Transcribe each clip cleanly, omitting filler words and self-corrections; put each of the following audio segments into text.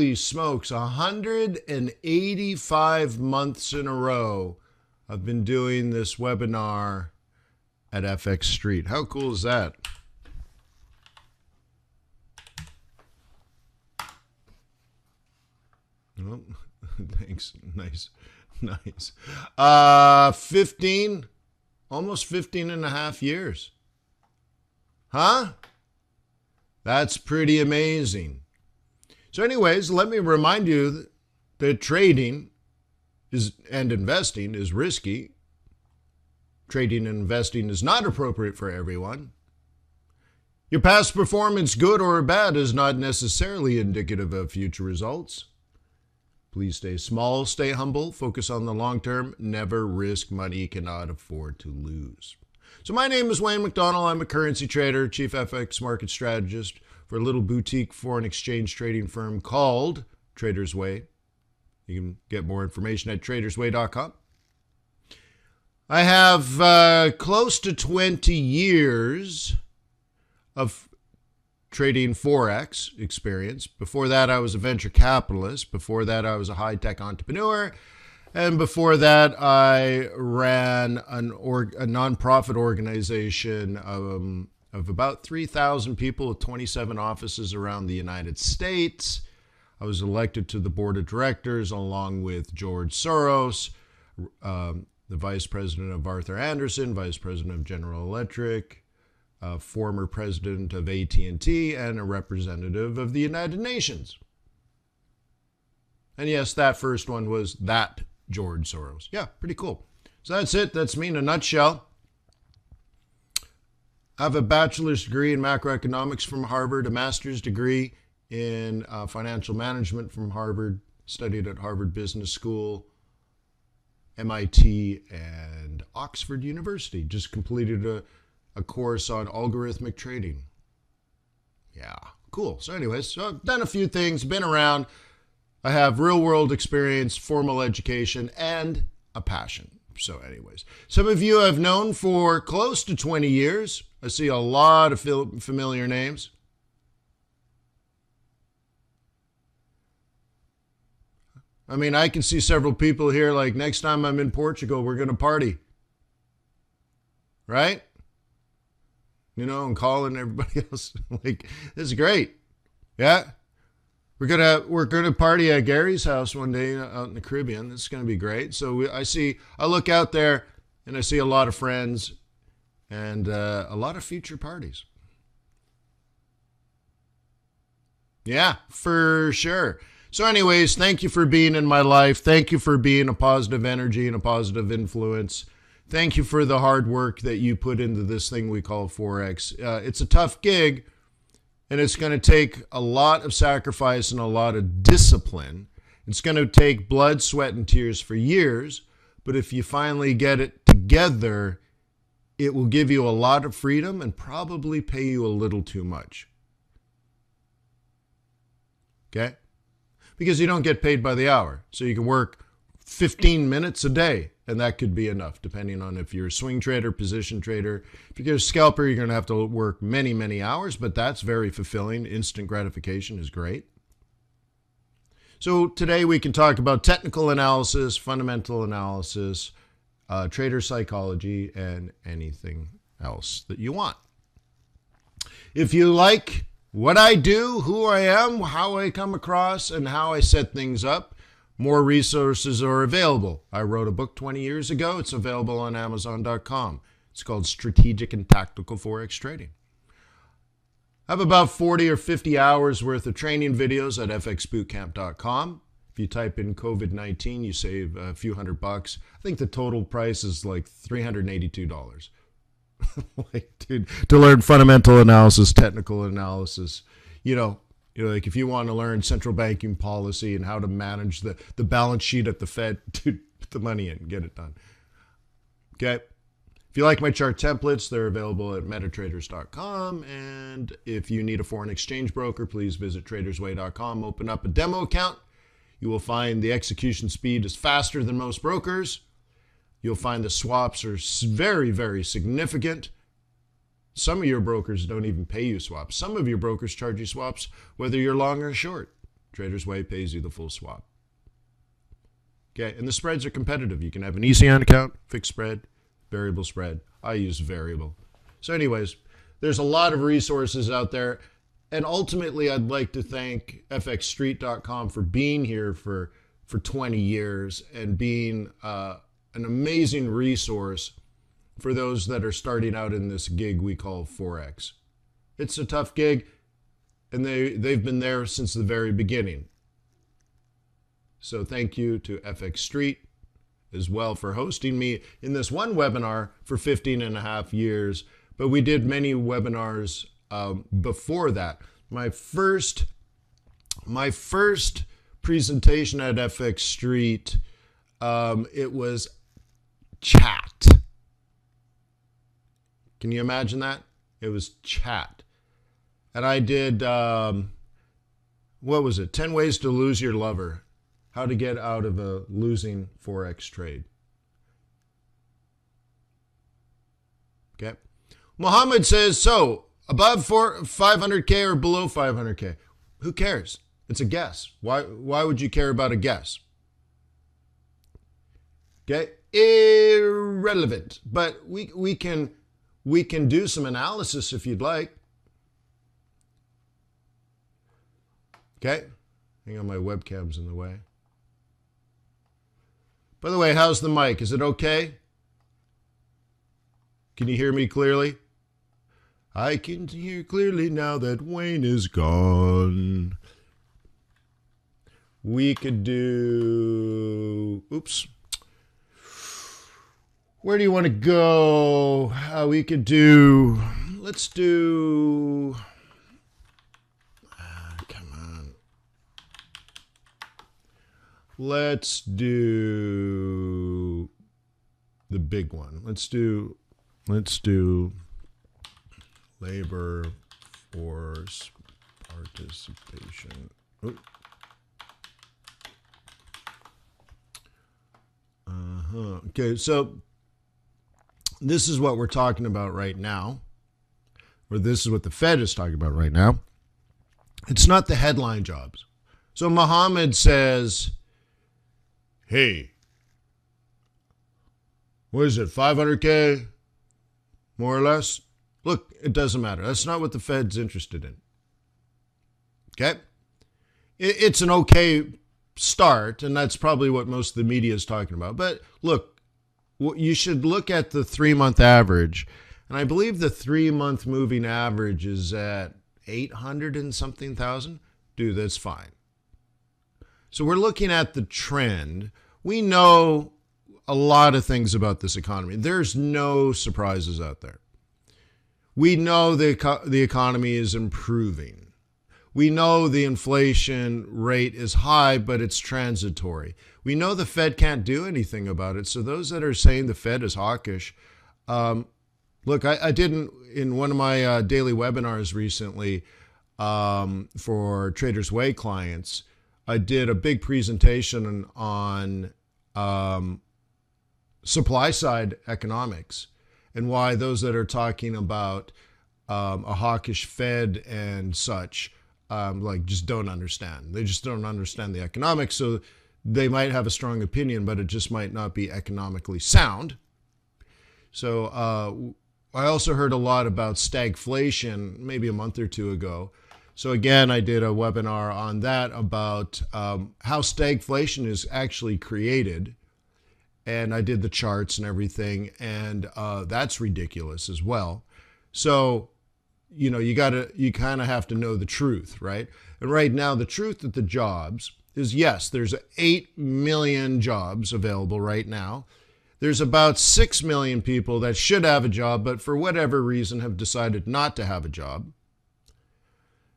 Holy smokes, 185 months in a row I've been doing this webinar at FX Street. How cool is that? Oh, thanks. Nice. 15, almost 15 and a half years. Huh? That's pretty amazing. So anyways, let me remind you that trading and investing is risky. Trading and investing is not appropriate for everyone. Your past performance, good or bad, is not necessarily indicative of future results. Please stay small, stay humble, focus on the long term, never risk money you cannot afford to lose. So my name is Wayne McDonell. I'm a currency trader, chief FX market strategist for a little boutique foreign exchange trading firm called Trader's Way. You can get more information at tradersway.com. I have close to 20 years of trading Forex experience. Before that, I was a venture capitalist. Before that, I was a high-tech entrepreneur. And before that, I ran a nonprofit organization of about 3,000 people with 27 offices around the United States. I was elected to the board of directors along with George Soros, the vice president of Arthur Andersen, vice president of General Electric, former president of AT&T, and a representative of the United Nations. And yes, that first one was that George Soros. Yeah, pretty cool. So that's it. That's me in a nutshell. I have a bachelor's degree in macroeconomics from Harvard, a master's degree in financial management from Harvard, studied at Harvard Business School, MIT, and Oxford University. Just completed a course on algorithmic trading. Yeah, cool. So anyways, so I've done a few things, been around. I have real-world experience, formal education, and a passion. So anyways, some of you I've known for close to 20 years. I see a lot of familiar names. I mean, I can see several people here, like next time I'm in Portugal, we're going to party. Right? You know, and calling everybody else. Like, this is great. Yeah? We're gonna party at Gary's house one day out in the Caribbean. It's gonna be great. So I look out there and I see a lot of friends and a lot of future parties. Yeah, for sure. So anyways, thank you for being in my life. Thank you for being a positive energy and a positive influence. Thank you for the hard work that you put into this thing we call Forex. It's a tough gig. And it's going to take a lot of sacrifice and a lot of discipline. It's going to take blood, sweat, and tears for years. But if you finally get it together, it will give you a lot of freedom and probably pay you a little too much. Okay? Because you don't get paid by the hour. So you can work 15 minutes a day. And that could be enough, depending on if you're a swing trader, position trader. If you're a scalper, you're going to have to work many, many hours, but that's very fulfilling. Instant gratification is great. So today we can talk about technical analysis, fundamental analysis, trader psychology, and anything else that you want. If you like what I do, who I am, how I come across, and how I set things up, more resources are available. I wrote a book 20 years ago. It's available on Amazon.com. It's called Strategic and Tactical Forex Trading. I have about 40 or 50 hours worth of training videos at FXBootcamp.com. If you type in COVID-19, you save a few $100. I think the total price is like $382. Like, dude, to learn fundamental analysis, technical analysis, like if you want to learn central banking policy and how to manage the balance sheet at the Fed, dude, put the money in, get it done. Okay. If you like my chart templates, they're available at metatraders.com. And if you need a foreign exchange broker, please visit tradersway.com. Open up a demo account. You will find the execution speed is faster than most brokers. You'll find the swaps are very, very significant. Some of your brokers don't even pay you swaps. Some of your brokers charge you swaps whether you're long or short. Trader's Way pays you the full swap. Okay, and the spreads are competitive. You can have an ECN account, fixed spread, variable spread. I use variable. So anyways, there's a lot of resources out there. And ultimately, I'd like to thank fxstreet.com for being here for 20 years and being an amazing resource for those that are starting out in this gig we call Forex. It's a tough gig, and they've been there since the very beginning. So thank you to FX Street as well for hosting me in this one webinar for 15 and a half years. But we did many webinars before that. My first presentation at FX Street, it was chat. Can you imagine that? It was chat. And I did, what was it? 10 ways to lose your lover. How to get out of a losing Forex trade. Okay. Muhammad says, so above 500K or below 500K? Who cares? It's a guess. Why would you care about a guess? Okay. Irrelevant. But we can do some analysis if you'd like. Okay. Hang on, my webcam's in the way. By the way, how's the mic? Is it okay? Can you hear me clearly? I can hear clearly now that Wayne is gone. We could do... Oops. Where do you want to go? We could do... Let's do... Come on. Let's do the big one. Let's do labor force participation. Ooh. Okay, so this is what we're talking about right now, or this is what the Fed is talking about right now. It's not the headline jobs. So Mohammed says, hey, what is it, 500K, more or less? Look, it doesn't matter. That's not what the Fed's interested in. Okay? It's an okay start, and that's probably what most of the media is talking about. But look, you should look at the 3-month average, and I believe the 3-month moving average is at 800 and something thousand. Dude, that's fine. So we're looking at the trend. We know a lot of things about this economy. There's no surprises out there. We know the economy is improving. We know the inflation rate is high, but it's transitory. We know the Fed can't do anything about it. So those that are saying the Fed is hawkish, look, I didn't, in one of my daily webinars recently for Trader's Way clients, I did a big presentation on supply side economics and why those that are talking about a hawkish Fed and such, like just don't understand. They just don't understand the economics. So they might have a strong opinion, but it just might not be economically sound. So I also heard a lot about stagflation maybe a month or two ago. So again, I did a webinar on that about how stagflation is actually created. And I did the charts and everything. And that's ridiculous as well. So, you know, you kind of have to know the truth, right? And right now, the truth of the jobs is, yes, there's 8 million jobs available right now. There's about 6 million people that should have a job, but for whatever reason have decided not to have a job.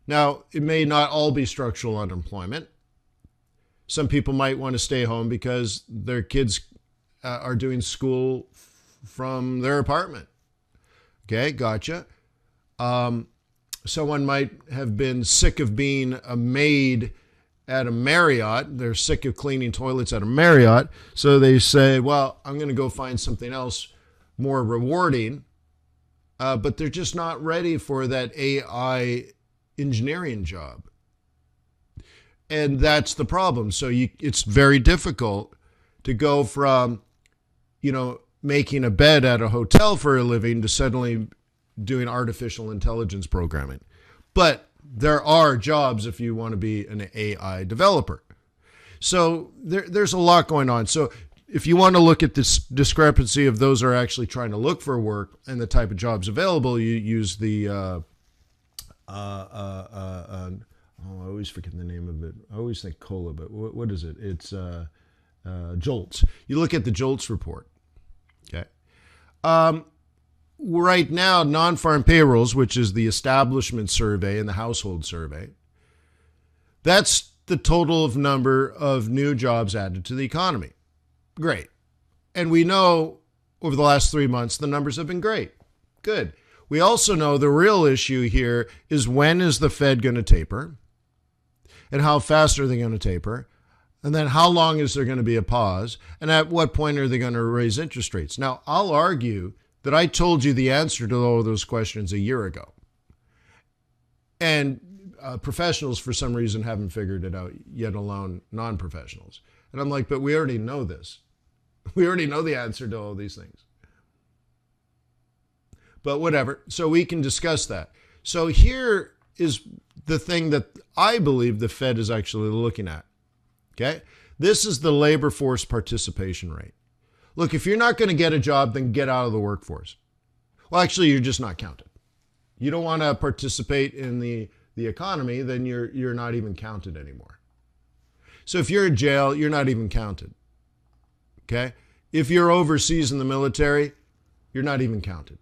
Now, it may not all be structural unemployment. Some people might want to stay home because their kids are doing school from their apartment. Okay, gotcha. Someone might have been sick of being a maid at a Marriott. They're sick of cleaning toilets at a Marriott. So they say, well, I'm going to go find something else more rewarding. But they're just not ready for that AI engineering job. And that's the problem. So it's very difficult to go from, making a bed at a hotel for a living to suddenly doing artificial intelligence programming. But there are jobs if you want to be an AI developer. So there's a lot going on. So if you want to look at this discrepancy of those who are actually trying to look for work and the type of jobs available, you use the, I always forget the name of it. I always think COLA, but what is it? It's JOLTS. You look at the JOLTS report. Okay. Right now, Non-Farm Payrolls, which is the establishment survey and the household survey, that's the total of number of new jobs added to the economy. Great. And we know over the last 3 months, the numbers have been great. Good. We also know the real issue here is when is the Fed going to taper? And how fast are they going to taper? And then how long is there going to be a pause? And at what point are they going to raise interest rates? Now, I'll argue that I told you the answer to all of those questions a year ago. And professionals, for some reason, haven't figured it out, yet alone non-professionals. And I'm like, but we already know this. We already know the answer to all these things. But whatever. So we can discuss that. So here is the thing that I believe the Fed is actually looking at. Okay? This is the labor force participation rate. Look, if you're not going to get a job, then get out of the workforce. Well, actually, you're just not counted. You don't want to participate in the economy, then you're not even counted anymore. So if you're in jail, you're not even counted. Okay? If you're overseas in the military, you're not even counted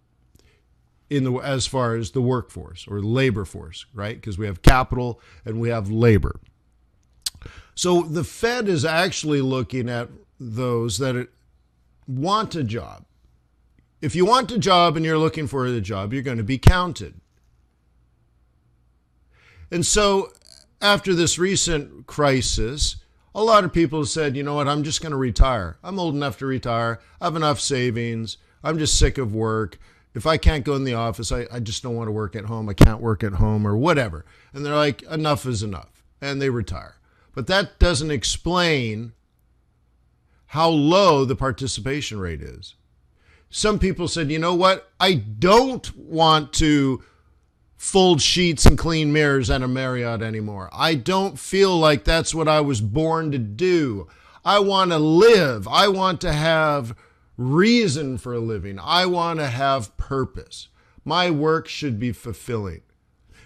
as far as the workforce or labor force, right? Because we have capital and we have labor. So the Fed is actually looking at those that want a job. If you want a job and you're looking for a job, you're going to be counted. And so after this recent crisis, a lot of people said, you know what, I'm just going to retire. I'm old enough to retire. I have enough savings. I'm just sick of work. If I can't go in the office, I just don't want to work at home. I can't work at home or whatever. And they're like, enough is enough. And they retire. But that doesn't explain how low the participation rate is. Some people said, you know what? I don't want to fold sheets and clean mirrors at a Marriott anymore. I don't feel like that's what I was born to do. I want to live. I want to have reason for a living. I want to have purpose. My work should be fulfilling.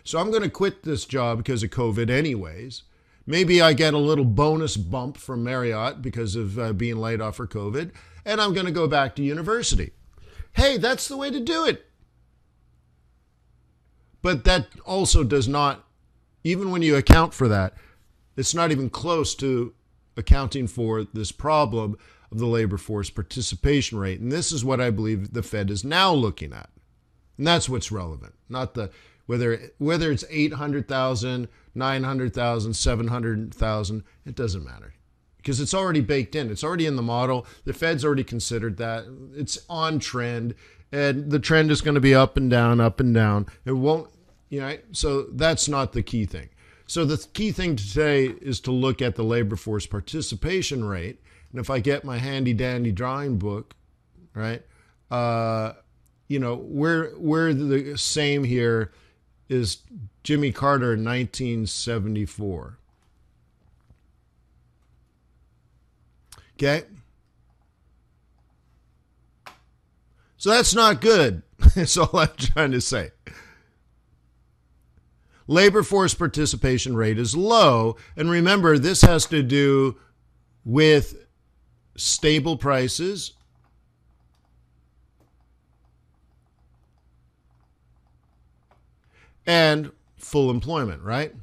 So I'm going to quit this job because of COVID anyways. Maybe I get a little bonus bump from Marriott because of being laid off for COVID, and I'm going to go back to university. Hey, that's the way to do it. But that also does not, even when you account for that, it's not even close to accounting for this problem of the labor force participation rate. And this is what I believe the Fed is now looking at. And that's what's relevant, not the whether it's 800,000, 900,000, 700,000, it doesn't matter. Because it's already baked in. It's already in the model. The Fed's already considered that. It's on trend. And the trend is going to be up and down, up and down. It won't, so that's not the key thing. So the key thing today is to look at the labor force participation rate. And if I get my handy dandy drawing book, right, we're the same here is Jimmy Carter in 1974. Okay? So that's not good. That's all I'm trying to say. Labor force participation rate is low. And remember, this has to do with stable prices, and full employment, right?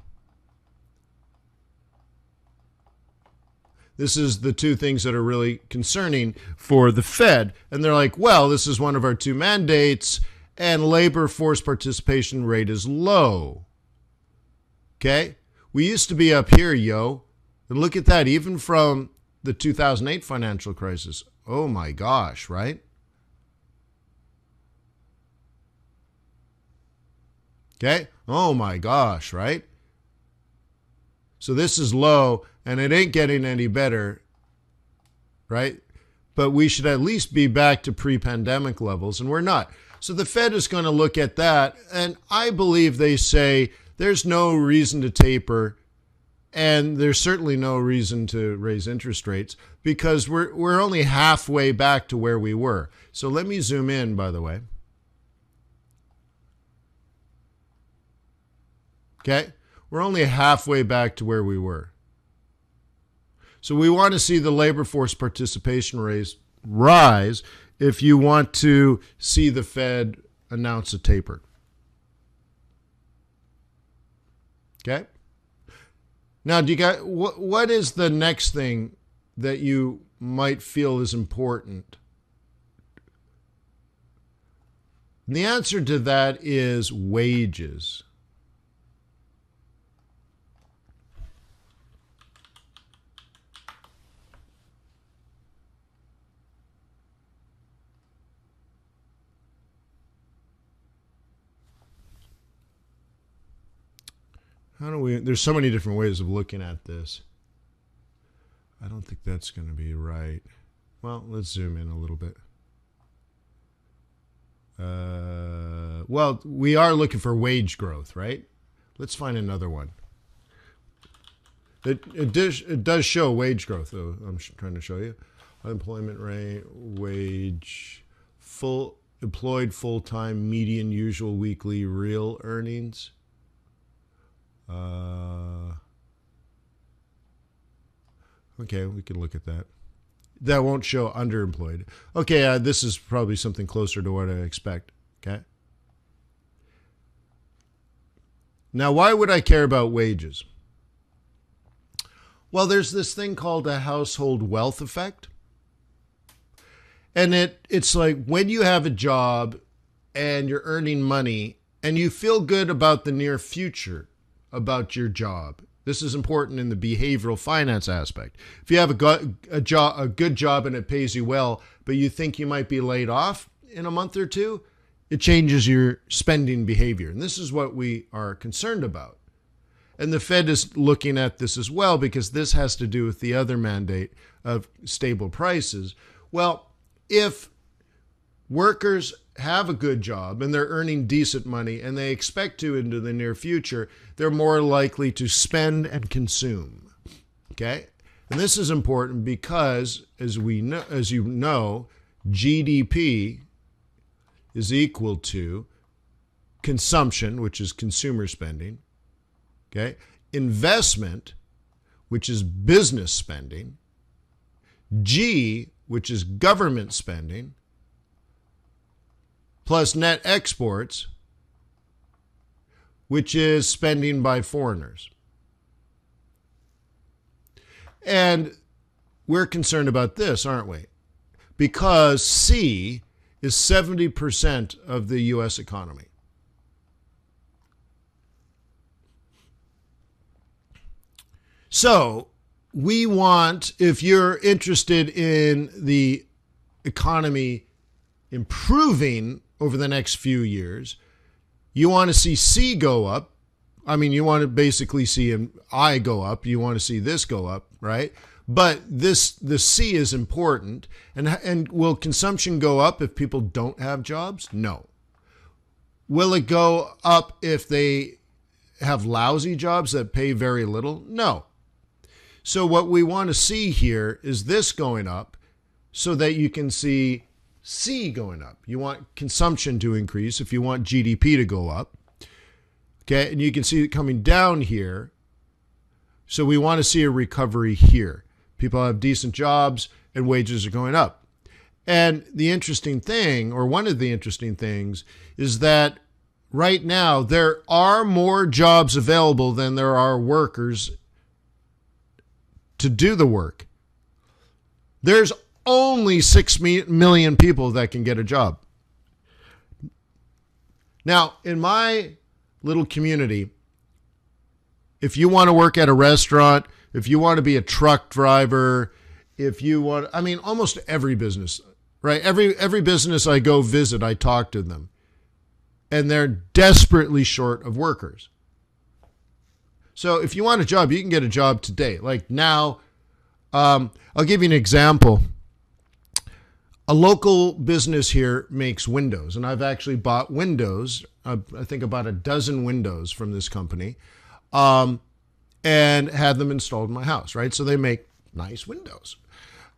This is the two things that are really concerning for the Fed. And they're like, well, this is one of our two mandates, and labor force participation rate is low. Okay? We used to be up here, yo. And look at that, even from the 2008 financial crisis. Oh my gosh, right? Okay? Oh my gosh, right? So this is low, and it ain't getting any better, right? But we should at least be back to pre-pandemic levels, and we're not. So the Fed is going to look at that, and I believe they say there's no reason to taper, and there's certainly no reason to raise interest rates because we're only halfway back to where we were. So let me zoom in, by the way. Okay, we're only halfway back to where we were. So we want to see the labor force participation rate rise if you want to see the Fed announce a taper. Okay? Now, do you guys, what is the next thing that you might feel is important? And the answer to that is wages. There's so many different ways of looking at this. I don't think that's going to be right. Well, let's zoom in a little bit. Well, we are looking for wage growth, right? Let's find another one. It does show wage growth, though. I'm trying to show you. Unemployment rate, wage, employed full-time, median, usual, weekly, real earnings. Okay, we can look at that. That won't show underemployed. Okay, this is probably something closer to what I expect. Okay. Now, why would I care about wages? Well, there's this thing called a household wealth effect. And it's like when you have a job and you're earning money and you feel good about the near future about your job. This is important in the behavioral finance aspect. If you have a good job and it pays you well, but you think you might be laid off in a month or two, it changes your spending behavior. And this is what we are concerned about. And the Fed is looking at this as well because this has to do with the other mandate of stable prices. Well, if workers have a good job and they're earning decent money and they expect to into the near future, they're more likely to spend and consume. Okay? And this is important because as you know, GDP is equal to consumption, which is consumer spending. Okay? Investment, which is business spending. G, which is government spending. Plus net exports, which is spending by foreigners. And we're concerned about this, aren't we? Because C is 70% of the U.S. economy. So we want, if you're interested in the economy improving over the next few years, you want to see C go up. I mean, you want to basically see I go up. You want to see this go up, right? But the C is important. And will consumption go up if people don't have jobs? No. Will it go up if they have lousy jobs that pay very little? No. So what we want to see here is this going up so that you can see C going up. You want consumption to increase if you want GDP to go up. Okay, and you can see it coming down here. So we want to see a recovery here. People have decent jobs and wages are going up. And the interesting thing, or one of the interesting things, is that right now there are more jobs available than there are workers to do the work. There's only 6 million people that can get a job. Now, in my little community, if you want to work at a restaurant, if you want to be a truck driver, if you want, I mean, almost every business, right? Every business I go visit, I talk to them. And they're desperately short of workers. So if you want a job, you can get a job today. Like now, I'll give you an example. A local business here makes windows, and I've actually bought windows. I think about a dozen windows from this company, and had them installed in my house, right? So they make nice windows.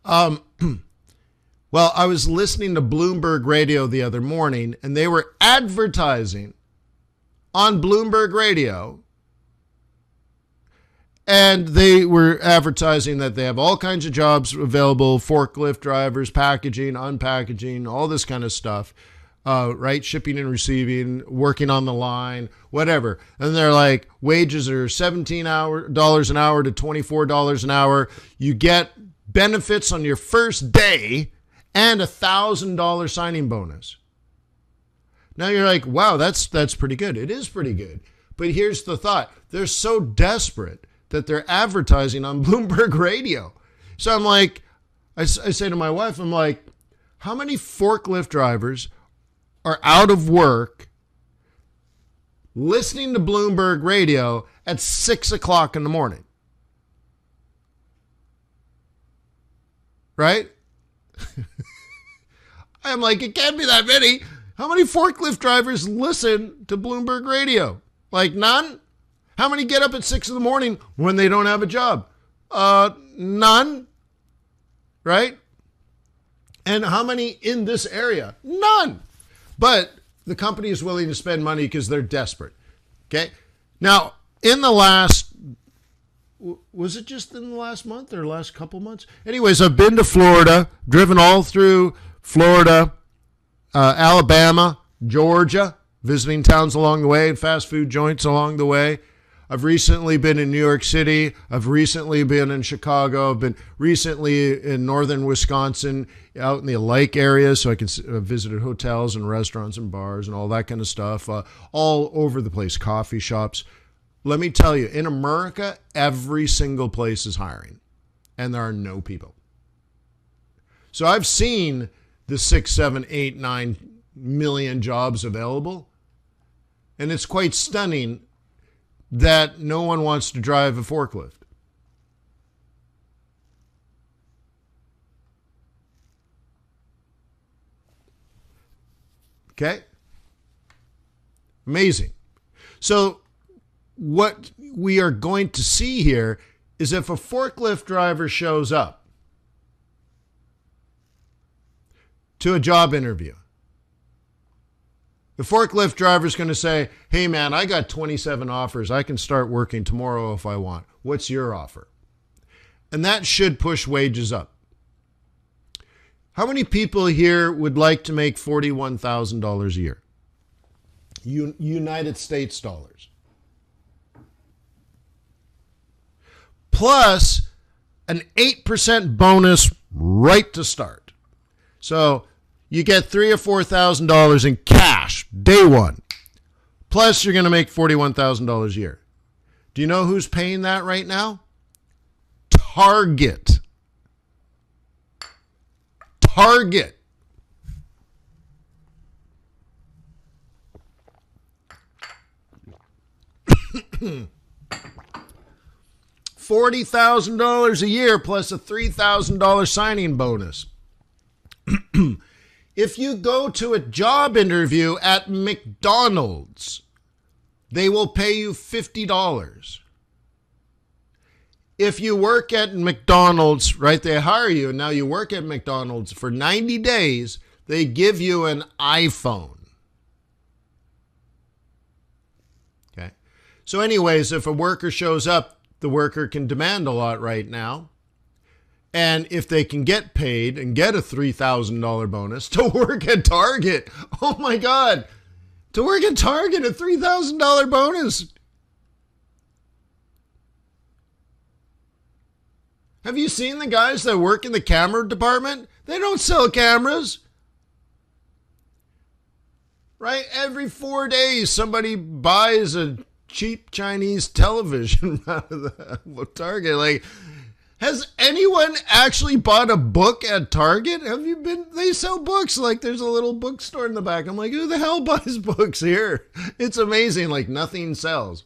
Well, I was listening to Bloomberg Radio the other morning, and they were advertising on Bloomberg Radio. And they were advertising that they have all kinds of jobs available, forklift drivers, packaging, unpackaging, all this kind of stuff, right? Shipping and receiving, working on the line, whatever. And they're like, wages are $17 an hour to $24 an hour. You get benefits on your first day and $1,000 signing bonus. Now you're like, wow, that's pretty good. It is pretty good. But here's the thought. They're so desperate that they're advertising on Bloomberg Radio. So I'm like, I say to my wife, I'm like, how many forklift drivers are out of work listening to Bloomberg Radio at 6 o'clock in the morning? Right? I'm like, it can't be that many. How many forklift drivers listen to Bloomberg Radio? Like none? How many get up at 6 in the morning when they don't have a job? None. Right? And how many in this area? None. But the company is willing to spend money because they're desperate. Okay? Now, in the last, was it just in the last month or last couple months? Anyways, I've been to Florida, driven all through Florida, Alabama, Georgia, visiting towns along the way and fast food joints along the way. I've recently been in New York City. I've recently been in Chicago. I've been recently in northern Wisconsin, out in the Lake area, so I can visited hotels and restaurants and bars and all that kind of stuff, all over the place, coffee shops. Let me tell you, in America, every single place is hiring, and there are no people. So I've seen the 6, 7, 8, 9 million jobs available, and it's quite stunning that no one wants to drive a forklift. Okay? Amazing. So what we are going to see here is if a forklift driver shows up to a job interview, the forklift driver is going to say, hey, man, I got 27 offers. I can start working tomorrow if I want. What's your offer? And that should push wages up. How many people here would like to make $41,000 a year? United States dollars. Plus an 8% bonus right to start. So you get $3,000 or $4,000 in cash day one. Plus, you're going to make $41,000 a year. Do you know who's paying that right now? Target. Target. $40,000 a year plus a $3,000 signing bonus. If you go to a job interview at McDonald's, they will pay you $50. If you work at McDonald's, right, they hire you, and now you work at McDonald's for 90 days, they give you an iPhone. Okay. So anyways, if a worker shows up, the worker can demand a lot right now. And if they can get paid and get a $3,000 bonus to work at Target, oh my God, to work at Target, a $3,000 bonus. Have you seen the guys that work in the camera department? They don't sell cameras. Right? Every 4 days, somebody buys a cheap Chinese television out of the Target. Like, has anyone actually bought a book at Target? Have you been? They sell books. Like, there's a little bookstore in the back. I'm like, who the hell buys books here? It's amazing. Like, nothing sells.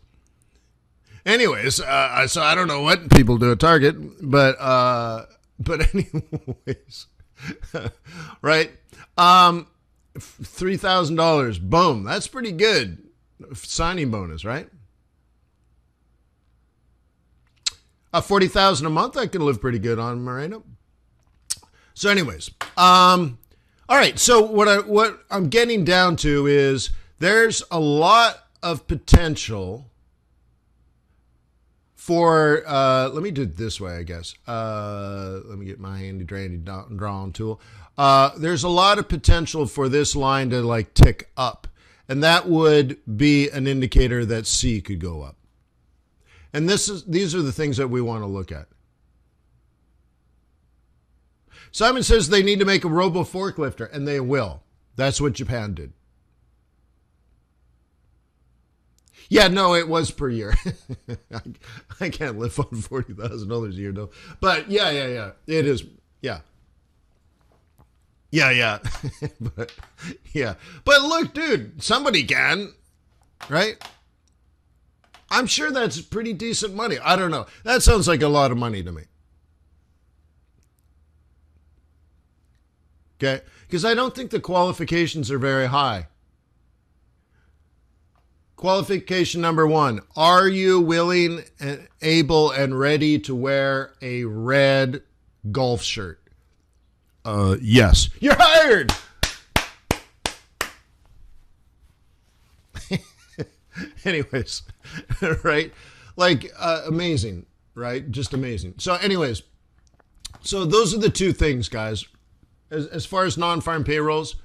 Anyways, so I don't know what people do at Target, but anyways, right? $3,000, boom, that's pretty good. Signing bonus, right? $40,000 a month, I can live pretty good on, Moreno. So, anyways, all right. So what I'm getting down to is there's a lot of potential for. Let me do it this way, I guess. Let me get my handy dandy drawing tool. There's a lot of potential for this line to like tick up, and that would be an indicator that C could go up. And these are the things that we want to look at. Simon says they need to make a robo forklifter, and they will. That's what Japan did. Yeah, no, it was per year. I can't live on $40,000 a year, though. But yeah, it is. Yeah. But yeah. But look, dude, somebody can, right? I'm sure that's pretty decent money. I don't know. That sounds like a lot of money to me. Okay? Because I don't think the qualifications are very high. Qualification number 1. Are you willing and able and ready to wear a red golf shirt? Yes. You're hired! Anyways, right? Like, amazing, right? Just amazing. So anyways, so those are the two things, guys. As far as non-farm payrolls,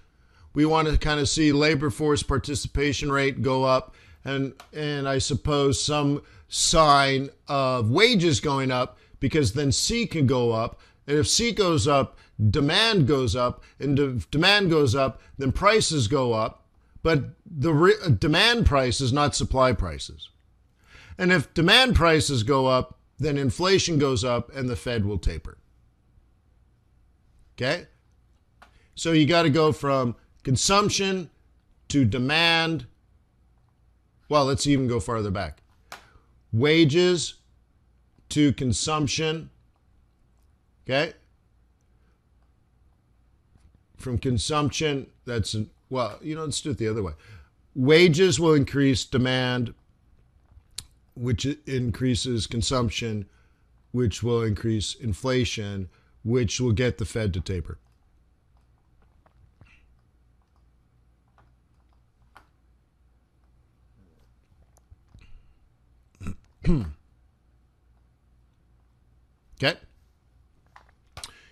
we want to kind of see labor force participation rate go up, and I suppose some sign of wages going up, because then C can go up. And if C goes up, demand goes up. And if demand goes up, then prices go up. But the demand price is not supply prices. And if demand prices go up, then inflation goes up and the Fed will taper. Okay? So you got to go from consumption to demand. Well, let's even go farther back. Wages to consumption. Okay? From consumption, let's do it the other way. Wages will increase demand, which increases consumption, which will increase inflation, which will get the Fed to taper. Okay?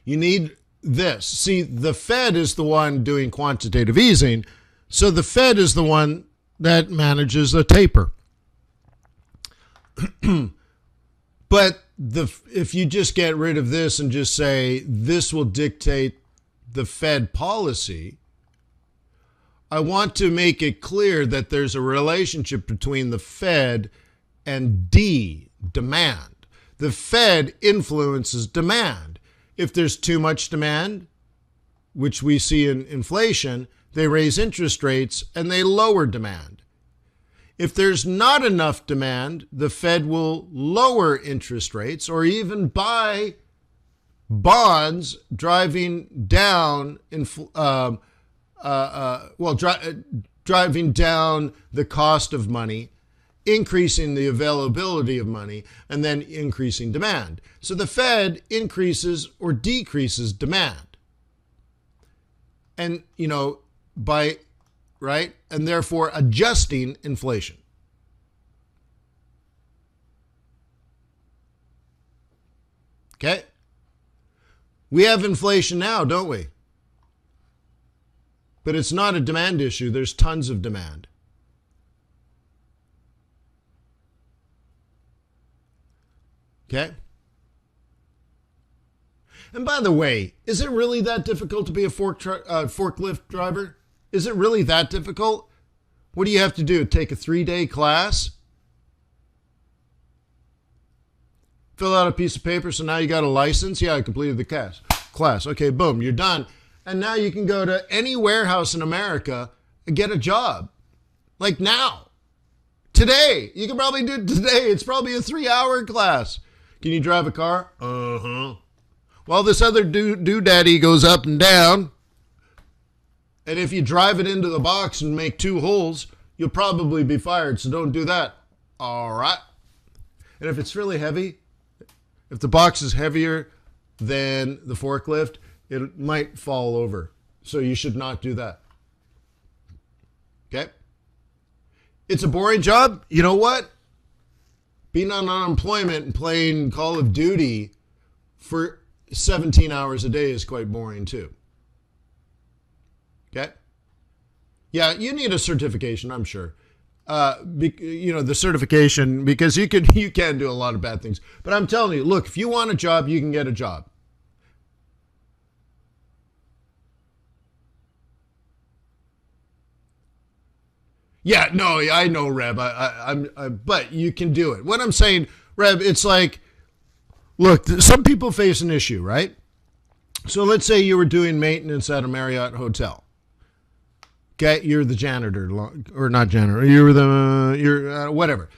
You need this. See, the Fed is the one doing quantitative easing, so the Fed is the one that manages a taper. But if you just get rid of this and just say this will dictate the Fed policy, I want to make it clear that there's a relationship between the Fed and demand. The Fed influences demand. If there's too much demand, which we see in inflation, they raise interest rates and they lower demand. If there's not enough demand, the Fed will lower interest rates or even buy bonds, driving down driving down the cost of money, increasing the availability of money, and then increasing demand. So the Fed increases or decreases demand. And, and therefore adjusting inflation. Okay? We have inflation now, don't we? But it's not a demand issue. There's tons of demand. Okay? And by the way, is it really that difficult to be a forklift driver? Is it really that difficult? What do you have to do? Take a 3-day class? Fill out a piece of paper, so now you got a license? Yeah, I completed the class. Okay, boom, you're done. And now you can go to any warehouse in America and get a job. Like now. Today. You can probably do it today. It's probably a 3-hour class. Can you drive a car? Uh-huh. Well, this other doodaddy goes up and down. And if you drive it into the box and make 2 holes, you'll probably be fired. So don't do that. All right. And if it's really heavy, if the box is heavier than the forklift, it might fall over. So you should not do that. Okay? It's a boring job. You know what? Being on unemployment and playing Call of Duty for 17 hours a day is quite boring too. Okay? Yeah, you need a certification, I'm sure. The certification, because you can do a lot of bad things. But I'm telling you, look, if you want a job, you can get a job. Yeah, no, I know, Reb. But you can do it. What I'm saying, Reb, it's like, look, some people face an issue, right? So let's say you were doing maintenance at a Marriott hotel. Okay, you're the janitor, or not janitor. You're whatever.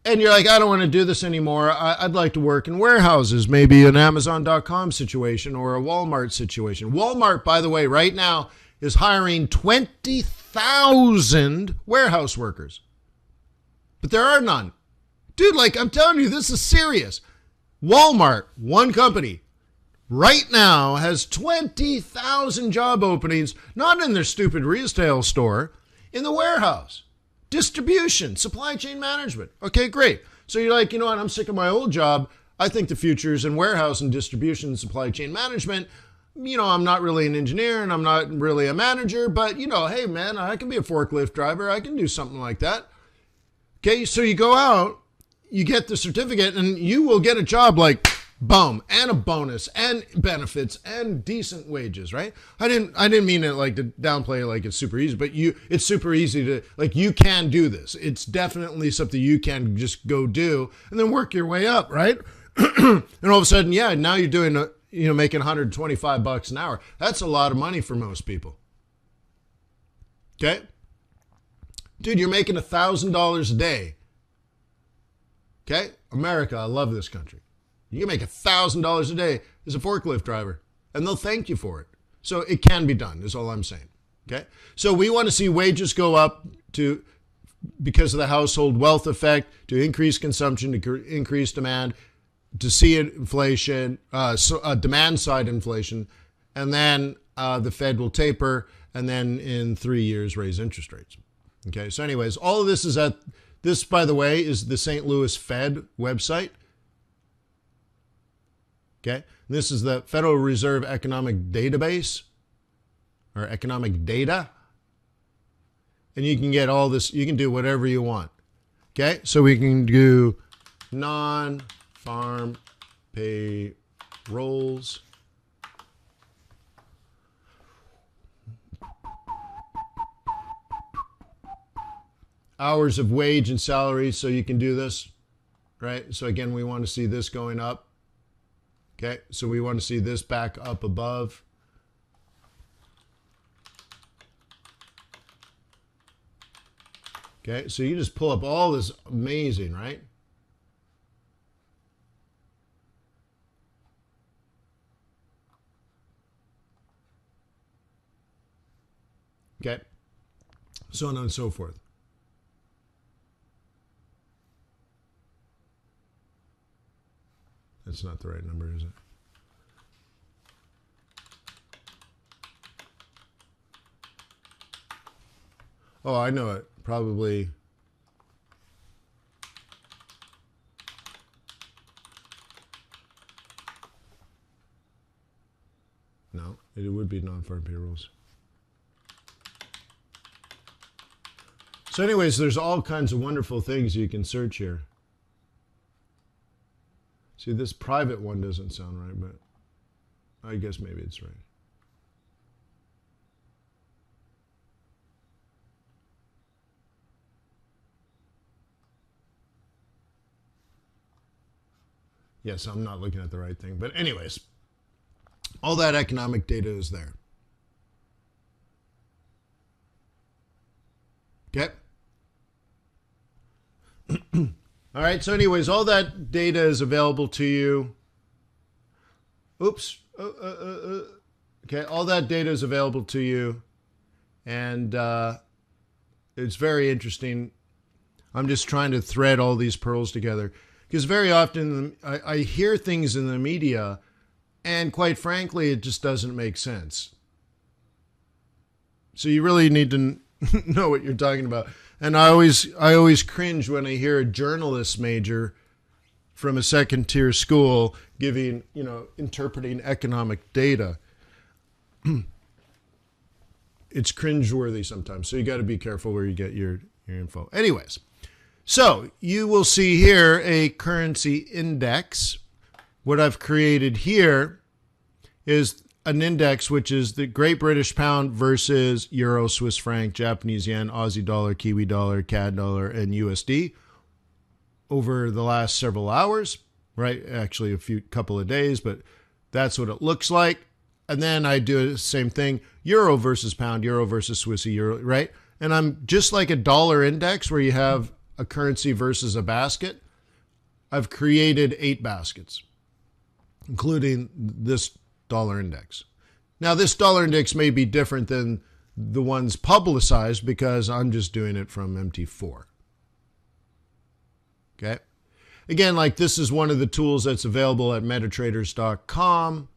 And you're like, I don't want to do this anymore. I'd like to work in warehouses, maybe an Amazon.com situation or a Walmart situation. Walmart, by the way, right now is hiring 20,000 warehouse workers. But there are none. Dude, like, I'm telling you, this is serious. Walmart, one company, right now has 20,000 job openings, not in their stupid retail store, in the warehouse. Distribution, supply chain management. Okay, great. So you're like, you know what, I'm sick of my old job. I think the future is in warehouse and distribution and supply chain management. You know, I'm not really an engineer and I'm not really a manager, but, you know, hey, man, I can be a forklift driver. I can do something like that. Okay, so you go out, you get the certificate, and you will get a job like, boom, and a bonus, and benefits, and decent wages, right? I didn't mean it like to downplay it like it's super easy, but it's super easy to, like, you can do this. It's definitely something you can just go do and then work your way up, right? And all of a sudden, yeah, now you're doing making $125 an hour. That's a lot of money for most people. Okay? Dude, you're making $1,000 a day. Okay? America, I love this country. You can make $1,000 a day as a forklift driver, and they'll thank you for it. So it can be done, is all I'm saying. Okay? So we want to see wages go up because of the household wealth effect, to increase consumption, to increase demand, to see inflation, demand side inflation, and then the Fed will taper, and then in 3 years raise interest rates. Okay, so anyways, all of this is this, by the way, is the St. Louis Fed website. Okay, this is the Federal Reserve Economic Database, or economic data, and you can get all this. You can do whatever you want. Okay, so we can do non-farm payrolls. Hours of wage and salary, so you can do this, right? So again, we want to see this going up. Okay, so we want to see this back up above. Okay, so you just pull up all this amazing, right? Okay, so on and so forth. That's not the right number, is it? Oh, I know it. Probably. No, it would be non-farm payrolls. So anyways, there's all kinds of wonderful things you can search here. See, this private one doesn't sound right, but I guess maybe it's right. Yes, I'm not looking at the right thing. But anyways, all that economic data is there. Okay? All right. So anyways, all that data is available to you. Oops. Okay. All that data is available to you. And it's very interesting. I'm just trying to thread all these pearls together. Because very often I hear things in the media, and quite frankly, it just doesn't make sense. So you really need to know what you're talking about. And I always cringe when I hear a journalist major from a second-tier school giving, interpreting economic data. It's cringeworthy sometimes. So you got to be careful where you get your info. Anyways. So you will see here a currency index. What I've created here is an index which is the Great British Pound versus Euro, Swiss franc, Japanese yen, Aussie dollar, Kiwi dollar, CAD dollar, and USD over the last several hours, right? Actually, couple of days, but that's what it looks like. And then I do the same thing, Euro versus Pound, Euro versus Swissy, Euro, right? And I'm just like a dollar index where you have a currency versus a basket. I've created 8 baskets, including this dollar index. Now, this dollar index may be different than the ones publicized because I'm just doing it from MT4. Okay. Again, like this is one of the tools that's available at metatraders.com.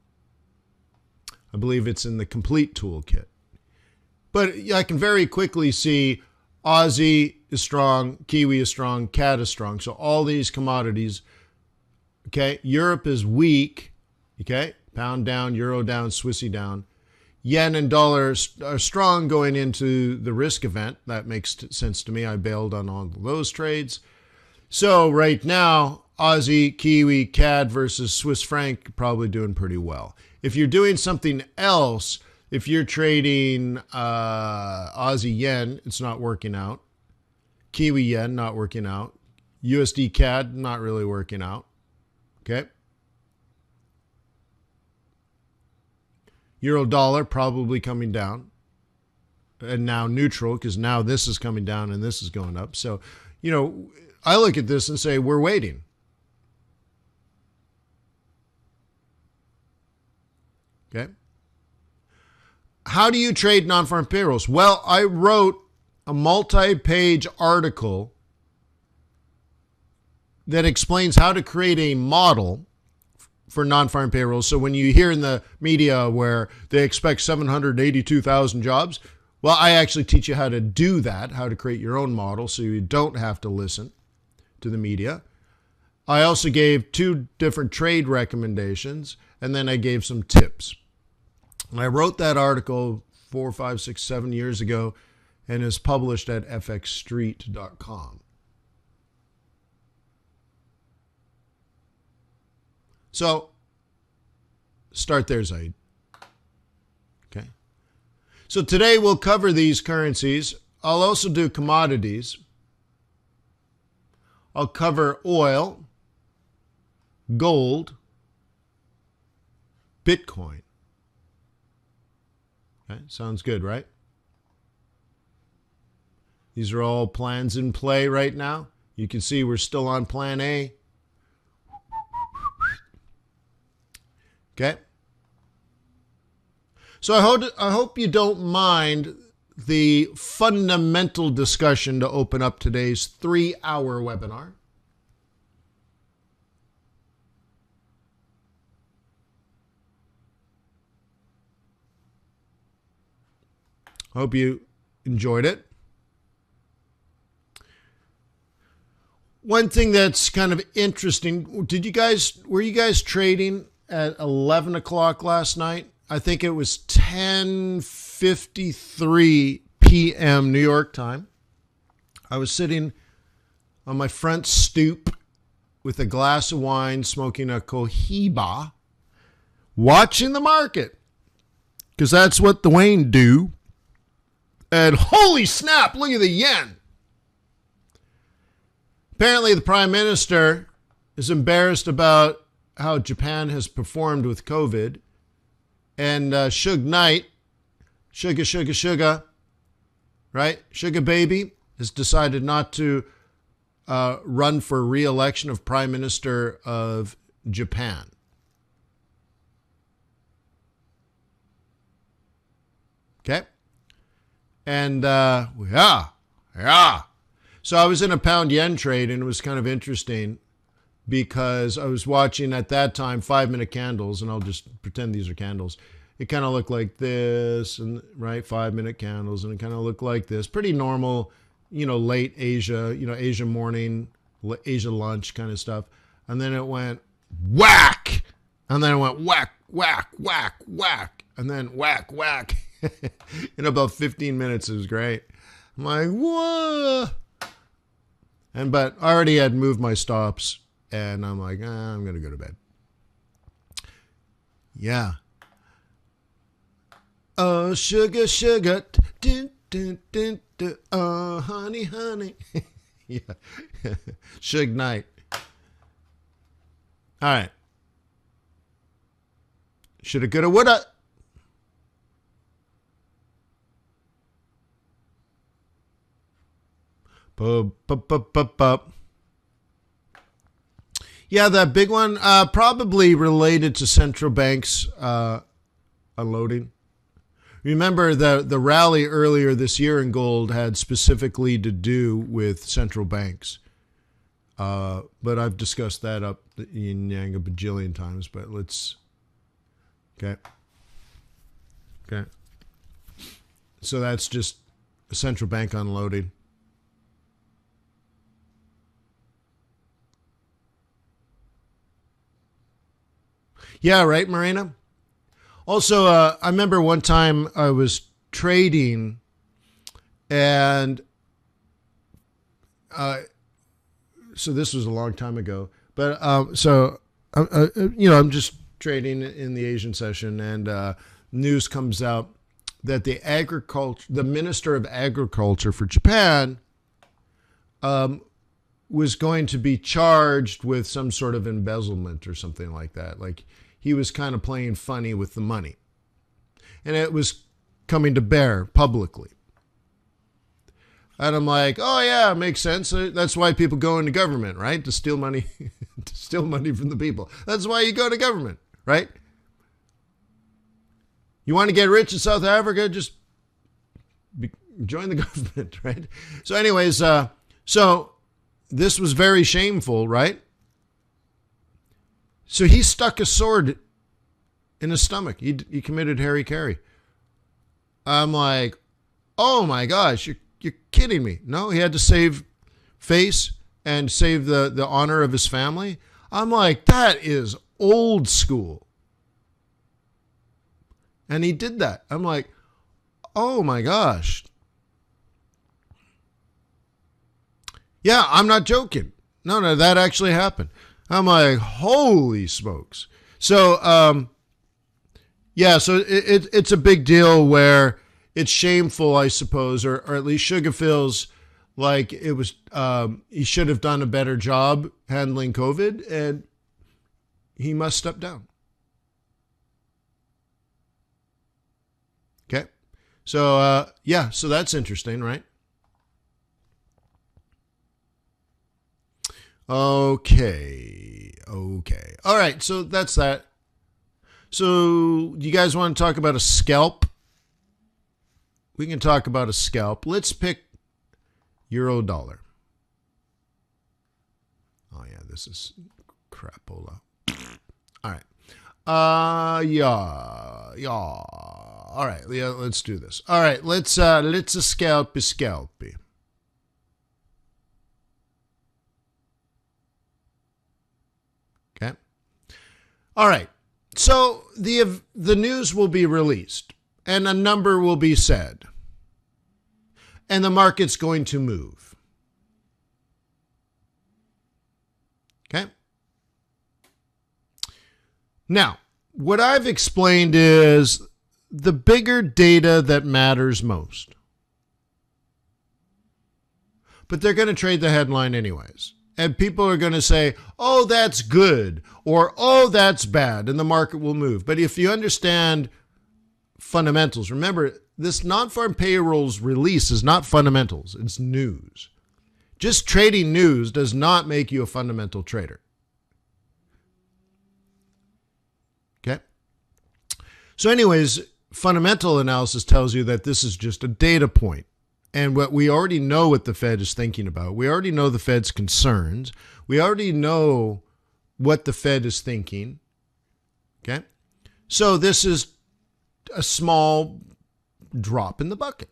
I believe it's in the complete toolkit. But I can very quickly see Aussie is strong, Kiwi is strong, CAD is strong. So all these commodities, okay, Europe is weak, okay, pound down, euro down, Swissy down. Yen and dollar are strong going into the risk event. That makes sense to me. I bailed on all those trades. So right now, Aussie, Kiwi, CAD versus Swiss franc probably doing pretty well. If you're doing something else, if you're trading Aussie yen, it's not working out. Kiwi yen, not working out. USD CAD, not really working out. Okay. Euro dollar, probably coming down. And now neutral, because now this is coming down and this is going up. So, I look at this and say, we're waiting. Okay. How do you trade non-farm payrolls? Well, I wrote a multi-page article that explains how to create a model for non-farm payrolls. So when you hear in the media where they expect 782,000 jobs, well, I actually teach you how to do that, how to create your own model so you don't have to listen to the media. I also gave 2 different trade recommendations, and then I gave some tips. And I wrote that article 4, 5, 6, 7 years ago and is published at fxstreet.com. So, start there, Zaid. Okay. So today we'll cover these currencies. I'll also do commodities. I'll cover oil, gold, Bitcoin. Okay, sounds good, right? These are all plans in play right now. You can see we're still on plan A. Okay. So I hope you don't mind the fundamental discussion to open up today's 3-hour webinar. Hope you enjoyed it. One thing that's kind of interesting, were you guys trading at 11 o'clock last night? I think it was 10:53 p.m. New York time. I was sitting on my front stoop with a glass of wine, smoking a Cohiba, watching the market, because that's what the Wayne do. And holy snap, look at the yen. Apparently the Prime Minister is embarrassed about how Japan has performed with COVID. And Suge Knight, Sugar, right? Sugar Baby has decided not to run for re-election of Prime Minister of Japan. Okay. And yeah. So I was in a pound yen trade, and it was kind of interesting because I was watching at that time 5-minute candles, and I'll just pretend these are candles. It kind of looked like this, and right, 5-minute candles, and it kind of looked like this. Pretty normal, late Asia, Asia morning, Asia lunch kind of stuff. And then it went whack, and then it went whack, whack, whack, whack, and then whack, whack. In about 15 minutes, it was great. I'm like, whoa. But I already had moved my stops, and I'm like, I'm going to go to bed. Yeah. Oh, sugar, sugar. Dun, dun, dun, dun. Oh, honey, honey. Yeah. Suge Knight. All right. Shoulda, coulda, woulda. Yeah, that big one, probably related to central banks unloading. Remember, the rally earlier this year in gold had specifically to do with central banks. But I've discussed that up in Yang a bajillion times, but let's... Okay. So that's just a central bank unloading. Yeah, right, Marina? Also, I remember one time I was trading, and so this was a long time ago. But I'm just trading in the Asian session, and news comes out that the Minister of Agriculture for Japan was going to be charged with some sort of embezzlement or something like that. Like, he was kind of playing funny with the money. And it was coming to bear publicly. And I'm like, oh yeah, it makes sense. That's why people go into government, right? To steal money, to steal money from the people. That's why you go to government, right? You want to get rich in South Africa? Just join the government, right? So anyways, so this was very shameful, right? So he stuck a sword in his stomach. He committed hara-kiri. I'm like, oh my gosh, you're kidding me. No, he had to save face and save the honor of his family. I'm like, that is old school. And he did that. I'm like, oh my gosh. Yeah, I'm not joking. No, that actually happened. I'm like, holy smokes. So, so it's a big deal where it's shameful, I suppose, or at least Sugar feels like it was, he should have done a better job handling COVID, and he must step down. Okay. So, so that's interesting, right? Okay. All right. So that's that. So you guys want to talk about a scalp? We can talk about a scalp. Let's pick euro dollar. Oh yeah, this is crapola. All right. Yeah. All right. Yeah, let's do this. All right. Let's scalpy. All right, so the news will be released, and a number will be said, and the market's going to move. Okay? Now, what I've explained is the bigger data that matters most. But they're going to trade the headline anyways. And people are going to say, oh, that's good, or oh, that's bad, and the market will move. But if you understand fundamentals, remember, this non-farm payrolls release is not fundamentals, it's news. Just trading news does not make you a fundamental trader. Okay? So anyways, fundamental analysis tells you that this is just a data point. And what we already know what the Fed is thinking about. We already know the Fed's concerns. We already know what the Fed is thinking. Okay? So this is a small drop in the bucket.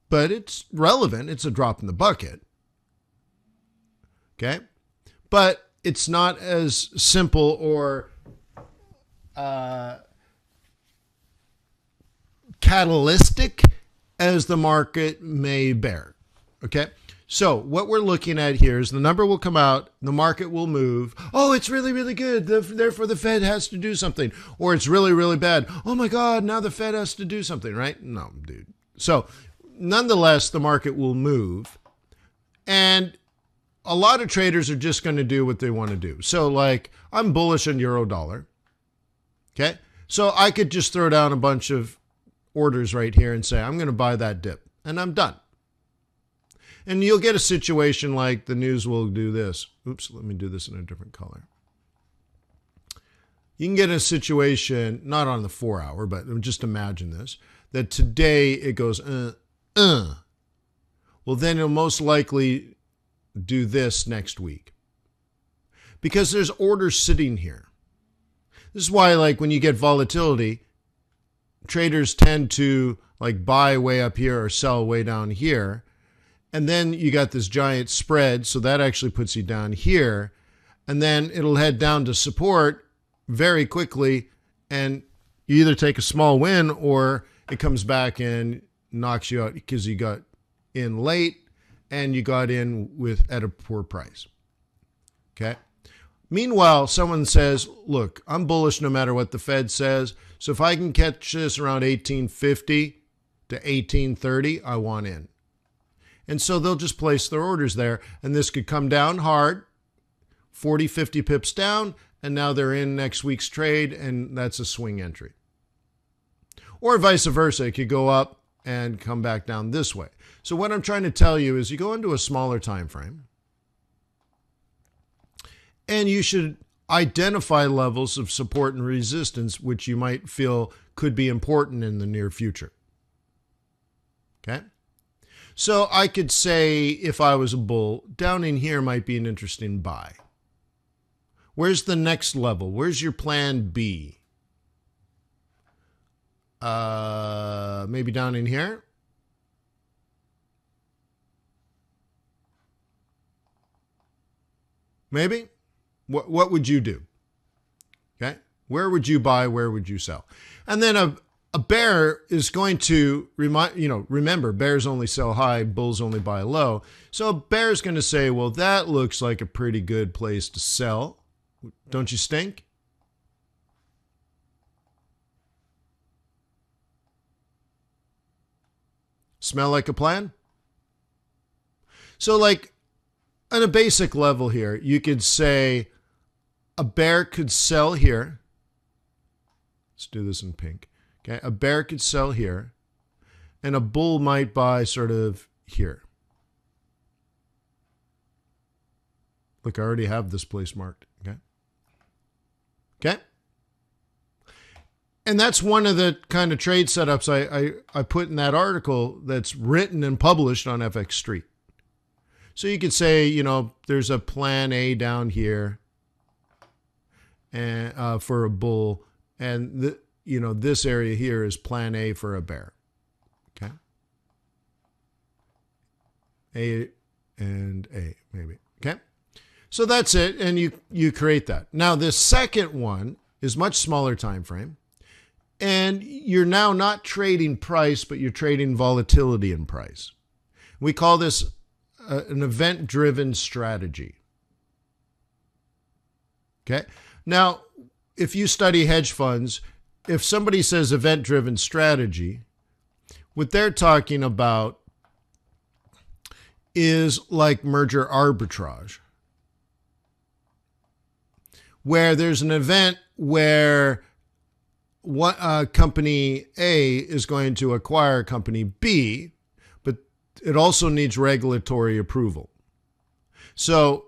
But it's relevant. It's a drop in the bucket. Okay? But it's not as simple or catalytic as the market may bear. Okay? So what we're looking at here is the number will come out, the market will move. Oh, it's really, really good. Therefore, the Fed has to do something. Or it's really, really bad. Oh my God, now the Fed has to do something, right? No, dude. So nonetheless, the market will move. And a lot of traders are just going to do what they want to do. So like, I'm bullish on euro dollar. Okay? So I could just throw down a bunch of orders right here and say, I'm going to buy that dip. And I'm done. And you'll get a situation like the news will do this. Oops, let me do this in a different color. You can get a situation, not on the 4 hour, but just imagine this, that today it goes, Well, then it'll most likely do this next week. Because there's orders sitting here. This is why, like, when you get volatility, traders tend to, like, buy way up here or sell way down here. And then you got this giant spread, so that actually puts you down here. And then it'll head down to support very quickly, and you either take a small win or it comes back and knocks you out because you got in late and you got in at a poor price. Okay? Meanwhile, someone says, look, I'm bullish no matter what the Fed says, so if I can catch this around 1850 to 1830, I want in. And so they'll just place their orders there. And this could come down hard, 40, 50 pips down, and now they're in next week's trade, and that's a swing entry. Or vice versa, it could go up and come back down this way. So what I'm trying to tell you is you go into a smaller time frame, and you should identify levels of support and resistance which you might feel could be important in the near future. Okay? So I could say, if I was a bull, down in here might be an interesting buy. Where's the next level? Where's your plan B? Maybe down in here? Maybe? What would you do? Okay? Where would you buy? Where would you sell? And then a bear is going to remember, bears only sell high, bulls only buy low. So a bear is going to say, well, that looks like a pretty good place to sell. Don't you stink? Smell like a plan? So like on a basic level here, you could say a bear could sell here. Let's do this in pink. Okay, a bear could sell here, and a bull might buy sort of here. Look, I already have this place marked. Okay. Okay. And that's one of the kind of trade setups I put in that article that's written and published on FX Street. So you could say, there's a plan A down here and for a bull, and this area here is plan A for a bear. Okay. A and A, maybe. Okay. So that's it. And you create that. Now, this second one is much smaller time frame. And you're now not trading price, but you're trading volatility in price. We call this an event-driven strategy. Okay. Now, if you study hedge funds, if somebody says event-driven strategy, what they're talking about is like merger arbitrage, where there's an event where company A is going to acquire company B, but it also needs regulatory approval. So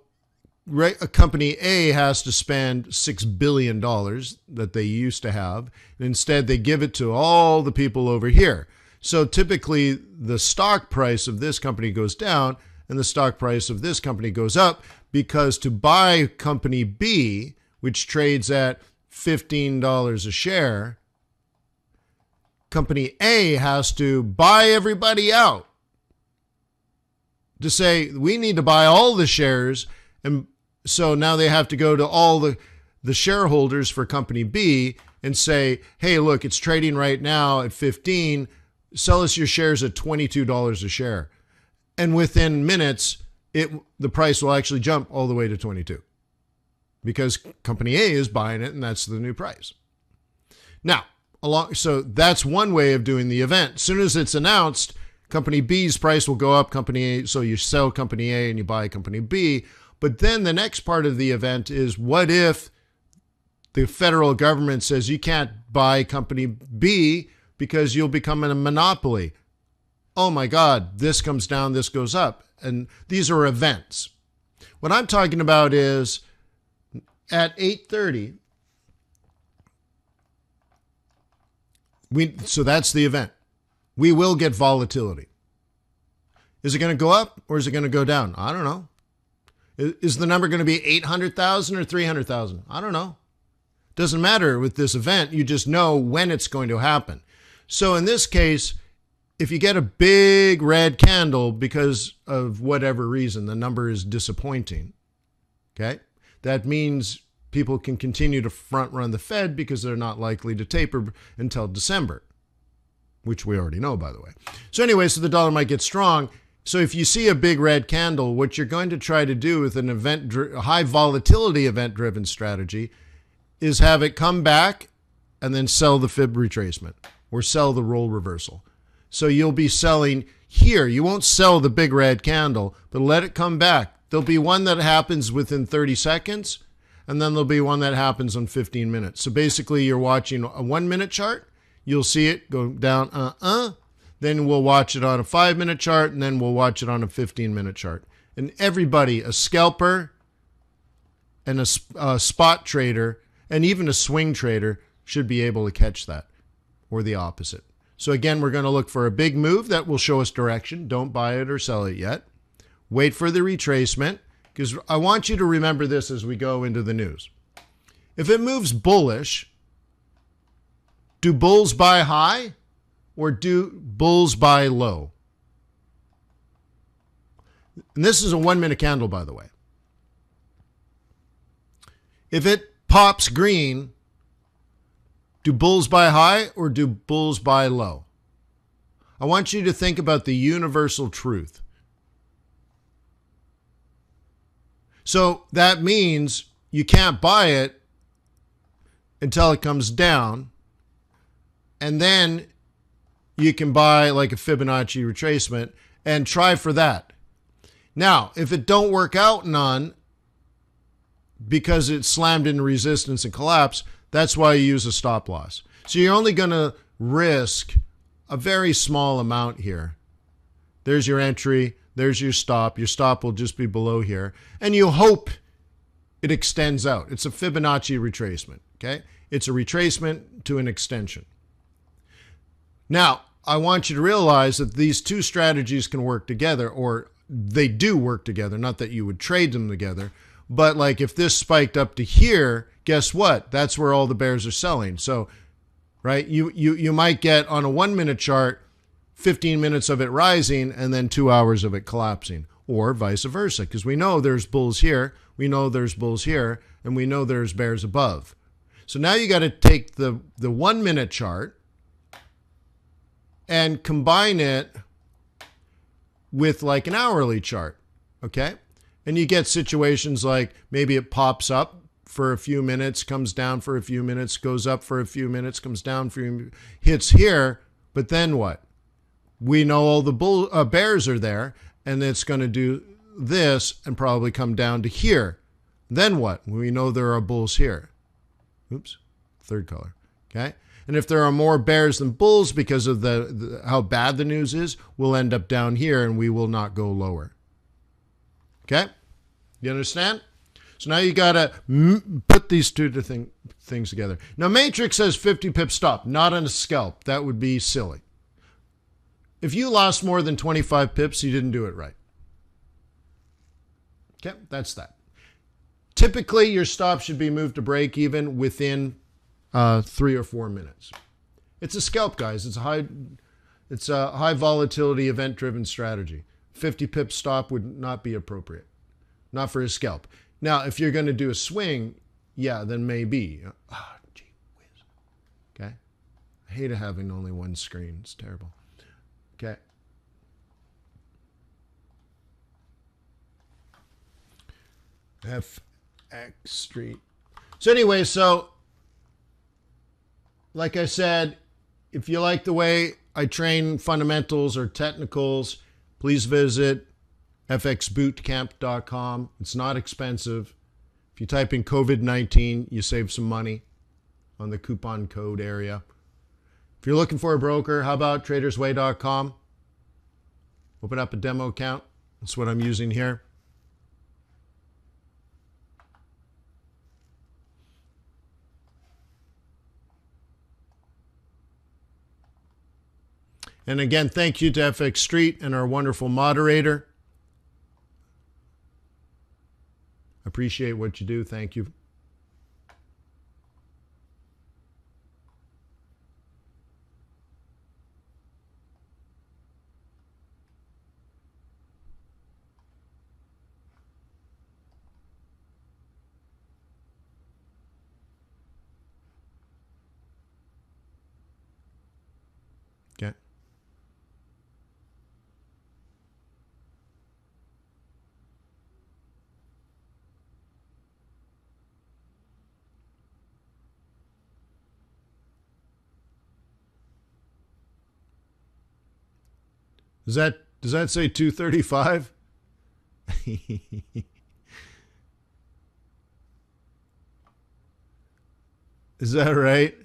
a company A has to spend $6 billion that they used to have. And instead, they give it to all the people over here. So typically, the stock price of this company goes down and the stock price of this company goes up, because to buy company B, which trades at $15 a share, company A has to buy everybody out to say, we need to buy all the shares. And so now they have to go to all the shareholders for company B and say, hey, look, it's trading right now at 15. Sell us your shares at $22 a share. And within minutes, the price will actually jump all the way to 22 because company A is buying it and that's the new price. Now, so that's one way of doing the event. As soon as it's announced, company B's price will go up, company A. So you sell company A and you buy company B. But then the next part of the event is, what if the federal government says you can't buy company B because you'll become a monopoly? Oh my God, this comes down, this goes up. And these are events. What I'm talking about is at 8:30, so that's the event. We will get volatility. Is it going to go up or is it going to go down? I don't know. Is the number going to be 800,000 or 300,000? I don't know. Doesn't matter with this event. You just know when it's going to happen. So in this case, if you get a big red candle because of whatever reason, the number is disappointing, okay? That means people can continue to front run the Fed because they're not likely to taper until December, which we already know, by the way. So anyway, so the dollar might get strong. So if you see a big red candle, what you're going to try to do with a high volatility event-driven strategy is have it come back and then sell the fib retracement or sell the roll reversal. So you'll be selling here. You won't sell the big red candle, but let it come back. There'll be one that happens within 30 seconds, and then there'll be one that happens on 15 minutes. So basically, you're watching a 1 minute chart. You'll see it go down, Then we'll watch it on a 5 minute chart, and then we'll watch it on a 15-minute chart. And everybody, a scalper and a spot trader, and even a swing trader should be able to catch that, or the opposite. So again, we're going to look for a big move that will show us direction. Don't buy it or sell it yet. Wait for the retracement, because I want you to remember this as we go into the news. If it moves bullish, do bulls buy high or do bulls buy low? And this is a 1 minute candle, by the way. If it pops green, do bulls buy high or do bulls buy low? I want you to think about the universal truth. So that means you can't buy it until it comes down, and then you can buy like a Fibonacci retracement and try for that. Now, if it don't work out none because it slammed into resistance and collapsed, that's why you use a stop loss. So you're only going to risk a very small amount here. There's your entry. There's your stop. Your stop will just be below here. And you hope it extends out. It's a Fibonacci retracement, okay? It's a retracement to an extension. Now, I want you to realize that these two strategies can work together, or they do work together. Not that you would trade them together, but like if this spiked up to here, guess what? That's where all the bears are selling. So, right, you might get on a 1 minute chart 15 minutes of it rising and then 2 hours of it collapsing, or vice versa, because we know there's bulls here, we know there's bulls here, and we know there's bears above. So now you got to take the 1 minute chart and combine it with like an hourly chart, okay? And you get situations like maybe it pops up for a few minutes, comes down for a few minutes, goes up for a few minutes, comes down for a few, hits here, but then what? We know all the bears are there, and it's going to do this and probably come down to here. Then what? We know there are bulls here. Oops, third color, okay? And if there are more bears than bulls because of how bad the news is, we'll end up down here and we will not go lower. Okay? You understand? So now you got to put these two things together. Now, Matrix says 50 pips stop, not on a scalp. That would be silly. If you lost more than 25 pips, you didn't do it right. Okay, that's that. Typically, your stop should be moved to break even within 3 or 4 minutes. It's a scalp, guys. It's a high volatility, event-driven strategy. 50 pip stop would not be appropriate, not for a scalp. Now, if you're going to do a swing, yeah, then maybe. Gee whiz. Okay. I hate having only one screen. It's terrible. Okay. FX Street. So anyway, like I said, if you like the way I train fundamentals or technicals, please visit fxbootcamp.com. It's not expensive. If you type in COVID-19, you save some money on the coupon code area. If you're looking for a broker, how about tradersway.com? Open up a demo account. That's what I'm using here. And again, thank you to FX Street and our wonderful moderator. Appreciate what you do. Thank you. Okay. Does that say 235? Is that right?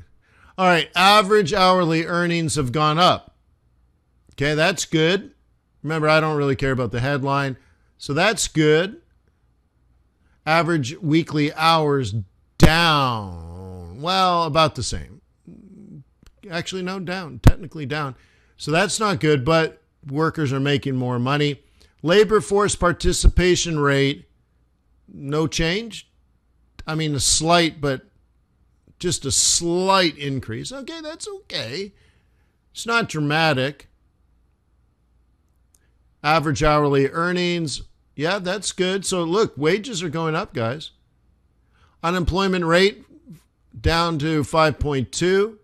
All right, average hourly earnings have gone up. Okay, that's good. Remember, I don't really care about the headline, so that's good. Average weekly hours down. Well, about the same. Actually, no, down. Technically down. So that's not good, but workers are making more money. Labor force participation rate, no change. I mean, a slight, but just a slight increase. Okay, that's okay. It's not dramatic. Average hourly earnings, yeah, that's good. So look, wages are going up, guys. Unemployment rate down to 5.2.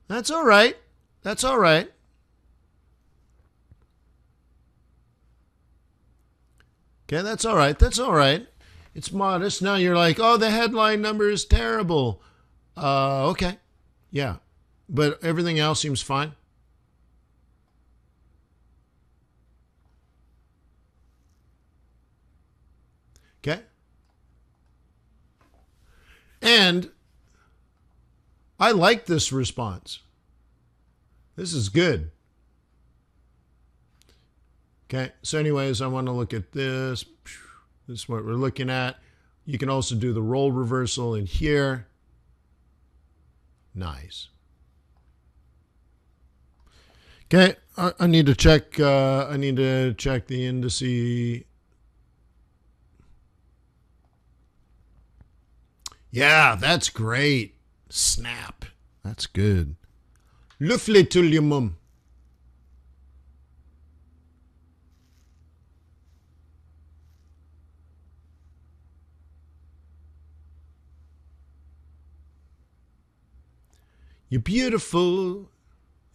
That's all right. That's all right. Okay, that's all right. That's all right. It's modest. Now you're like, oh, the headline number is terrible. Okay. Yeah. But everything else seems fine. Okay. And I like this response. This is good. Okay, so anyways, I want to look at this. This is what we're looking at. You can also do the role reversal in here. Nice. Okay, I need to check. I need to check the indice. Yeah, that's great. Snap. That's good. Le flétulium. You're beautiful.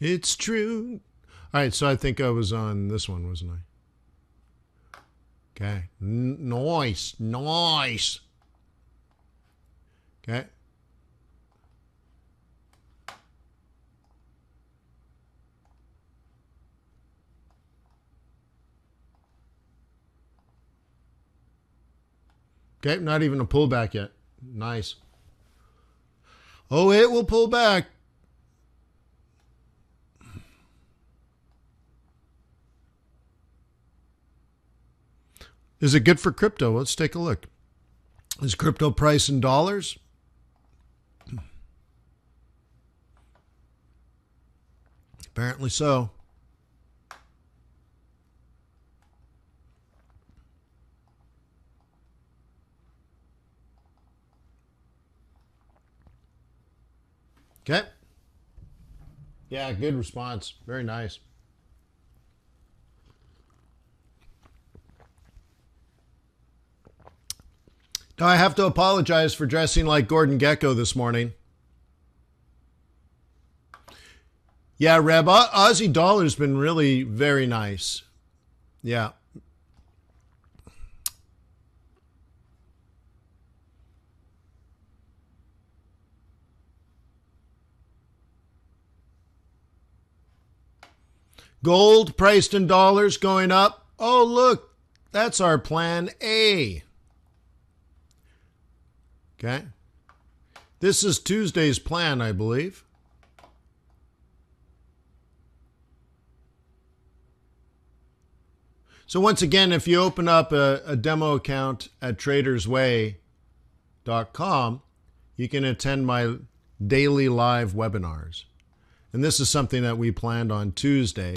It's true. All right, so I think I was on this one, wasn't I? Okay. Nice. Nice. Okay. Okay, not even a pullback yet. Nice. Oh, it will pull back. Is it good for crypto? Let's take a look. Is crypto price in dollars? Apparently so. Okay. Yeah, good response. Very nice. Now I have to apologize for dressing like Gordon Gekko this morning. Yeah, Reb, Aussie dollar's been really very nice. Yeah. Gold priced in dollars going up. Oh, look, that's our plan A. Okay. This is Tuesday's plan, I believe. So once again, if you open up a demo account at tradersway.com, you can attend my daily live webinars. And this is something that we planned on Tuesday.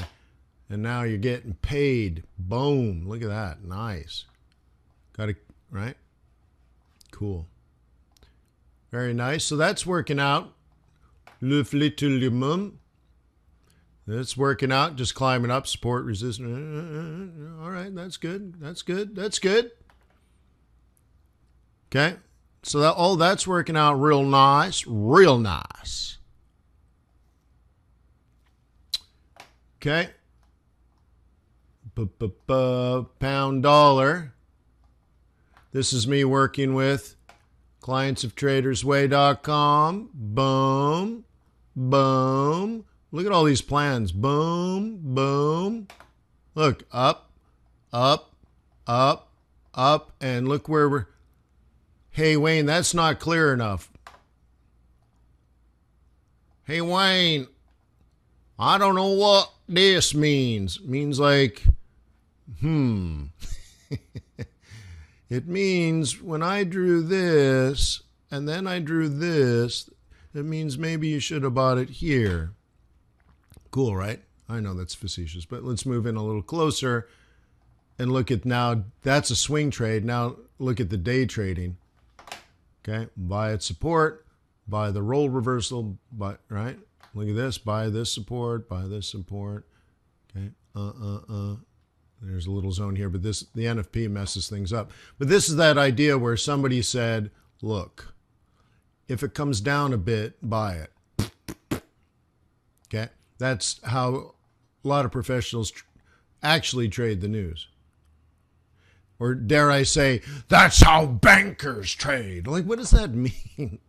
And now you're getting paid. Boom. Look at that. Nice. Got it, right? Cool. Very nice. So that's working out. Le flitulumum. That's working out. Just climbing up. Support, resistance. All right. That's good. That's good. That's good. Okay. So that that's working out real nice. Real nice. Okay. Pound dollar. This is me working with clients of tradersway.com. Boom. Boom. Look at all these plans. Boom. Boom. Look, up, up, up, up. And look where we're. Hey, Wayne, that's not clear enough. Hey, Wayne, I don't know what this means. It means like, It means when I drew this and then I drew this, it means maybe you should have bought it here. Cool, right? I know that's facetious, but let's move in a little closer and look at now. That's a swing trade. Now look at the day trading. Okay, buy at support, buy the roll reversal, buy, right? Look at this, buy this support, buy this support. Okay, There's a little zone here, but the NFP messes things up. But this is that idea where somebody said, look, if it comes down a bit, buy it. Okay, that's how a lot of professionals actually trade the news. Or dare I say, that's how bankers trade. Like, what does that mean?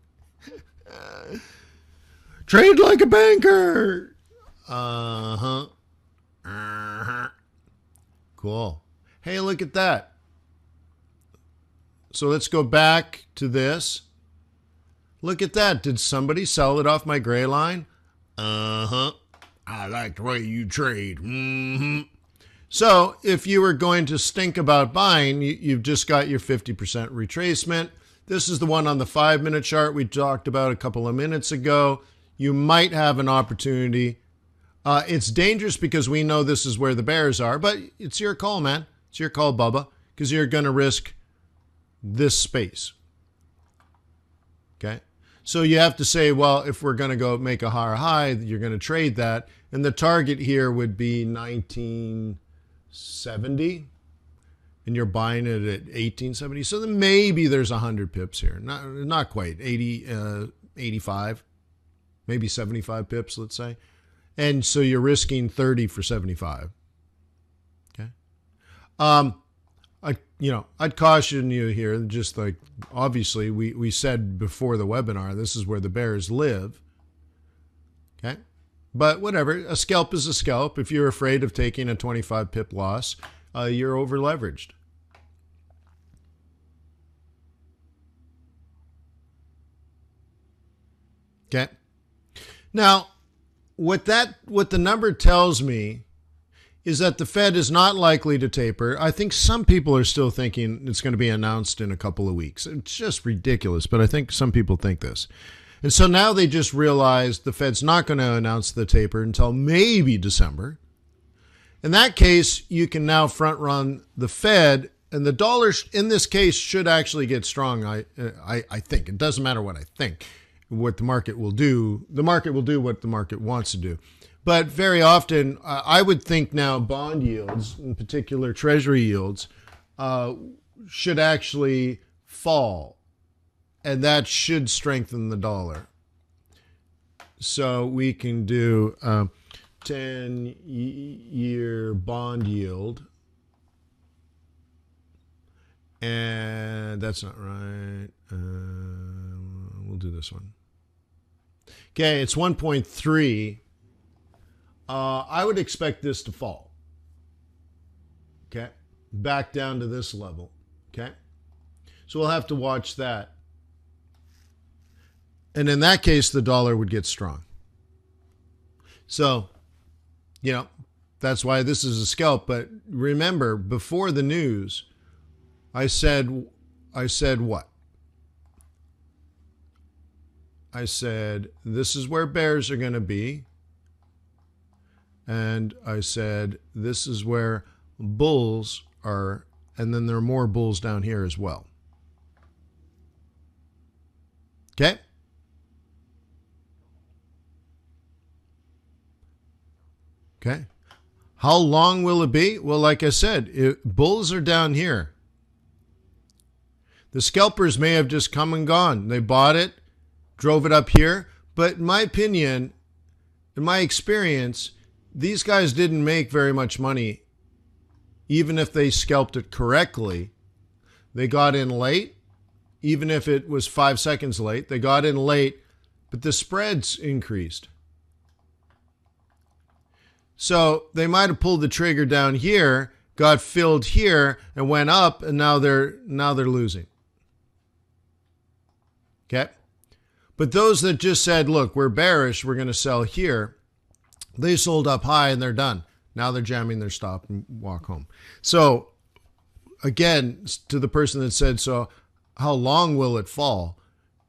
Trade like a banker. Cool. Hey, look at that. So let's go back to this. Look at that. Did somebody sell it off my gray line? I like the way you trade. So if you were going to stink about buying, you've just got your 50% retracement. This is the one on the 5-minute chart we talked about a couple of minutes ago. You might have an opportunity. It's dangerous because we know this is where the bears are, but it's your call, man. It's your call, Bubba, because you're going to risk this space. Okay? So you have to say, well, if we're going to go make a higher high, you're going to trade that. And the target here would be 1970, and you're buying it at 1870. So then maybe there's 100 pips here. Not quite, 80, 85, maybe 75 pips, let's say. And so you're risking 30 for 75. Okay. I'd caution you here, just like, obviously we said before the webinar, this is where the bears live. Okay. But whatever, a scalp is a scalp. If you're afraid of taking a 25 pip loss, you're over leveraged. Okay. Now, what the number tells me is that the Fed is not likely to taper. I think some people are still thinking it's going to be announced in a couple of weeks. It's just ridiculous, but I think some people think this. And so now they just realized the Fed's not going to announce the taper until maybe December. In that case, you can now front run the Fed, and the dollar in this case should actually get strong. I think it doesn't matter what I think, what the market will do. The market will do what the market wants to do. But very often, I would think now bond yields, in particular Treasury yields, should actually fall. And that should strengthen the dollar. So we can do 10-year bond yield. And that's not right. We'll do this one. Okay, it's 1.3. I would expect this to fall. Okay, back down to this level. Okay, so we'll have to watch that. And in that case, the dollar would get strong. So, that's why this is a scalp. But remember, before the news, I said what? I said, this is where bears are going to be. And I said, this is where bulls are. And then there are more bulls down here as well. Okay? Okay. How long will it be? Well, like I said, bulls are down here. The scalpers may have just come and gone. They bought it, drove it up here. But in my opinion, in my experience, these guys didn't make very much money. Even if they scalped it correctly, they got in late. Even if it was 5 seconds late, they got in late, but the spreads increased. So they might have pulled the trigger down here, got filled here, and went up, and now they're losing. Okay? But those that just said, look, we're bearish, we're going to sell here, they sold up high and they're done. Now they're jamming their stop and walk home. So again, to the person that said, so how long will it fall?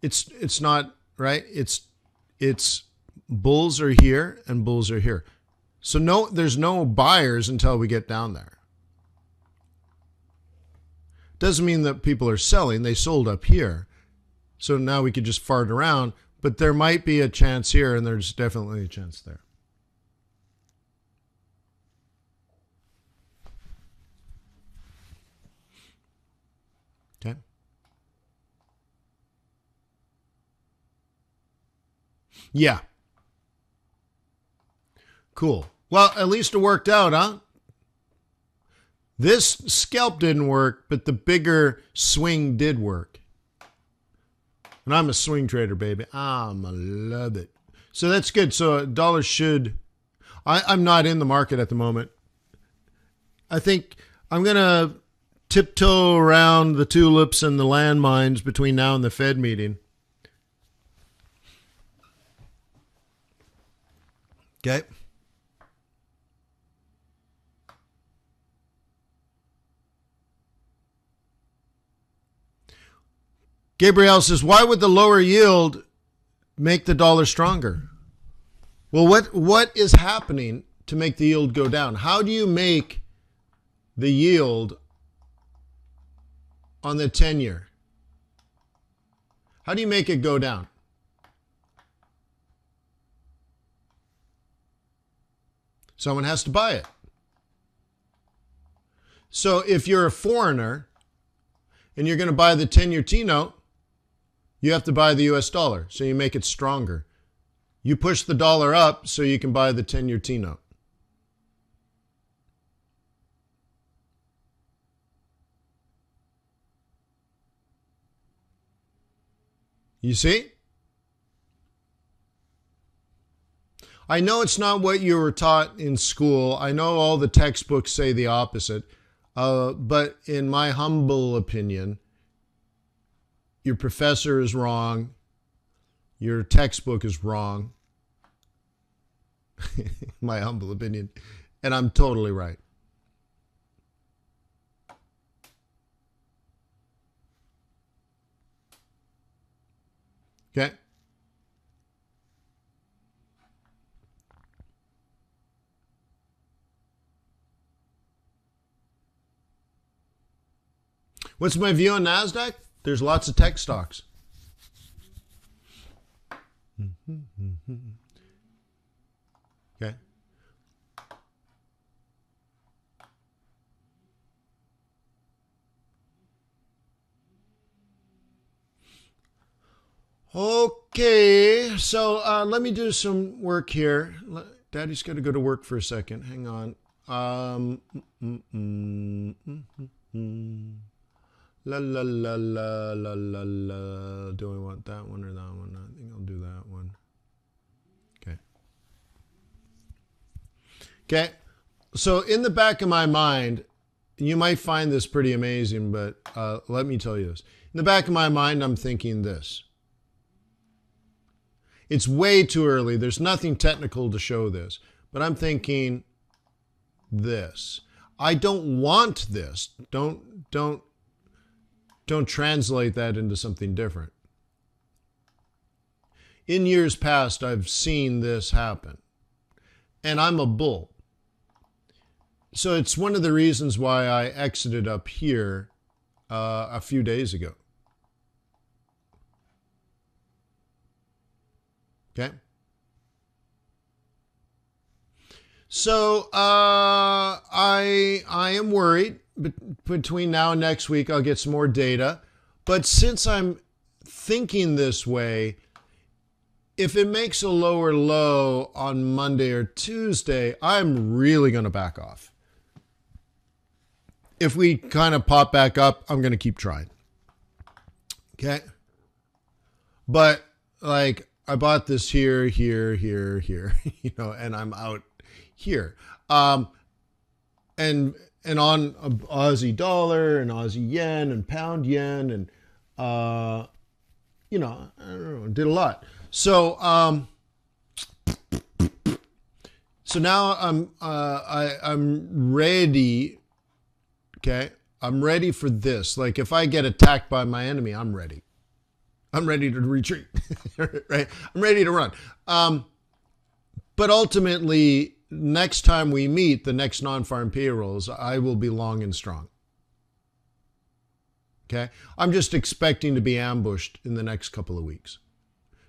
It's not, right? It's bulls are here and bulls are here. So there's no buyers until we get down there. Doesn't mean that people are selling. They sold up here. So now we could just fart around, but there might be a chance here, and there's definitely a chance there. Okay. Yeah. Cool. Well, at least it worked out, huh? This scalp didn't work, but the bigger swing did work. And I'm a swing trader, baby. I love it. So that's good. So dollar should... I'm not in the market at the moment. I think I'm going to tiptoe around the tulips and the landmines between now and the Fed meeting. Okay. Gabriel says, why would the lower yield make the dollar stronger? Well, what is happening to make the yield go down? How do you make the yield on the 10-year? How do you make it go down? Someone has to buy it. So if you're a foreigner and you're going to buy the 10-year T-note, you have to buy the US dollar, so you make it stronger. You push the dollar up so you can buy the 10-year T-note. You see? I know it's not what you were taught in school. I know all the textbooks say the opposite. But in my humble opinion, your professor is wrong. Your textbook is wrong. My humble opinion. And I'm totally right. Okay? What's my view on NASDAQ? There's lots of tech stocks. Okay. Okay, so let me do some work here. Daddy's got to go to work for a second. Hang on. La la la la la la la. Do I want that one or that one? I think I'll do that one. Okay. Okay. So in the back of my mind, you might find this pretty amazing, but let me tell you this. In the back of my mind, I'm thinking this. It's way too early. There's nothing technical to show this, but I'm thinking this. I don't want this. Don't translate that into something different. In years past, I've seen this happen, and I'm a bull. So it's one of the reasons why I exited up here a few days ago. Okay. So I am worried. Between now and next week, I'll get some more data. But since I'm thinking this way, if it makes a lower low on Monday or Tuesday, I'm really going to back off. If we kind of pop back up, I'm going to keep trying. Okay. But like I bought this here, and I'm out here. And on Aussie dollar and Aussie yen and pound yen and, I don't know, did a lot. So, so now I'm ready. Okay. I'm ready for this. Like if I get attacked by my enemy, I'm ready. I'm ready to retreat, right? I'm ready to run. But ultimately, next time we meet, the next non-farm payrolls, I will be long and strong. Okay? I'm just expecting to be ambushed in the next couple of weeks.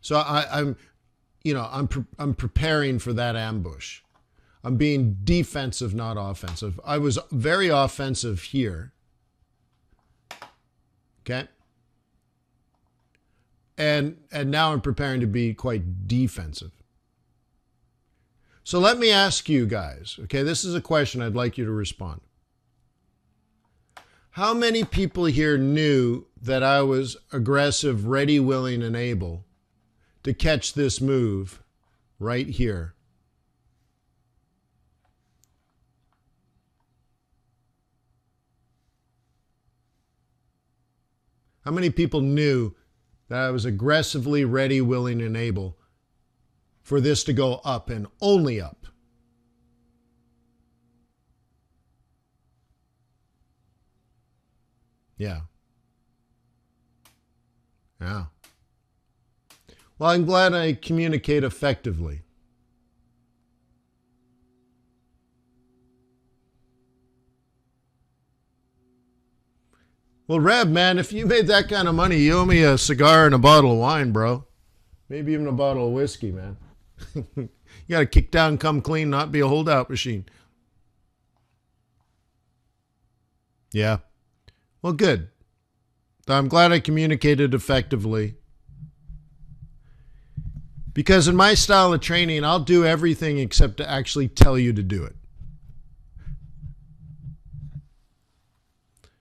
So I'm preparing for that ambush. I'm being defensive, not offensive. I was very offensive here. Okay? And now I'm preparing to be quite defensive. So let me ask you guys, okay, this is a question I'd like you to respond. How many people here knew that I was aggressive, ready, willing, and able to catch this move right here? How many people knew that I was aggressively ready, willing, and able for this to go up and only up? Yeah. Yeah. Well, I'm glad I communicate effectively. Well, Reb, man, if you made that kind of money, you owe me a cigar and a bottle of wine, bro. Maybe even a bottle of whiskey, man. You got to kick down, come clean, not be a holdout machine. Yeah. Well, good. I'm glad I communicated effectively. Because in my style of training, I'll do everything except to actually tell you to do it.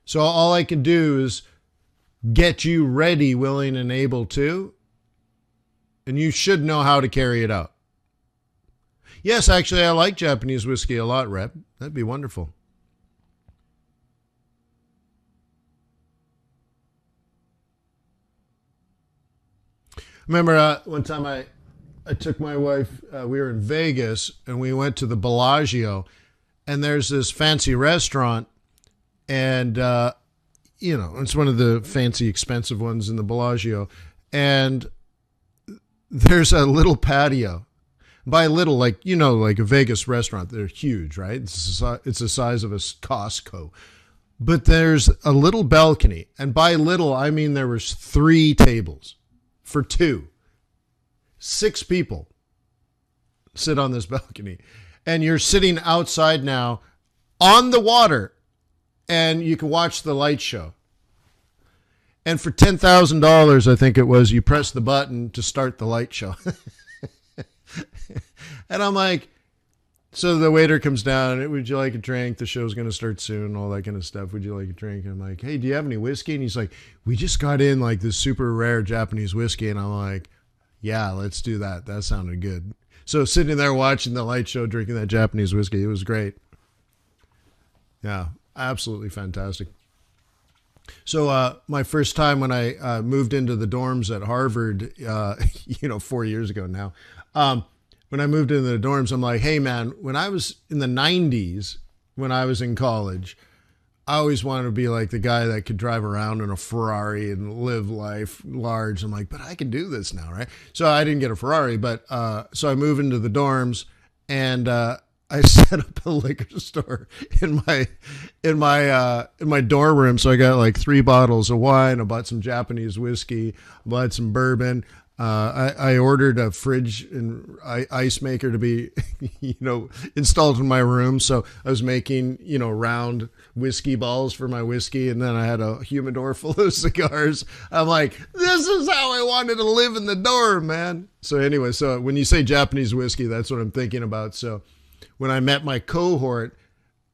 So all I can do is get you ready, willing, and able to. And you should know how to carry it out. Yes, actually, I like Japanese whiskey a lot, Rep. That'd be wonderful. Remember one time I took my wife, we were in Vegas, and we went to the Bellagio. and there's this fancy restaurant, and it's one of the fancy, expensive ones in the Bellagio, and there's a little patio. By little, like a Vegas restaurant, they're huge, right? It's the size of a Costco. But there's a little balcony, and by little, I mean there was 3 tables for 2. 6 people sit on this balcony, and you're sitting outside now on the water, and you can watch the light show. And for $10,000, I think it was, you press the button to start the light show. And I'm like, so the waiter comes down, would you like a drink? The show's going to start soon, all that kind of stuff. Would you like a drink? And I'm like, hey, do you have any whiskey? And he's like, we just got in like this super rare Japanese whiskey. And I'm like, yeah, let's do that. That sounded good. So sitting there watching the light show, drinking that Japanese whiskey, it was great. Yeah, absolutely fantastic. So my first time when I moved into the dorms at Harvard, 4 years ago now, when I moved into the dorms, I'm like, hey, man, when I was in the 90s, when I was in college, I always wanted to be like the guy that could drive around in a Ferrari and live life large. I'm like, but I can do this now, right? So I didn't get a Ferrari, but so I moved into the dorms, and I set up a liquor store in my dorm room. So I got like 3 bottles of wine. I bought some Japanese whiskey, bought some bourbon. I ordered a fridge and ice maker to be, installed in my room. So I was making, round whiskey balls for my whiskey. And then I had a humidor full of cigars. I'm like, this is how I wanted to live in the dorm, man. So anyway, so when you say Japanese whiskey, that's what I'm thinking about. So when I met my cohort,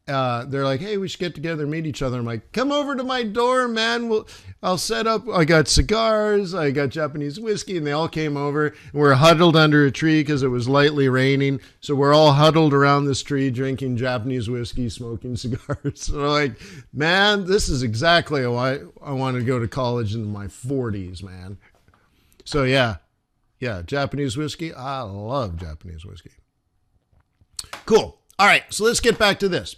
they're like, hey, we should get together and meet each other. I'm like, come over to my dorm, man. I'll set up. I got cigars. I got Japanese whiskey. And they all came over. And we're huddled under a tree because it was lightly raining. So we're all huddled around this tree drinking Japanese whiskey, smoking cigars. So like, man, this is exactly why I want to go to college in my 40s, man. So yeah, Japanese whiskey. I love Japanese whiskey. Cool. All right, so let's get back to this.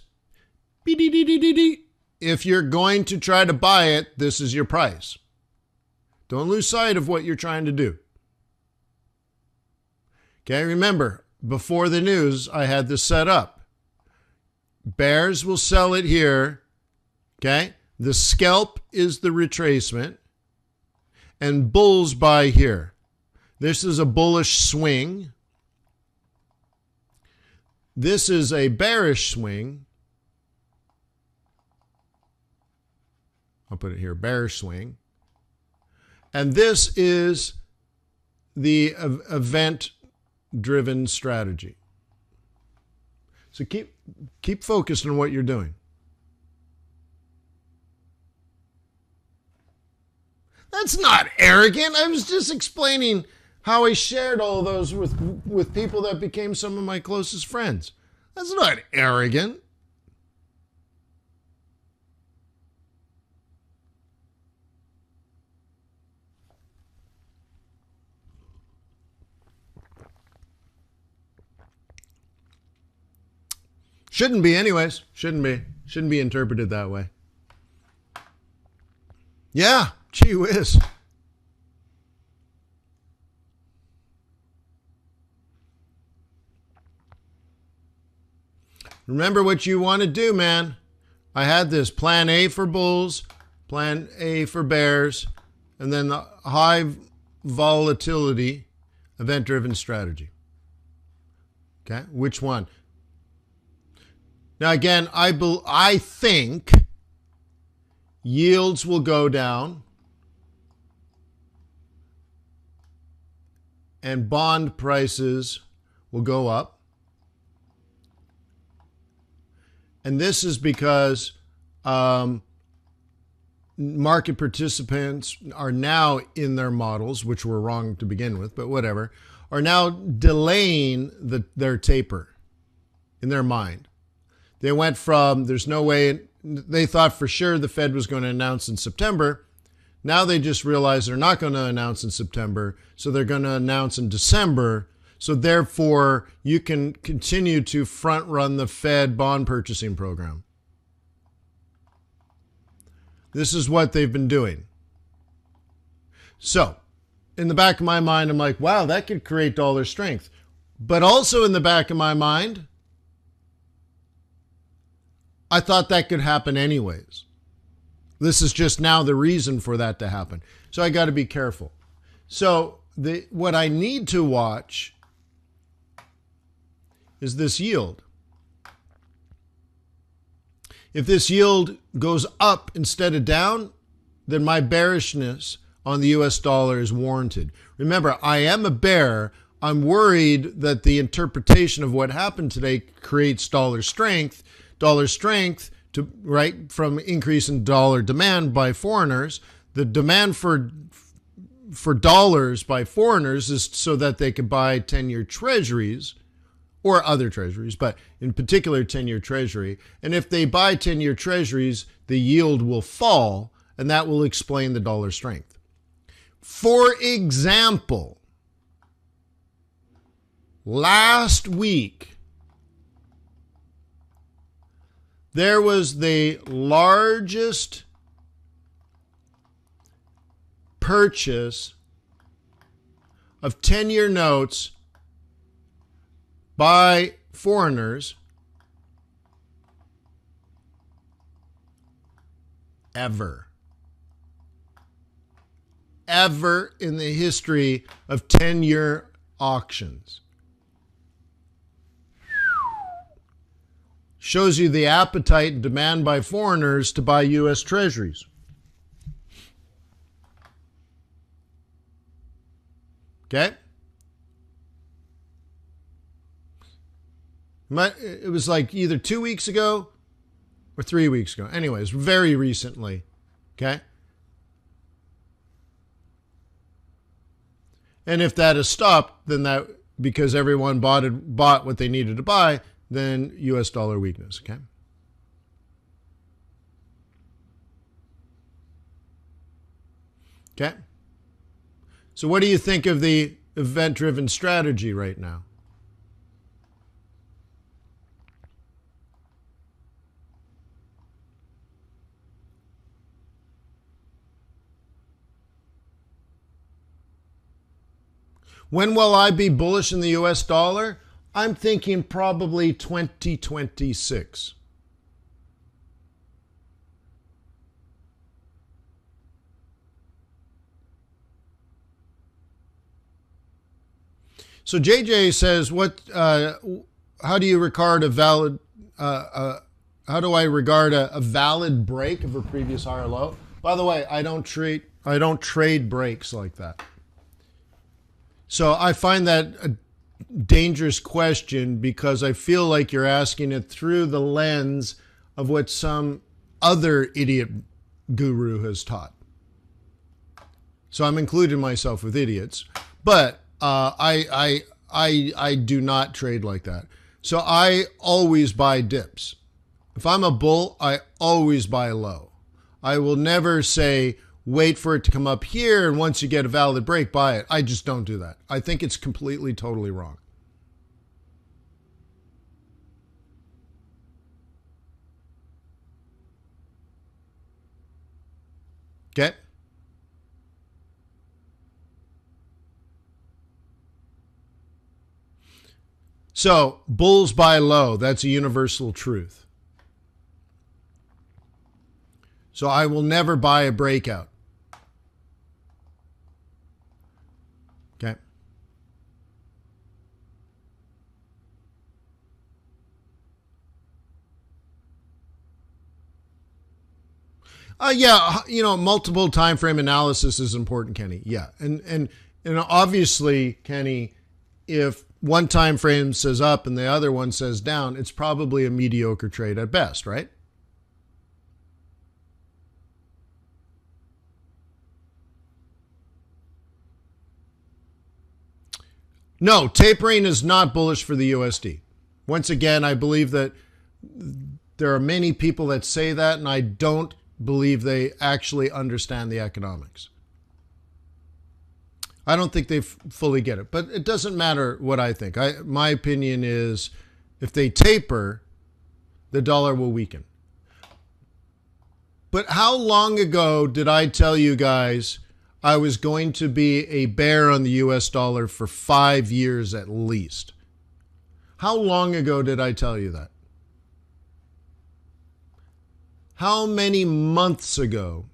If you're going to try to buy it, this is your price. Don't lose sight of what you're trying to do. Okay, remember, before the news, I had this set up. Bears will sell it here. Okay, the scalp is the retracement, and bulls buy here. This is a bullish swing. This is a bearish swing. I'll put it here, bearish swing. And this is the event-driven strategy. So keep focused on what you're doing. That's not arrogant. I was just explaining how I shared all those with people that became some of my closest friends. That's not arrogant. Shouldn't be anyways. Shouldn't be. Shouldn't be interpreted that way. Yeah, gee whiz. Remember what you want to do, man. I had this plan A for bulls, plan A for bears, and then the high volatility event-driven strategy. Okay, which one? Now, again, I think yields will go down and bond prices will go up. And this is because market participants are now in their models, which were wrong to begin with, but whatever, are now delaying their taper in their mind. They went from, there's no way, they thought for sure the Fed was going to announce in September. Now they just realize they're not going to announce in September, so they're going to announce in December. So therefore, you can continue to front run the Fed bond purchasing program. This is what they've been doing. So in the back of my mind, I'm like, wow, that could create dollar strength. But also in the back of my mind, I thought that could happen anyways. This is just now the reason for that to happen. So I got to be careful. So what I need to watch is this yield. If this yield goes up instead of down, then my bearishness on the US dollar is warranted. Remember, I am a bear. I'm worried that the interpretation of what happened today creates dollar strength to right from increase in dollar demand by foreigners. The demand for dollars by foreigners is so that they could buy 10-year treasuries or other treasuries, but in particular 10-year treasury. And if they buy 10-year treasuries, the yield will fall, and that will explain the dollar strength. For example, last week, there was the largest purchase of 10-year notes by foreigners ever in the history of 10-year auctions. Shows you the appetite and demand by foreigners to buy U.S. treasuries. Okay? It was like either 2 weeks ago or 3 weeks ago. Anyways, very recently. Okay? And if that has stopped, then that, because everyone bought what they needed to buy, then US dollar weakness, okay? Okay? So what do you think of the event-driven strategy right now? When will I be bullish in the US dollar? I'm thinking probably 2026. So JJ says, how do you regard a valid, how do I regard a valid break of a previous higher low? By the way, I don't trade breaks like that. So I find that a dangerous question because I feel like you're asking it through the lens of what some other idiot guru has taught. So I'm including myself with idiots, but I do not trade like that. So I always buy dips. If I'm a bull, I always buy low. I will never say, wait for it to come up here, and once you get a valid break, buy it. I just don't do that. I think it's completely, totally wrong. Okay? So, bulls buy low. That's a universal truth. So I will never buy a breakout. Okay. Yeah, multiple time frame analysis is important, Kenny. Yeah, and obviously, Kenny, if one time frame says up and the other one says down, it's probably a mediocre trade at best, right? No, tapering is not bullish for the USD. Once again, I believe that there are many people that say that, and I don't believe they actually understand the economics. I don't think they fully get it, but it doesn't matter what I think. My opinion is if they taper, the dollar will weaken. But how long ago did I tell you guys I was going to be a bear on the US dollar for 5 years at least? How long ago did I tell you that? How many months ago?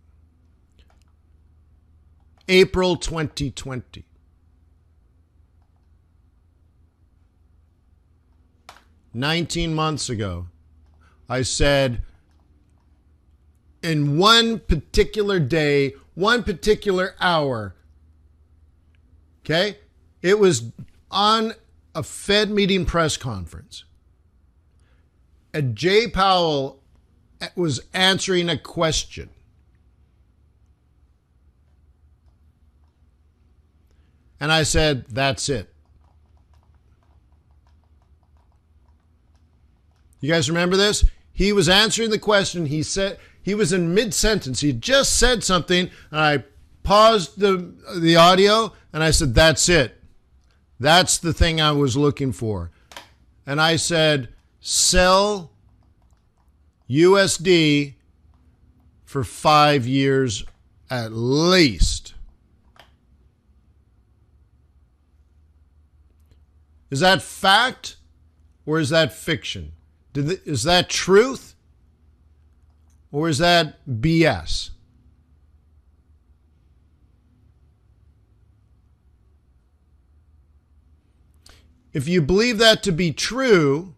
April 2020. "19 months ago, I said in one particular day, one particular hour, okay? It was on a Fed meeting press conference. And Jay Powell was answering a question. And I said, that's it. You guys remember this? He was answering the question. He said, he was in mid-sentence. He just said something, and I paused the audio, and I said, that's it. That's the thing I was looking for. And I said, sell USD for 5 years at least. Is that fact or is that fiction? Is that truth or is that BS? If you believe that to be true,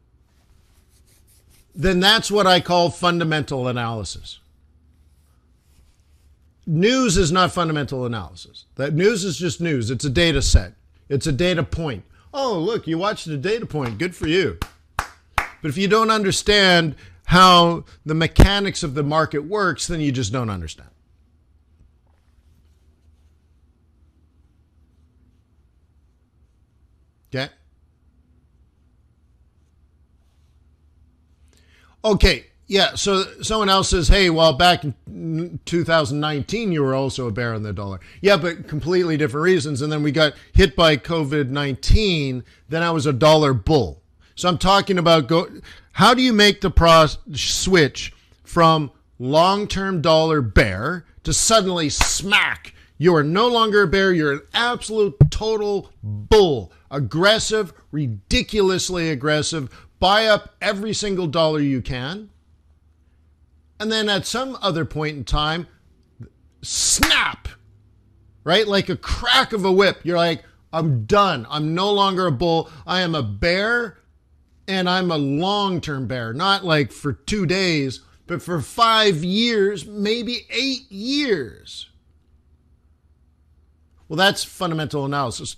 then that's what I call fundamental analysis. News is not fundamental analysis. That news is just news. It's a data set. It's a data point. Oh, look, you watched a data point. Good for you. But if you don't understand how the mechanics of the market works, then you just don't understand. Okay? Okay, yeah, so someone else says, hey, well, back in 2019, you were also a bear on the dollar. Yeah, but completely different reasons. And then we got hit by COVID-19. Then I was a dollar bull. So I'm talking about how do you make the switch from long-term dollar bear to suddenly smack? You are no longer a bear. You're an absolute total bull. Aggressive, ridiculously aggressive. Buy up every single dollar you can. And then at some other point in time, snap, right? Like a crack of a whip. You're like, I'm done. I'm no longer a bull. I am a bear, and I'm a long-term bear. Not like for 2 days, but for 5 years, maybe 8 years. Well, that's fundamental analysis.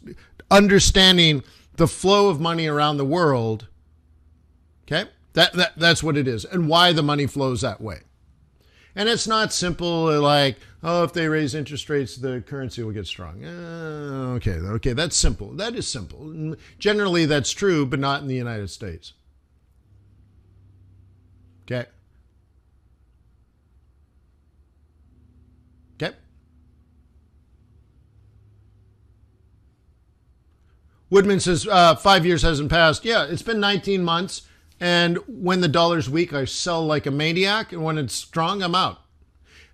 Understanding the flow of money around the world, okay? That's what it is, and why the money flows that way. And it's not simple like, oh, if they raise interest rates, the currency will get strong. Okay, that's simple. That is simple. Generally, that's true, but not in the United States. Okay? Okay? Woodman says, 5 years hasn't passed. Yeah, it's been 19 months. And when the dollar's weak, I sell like a maniac. And when it's strong, I'm out.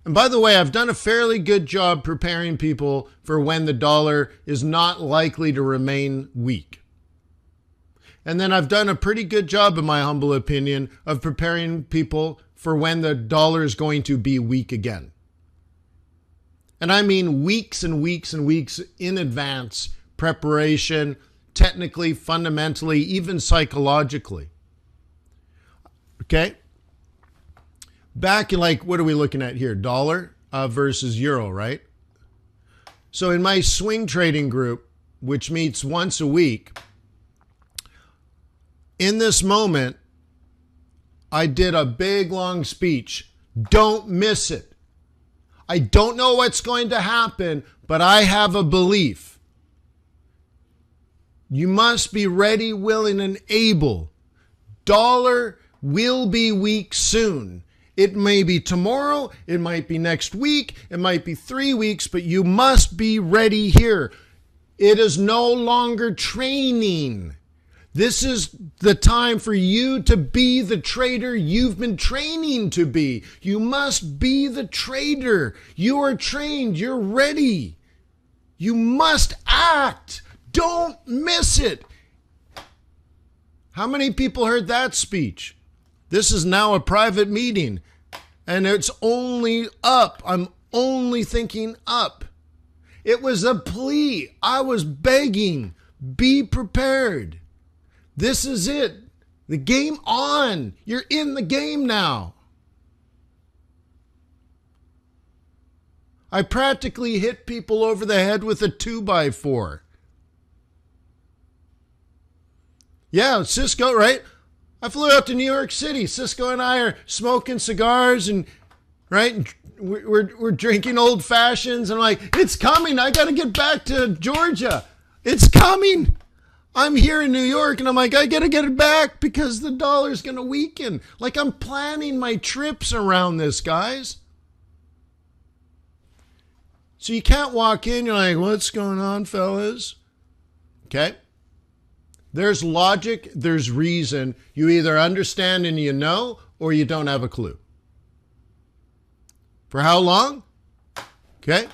And by the way, I've done a fairly good job preparing people for when the dollar is not likely to remain weak. And then I've done a pretty good job, in my humble opinion, of preparing people for when the dollar is going to be weak again. And I mean weeks and weeks and weeks in advance, preparation, technically, fundamentally, even psychologically. Okay? Back in like, what are we looking at here? Dollar versus euro, right? So in my swing trading group, which meets once a week, in this moment, I did a big, long speech. Don't miss it. I don't know what's going to happen, but I have a belief. You must be ready, willing, and able. Dollar will be weak soon. It may be tomorrow, it might be next week, it might be 3 weeks, but you must be ready here. It is no longer training. This is the time for you to be the trader you've been training to be. You must be the trader. You are trained. You're ready. You must act. Don't miss it. How many people heard that speech? This is now a private meeting, and it's only up. I'm only thinking up. It was a plea. I was begging. Be prepared. This is it. The game on. You're in the game now. I practically hit people over the head with a 2x4. Yeah, Cisco, right? I flew out to New York City. Cisco and I are smoking cigars and, right? We're drinking old fashions. And I'm like, it's coming. I got to get back to Georgia. It's coming. I'm here in New York and I'm like, I got to get it back because the dollar's going to weaken. Like, I'm planning my trips around this, guys. So you can't walk in, you're like, what's going on, fellas? Okay. There's logic, there's reason. You either understand and you know, or you don't have a clue. For how long? Okay.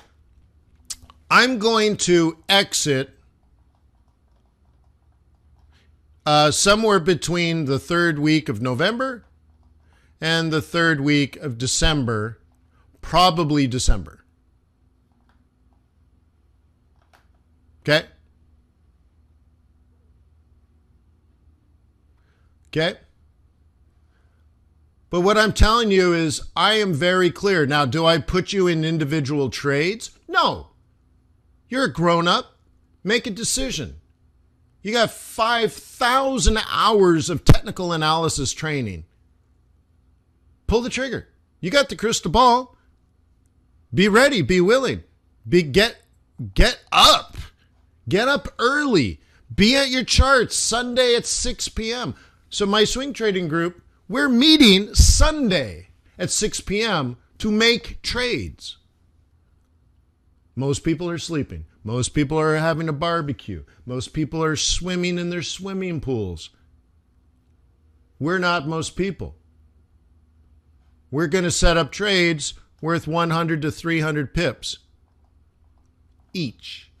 I'm going to exit somewhere between the third week of November and the third week of December, probably December. Okay? Okay? But what I'm telling you is I am very clear. Now, do I put you in individual trades? No. You're a grown-up. Make a decision. You got 5,000 hours of technical analysis training. Pull the trigger. You got the crystal ball. Be ready. Be willing. Get up. Get up early. Be at your charts Sunday at 6 p.m. So my swing trading group, we're meeting Sunday at 6 p.m. to make trades. Most people are sleeping. Most people are having a barbecue. Most people are swimming in their swimming pools. We're not most people. We're going to set up trades worth 100 to 300 pips each.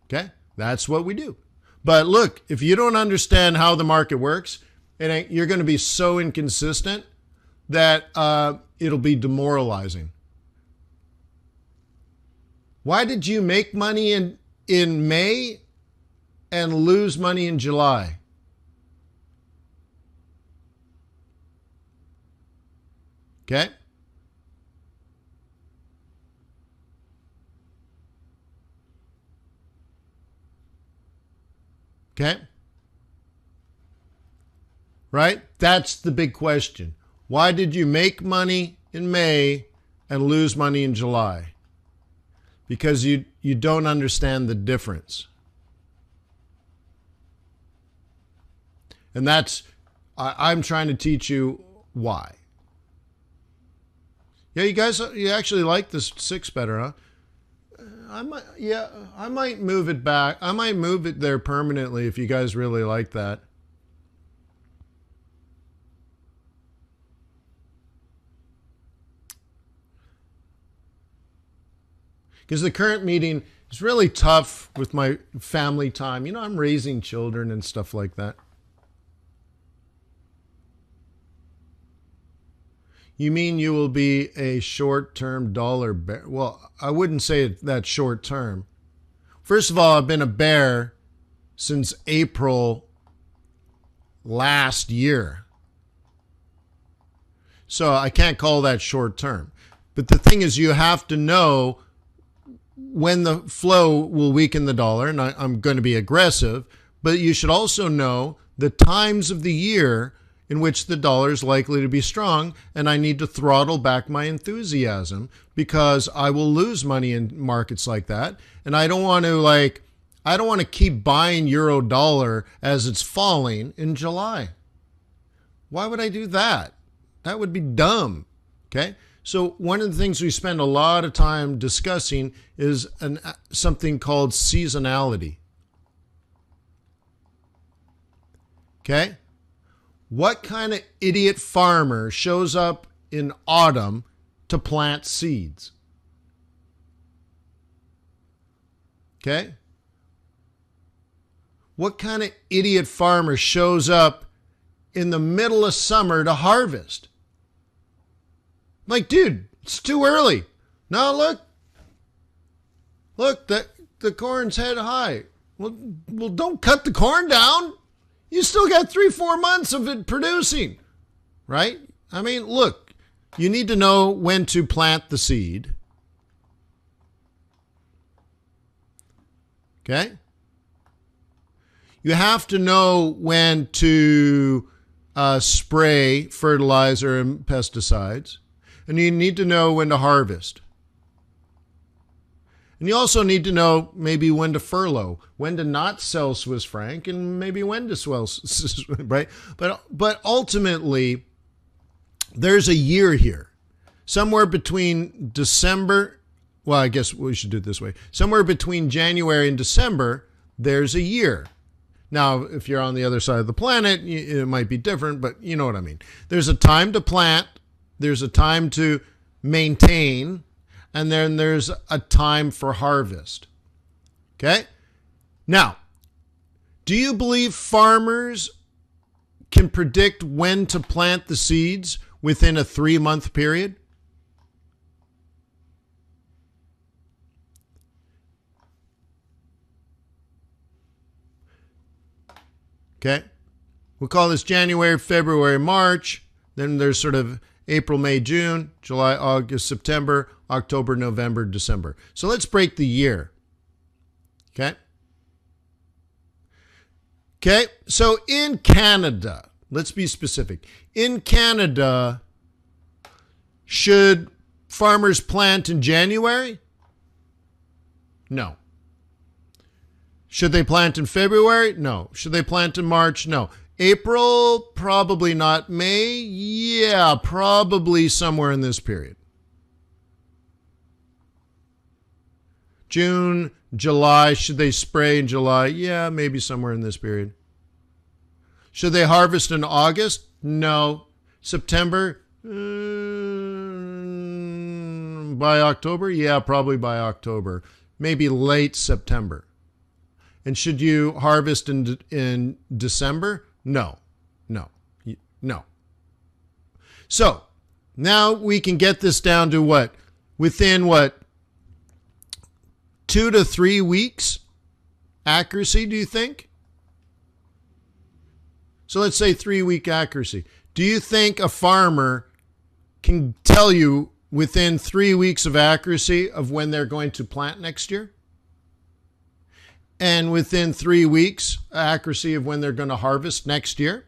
Okay? That's what we do. But look, if you don't understand how the market works, you're going to be so inconsistent that it'll be demoralizing. Why did you make money in May and lose money in July? Okay? Okay? Right? That's the big question. Why did you make money in May and lose money in July? Because you don't understand the difference. And that's, I'm trying to teach you why. Yeah, you actually like this 6 better, huh? I might move it back. I might move it there permanently if you guys really like that. Because the current meeting is really tough with my family time. You know, I'm raising children and stuff like that. You mean you will be a short-term dollar bear? Well, I wouldn't say that short-term. First of all, I've been a bear since April last year. So I can't call that short-term. But the thing is, you have to know when the flow will weaken the dollar, and I'm going to be aggressive, but you should also know the times of the year in which the dollar is likely to be strong, and I need to throttle back my enthusiasm because I will lose money in markets like that. And I don't want to keep buying euro dollar as it's falling in July. Why would I do that? That would be dumb. Okay? So one of the things we spend a lot of time discussing is something called seasonality. Okay? What kind of idiot farmer shows up in autumn to plant seeds? Okay? What kind of idiot farmer shows up in the middle of summer to harvest? Like, dude, it's too early. Now look, the corn's head high. Well, don't cut the corn down. You still got 3-4 months of it producing, right? I mean, look, you need to know when to plant the seed. Okay? You have to know when to spray fertilizer and pesticides. And you need to know when to harvest. And you also need to know maybe when to furlough, when to not sell Swiss franc, and maybe when to sell, right? But ultimately, there's a year here. Somewhere between December, well, I guess we should do it this way. Somewhere between January and December, there's a year. Now, if you're on the other side of the planet, it might be different, but you know what I mean. There's a time to plant, there's a time to maintain, and then there's a time for harvest. Okay? Now, do you believe farmers can predict when to plant the seeds within a 3-month period? Okay? We'll call this January, February, March. Then there's sort of April, May, June, July, August, September, October, November, December. So let's break the year. Okay? Okay, so in Canada, let's be specific. In Canada, should farmers plant in January? No. Should they plant in February? No. Should they plant in March? No. April? Probably not. May? Yeah, probably somewhere in this period. June, July, should they spray in July? Yeah, maybe somewhere in this period. Should they harvest in August? No. September? By October? Yeah, probably by October. Maybe late September. And should you harvest in December? No. So, now we can get this down to what? Within what? 2 to 3 weeks accuracy, do you think? So let's say 3-week accuracy. Do you think a farmer can tell you within 3 weeks of accuracy of when they're going to plant next year? And within 3 weeks accuracy of when they're going to harvest next year?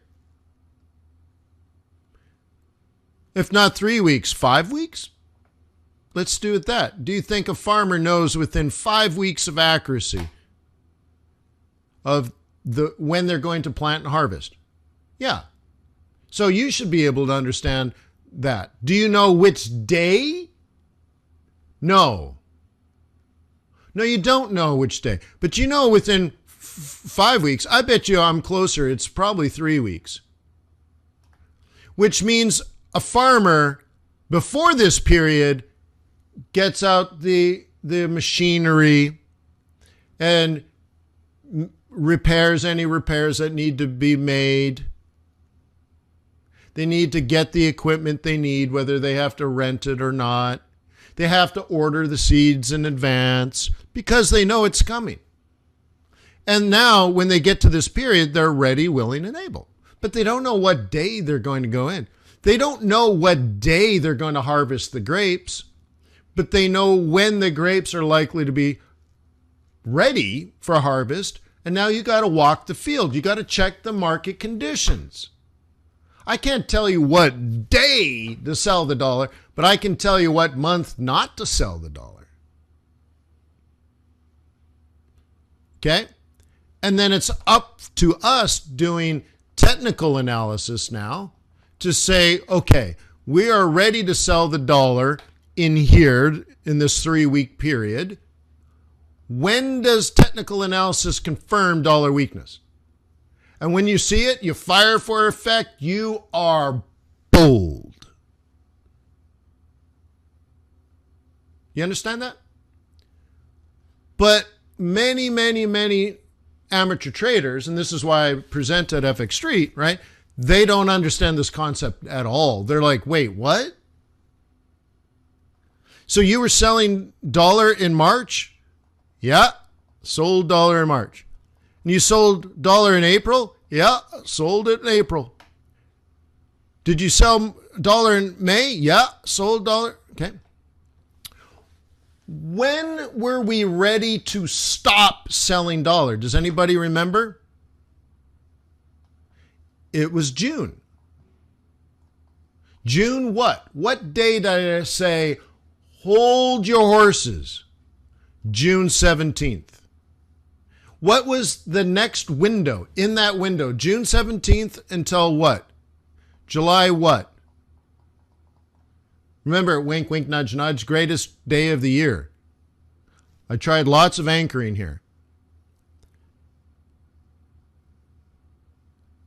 If not 3 weeks, 5 weeks? Let's do it that. Do you think a farmer knows within 5 weeks of accuracy of when they're going to plant and harvest? Yeah. So you should be able to understand that. Do you know which day? No. No, you don't know which day. But you know within 5 weeks. I bet you I'm closer. It's probably 3 weeks. Which means a farmer before this period gets out the machinery and repairs any repairs that need to be made. They need to get the equipment they need, whether they have to rent it or not. They have to order the seeds in advance because they know it's coming. And now when they get to this period, they're ready, willing, and able. But they don't know what day they're going to go in. They don't know what day they're going to harvest the grapes, but they know when the grapes are likely to be ready for harvest. And now you got to walk the field. You got to check the market conditions. I can't tell you what day to sell the dollar, but I can tell you what month not to sell the dollar. Okay? And then it's up to us doing technical analysis now to say, okay, we are ready to sell the dollar in here in this 3-week period. When does technical analysis confirm dollar weakness? And when you see it, you fire for effect, you are bold. You understand that? But many, many, many amateur traders, and this is why I present at FX Street, right? They don't understand this concept at all. They're like, wait, what? So you were selling dollar in March? Yeah, sold dollar in March. And you sold dollar in April? Yeah, sold it in April. Did you sell dollar in May? Yeah, sold dollar. Okay. When were we ready to stop selling dollar? Does anybody remember? It was June. June what? What day did I say, hold your horses? June 17th. What was the next window? In that window, June 17th until what? July what? Remember, wink, wink, nudge, nudge, greatest day of the year. I tried lots of anchoring here.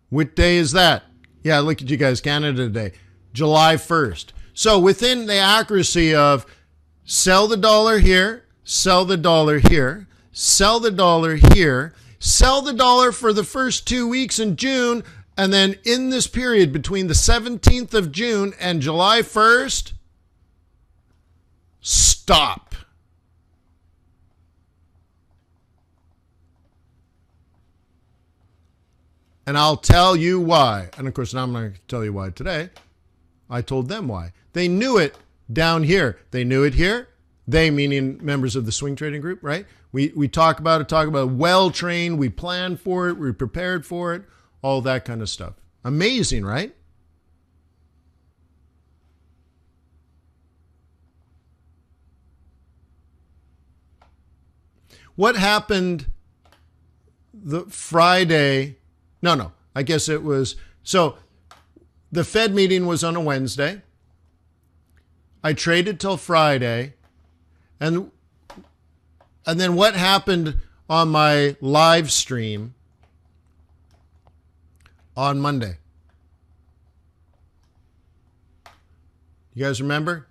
What day is that? Yeah, look at you guys, Canada Day. July 1st. So within the accuracy of sell the dollar here, sell the dollar here, sell the dollar here, sell the dollar for the first 2 weeks in June, and then in this period between the 17th of June and July 1st, stop. And I'll tell you why. And of course, now I'm not going to tell you why today. I told them why. They knew it down here. They knew it here. They, meaning members of the swing trading group, right? We talk about it, well-trained, we planned for it, we prepared for it, all that kind of stuff. Amazing, right? What happened the Friday? No, I guess it was, so the Fed meeting was on a Wednesday. I traded till Friday. And then what happened on my live stream on Monday? You guys remember?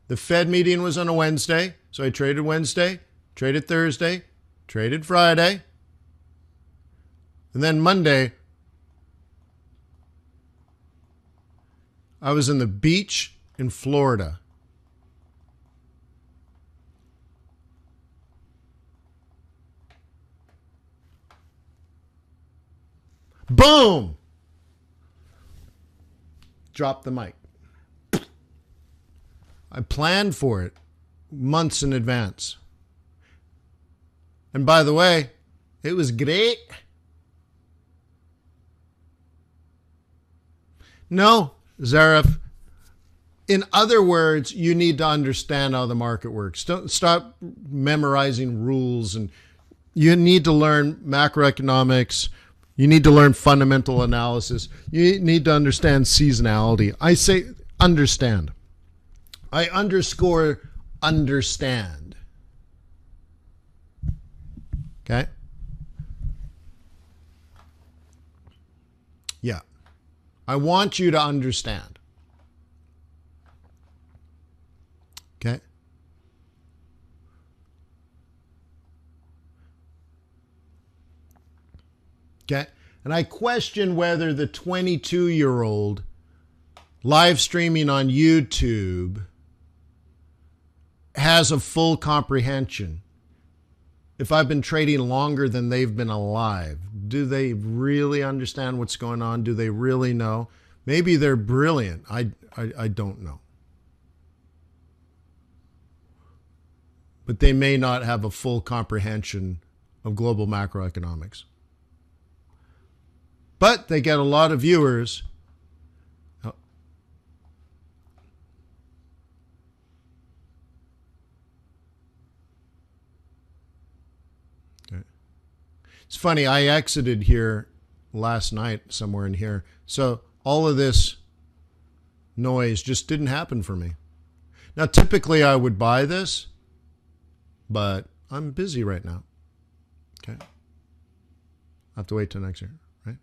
The Fed meeting was on a Wednesday, so I traded Wednesday, traded Thursday, traded Friday, and then Monday, I was in the beach in Florida. Boom! Drop the mic. I planned for it months in advance. And by the way, it was great. No, Zaref. In other words, you need to understand how the market works. Don't stop memorizing rules, and you need to learn macroeconomics. You need to learn fundamental analysis. You need to understand seasonality. I say understand. I underscore understand. Okay? Yeah. I want you to understand. Okay? Okay? And I question whether the 22-year-old live streaming on YouTube has a full comprehension. If I've been trading longer than they've been alive, do they really understand what's going on? Do they really know? Maybe they're brilliant. I don't know. But they may not have a full comprehension of global macroeconomics. But they get a lot of viewers. Okay. It's funny, I exited here last night somewhere in here. So all of this noise just didn't happen for me. Now, typically I would buy this, but I'm busy right now. Okay. I'll have to wait till next year, right?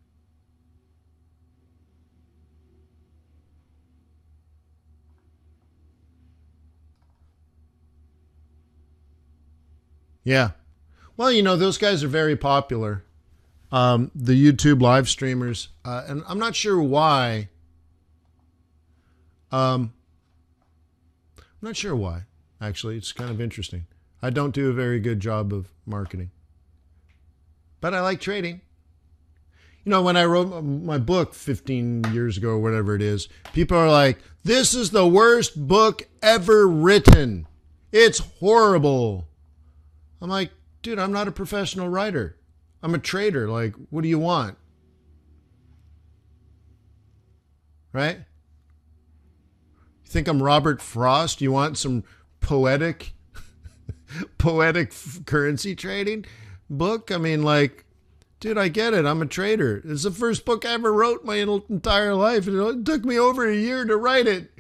Yeah. Well, you know, those guys are very popular. The YouTube live streamers. And I'm not sure why. I'm not sure why, actually. It's kind of interesting. I don't do a very good job of marketing. But I like trading. You know, when I wrote my book 15 years ago or whatever it is, people are like, this is the worst book ever written. It's horrible. I'm like, dude, I'm not a professional writer. I'm a trader. Like, what do you want? Right? You think I'm Robert Frost? You want some poetic currency trading book? I mean, like, dude, I get it. I'm a trader. It's the first book I ever wrote my entire life. It took me over a year to write it.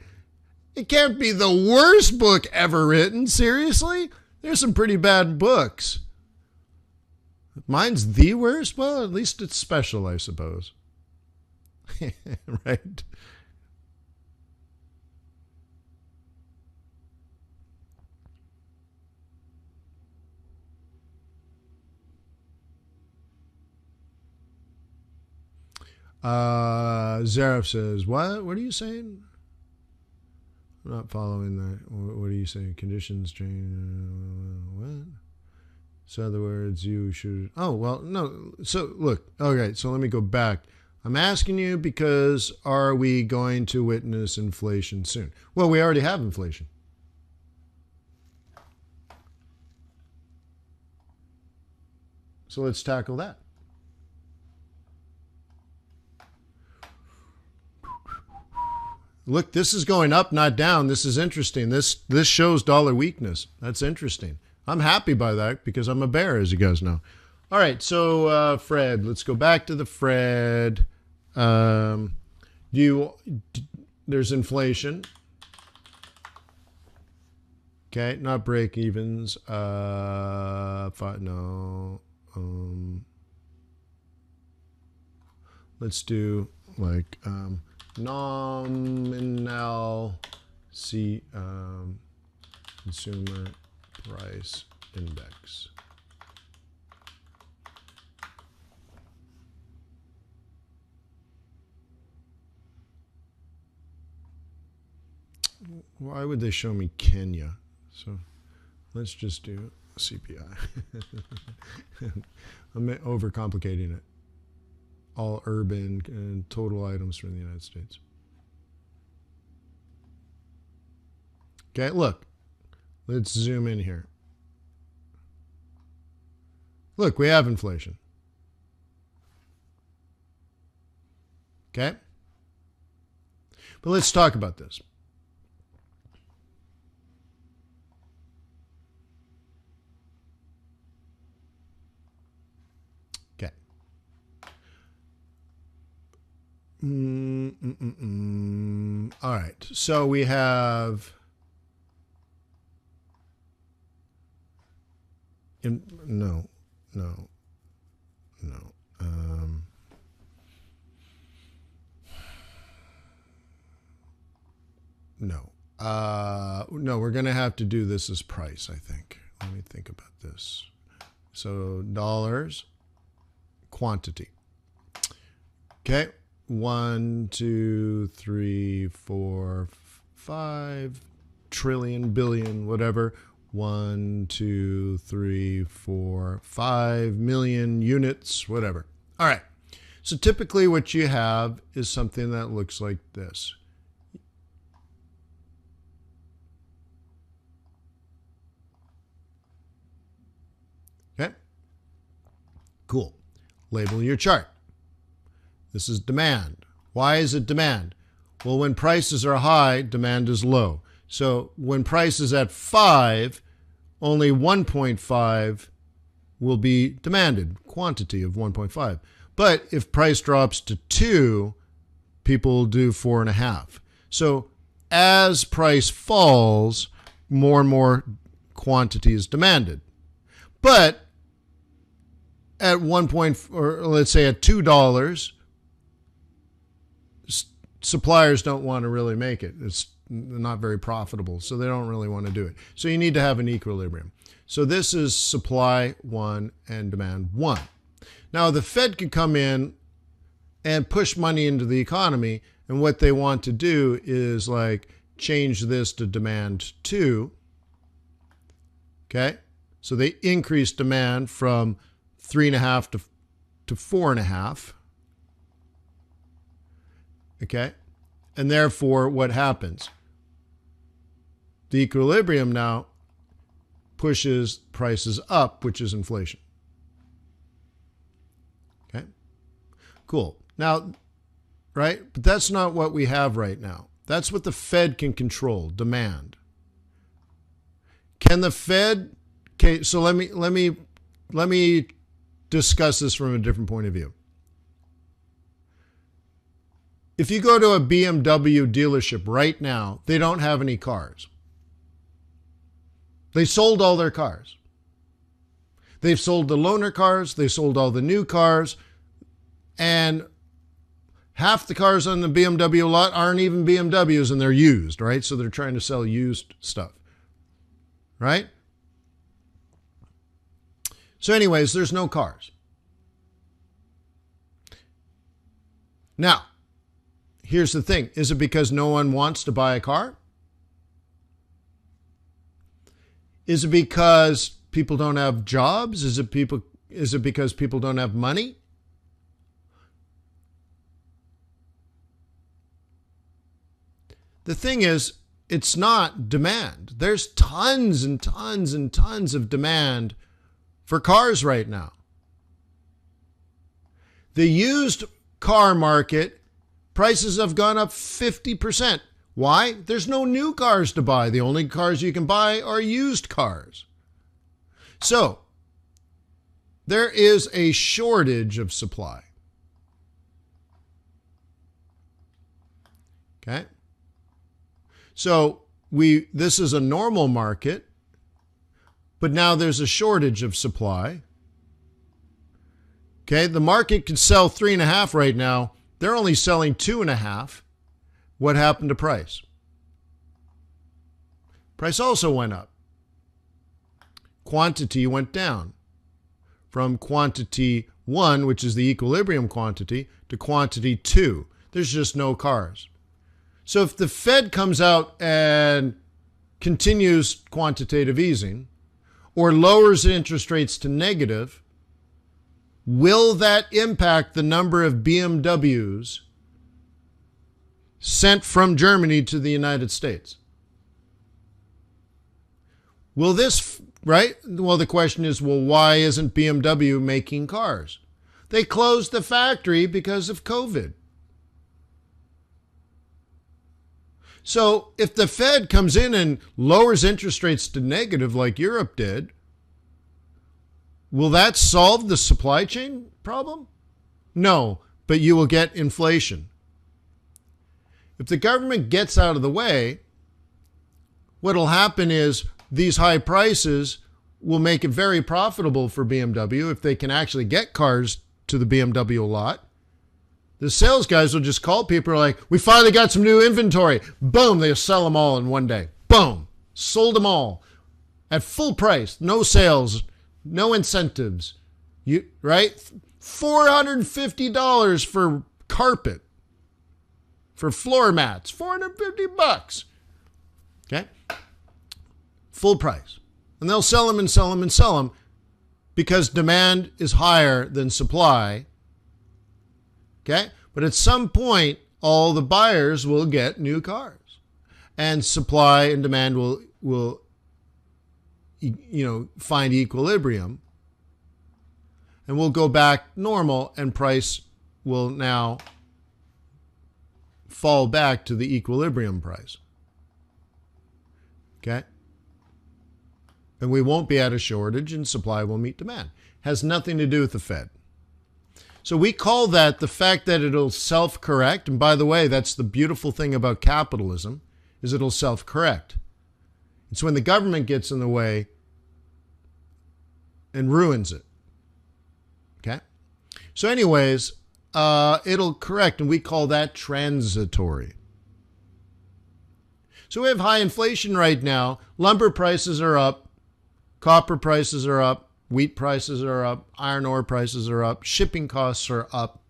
It can't be the worst book ever written. Seriously? There's some pretty bad books. Mine's the worst? Well, at least it's special, I suppose. Right? Zaref says, what? What are you saying? I'm not following that. What are you saying? Conditions change. What? So, in other words, you should. Oh, well, no. So, look. Okay, so let me go back. I'm asking you because are we going to witness inflation soon? Well, we already have inflation. So, let's tackle that. Look, this is going up, not down. This is interesting. This shows dollar weakness. That's interesting. I'm happy by that because I'm a bear, as you guys know. All right, so Fred, let's go back to the Fred. There's inflation. Okay, not break evens. No. Let's do like nominal consumer price index. Why would they show me Kenya? So let's just do CPI. I'm overcomplicating it. All urban and total items from the United States. Okay, look. Let's zoom in here. Look, we have inflation. Okay? But let's talk about this. Okay. All right. So we have no. No, we're going to have to do this as price, I think. Let me think about this. So dollars, quantity. Okay. 1, 2, 3, 4, 5 trillion, billion, whatever. 1, 2, 3, 4, 5 million units, whatever. All right. So typically what you have is something that looks like this. Okay. Cool. Label your chart. This is demand. Why is it demand? Well, when prices are high, demand is low. So when price is at 5, only 1.5 will be demanded, quantity of 1.5. But if price drops to 2, people will do 4.5. So as price falls, more and more quantity is demanded. But at one point, or let's say at $2, suppliers don't want to really make it. It's not very profitable, so they don't really want to do it. So you need to have an equilibrium. So this is supply 1 and demand 1. Now the Fed could come in and push money into the economy, and what they want to do is like change this to demand 2. Okay? So they increase demand from 3.5 to 4.5. Okay? And therefore, what happens? The equilibrium now pushes prices up, which is inflation. Okay? Cool. Now, right? But that's not what we have right now. That's what the Fed can control, demand. Can the Fed... Okay, so let me discuss this from a different point of view. If you go to a BMW dealership right now, they don't have any cars. They sold all their cars. They've sold the loaner cars, they sold all the new cars, and half the cars on the BMW lot aren't even BMWs and they're used, right? So they're trying to sell used stuff, right? So anyways, there's no cars. Now, here's the thing. Is it because no one wants to buy a car? Is it because people don't have jobs? Is it because people don't have money? The thing is, it's not demand. There's tons and tons and tons of demand for cars right now. The used car market, prices have gone up 50%. Why? There's no new cars to buy. The only cars you can buy are used cars. So, there is a shortage of supply. Okay? So, this is a normal market, but now there's a shortage of supply. Okay? The market can sell 3.5 right now. They're only selling 2.5. What happened to price? Price also went up. Quantity went down from quantity 1, which is the equilibrium quantity, to quantity 2. There's just no cars. So if the Fed comes out and continues quantitative easing or lowers interest rates to negative, will that impact the number of BMWs sent from Germany to the United States? Will this, right? Well, the question is, well, why isn't BMW making cars? They closed the factory because of COVID. So if the Fed comes in and lowers interest rates to negative like Europe did, will that solve the supply chain problem? No, but you will get inflation. If the government gets out of the way, what will happen is these high prices will make it very profitable for BMW if they can actually get cars to the BMW lot. The sales guys will just call people like, we finally got some new inventory. Boom, they'll sell them all in one day. Boom, sold them all at full price. No sales, no incentives. Right? $450 for carpet. For floor mats, $450. Okay? Full price. And they'll sell them and sell them and sell them because demand is higher than supply. Okay? But at some point, all the buyers will get new cars. And supply and demand will find equilibrium. And we'll go back normal and price will now fall back to the equilibrium price. Okay? And we won't be at a shortage and supply will meet demand. Has nothing to do with the Fed. So we call that the fact that it'll self-correct. And by the way, that's the beautiful thing about capitalism, is it'll self-correct. It's when the government gets in the way and ruins it. Okay? So anyways, it'll correct, and we call that transitory. So we have high inflation right now. Lumber prices are up. Copper prices are up. Wheat prices are up. Iron ore prices are up. Shipping costs are up.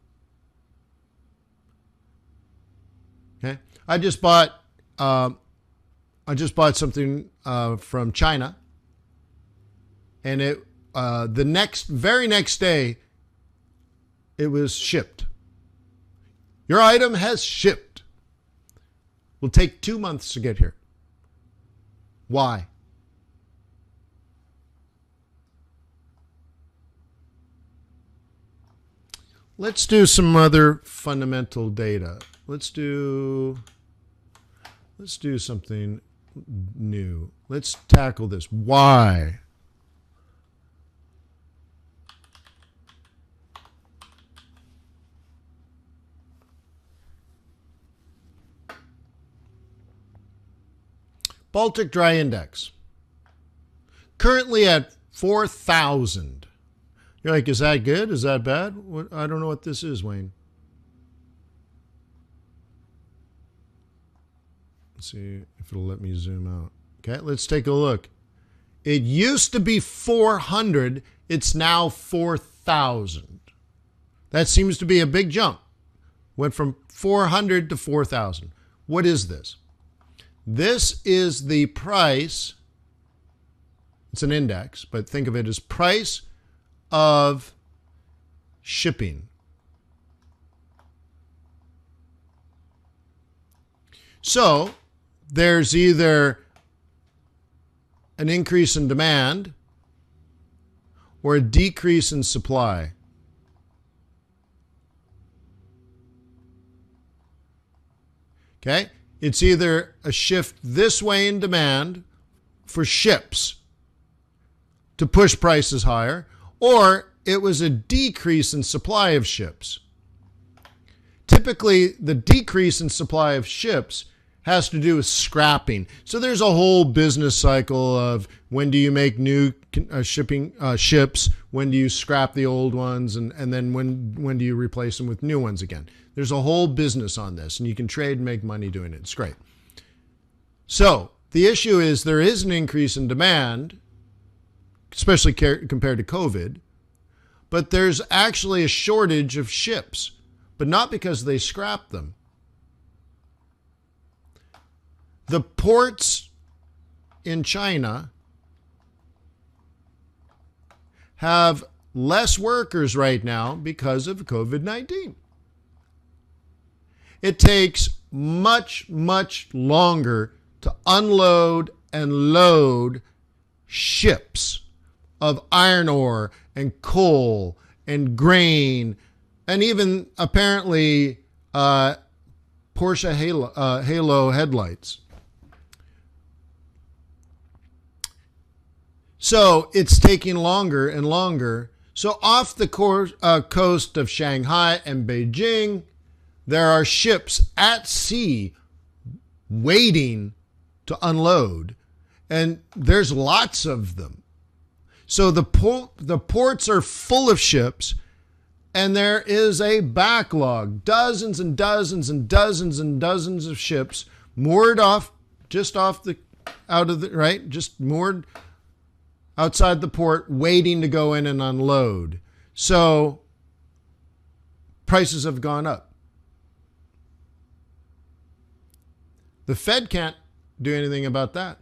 Okay, I just bought something from China, and it the very next day it was shipped. Your item has shipped. Will take 2 months to get here. Why? Let's do some other fundamental data. Let's do something new. Let's tackle this. Why? Baltic Dry Index. Currently at 4,000. You're like, is that good? Is that bad? What? I don't know what this is, Wayne. Let's see if it'll let me zoom out. Okay, let's take a look. It used to be 400. It's now 4,000. That seems to be a big jump. Went from 400 to 4,000. What is this? This is the price. It's an index, but think of it as price of shipping. So there's either an increase in demand or a decrease in supply. Okay? It's either a shift this way in demand for ships to push prices higher, or it was a decrease in supply of ships. Typically, the decrease in supply of ships has to do with scrapping. So there's a whole business cycle of when do you make new ships, when do you scrap the old ones, and then when do you replace them with new ones again. There's a whole business on this, and you can trade and make money doing it. It's great. So the issue is there is an increase in demand, especially compared to COVID, but there's actually a shortage of ships, but not because they scrap them. The ports in China have less workers right now because of COVID-19. It takes much, much longer to unload and load ships of iron ore and coal and grain and even apparently Porsche Halo headlights. So it's taking longer and longer. So off the coast of Shanghai and Beijing, there are ships at sea waiting to unload, and there's lots of them. So the ports are full of ships, and there is a backlog, dozens and dozens and dozens and dozens of ships moored just moored outside the port, waiting to go in and unload. So prices have gone up. The Fed can't do anything about that.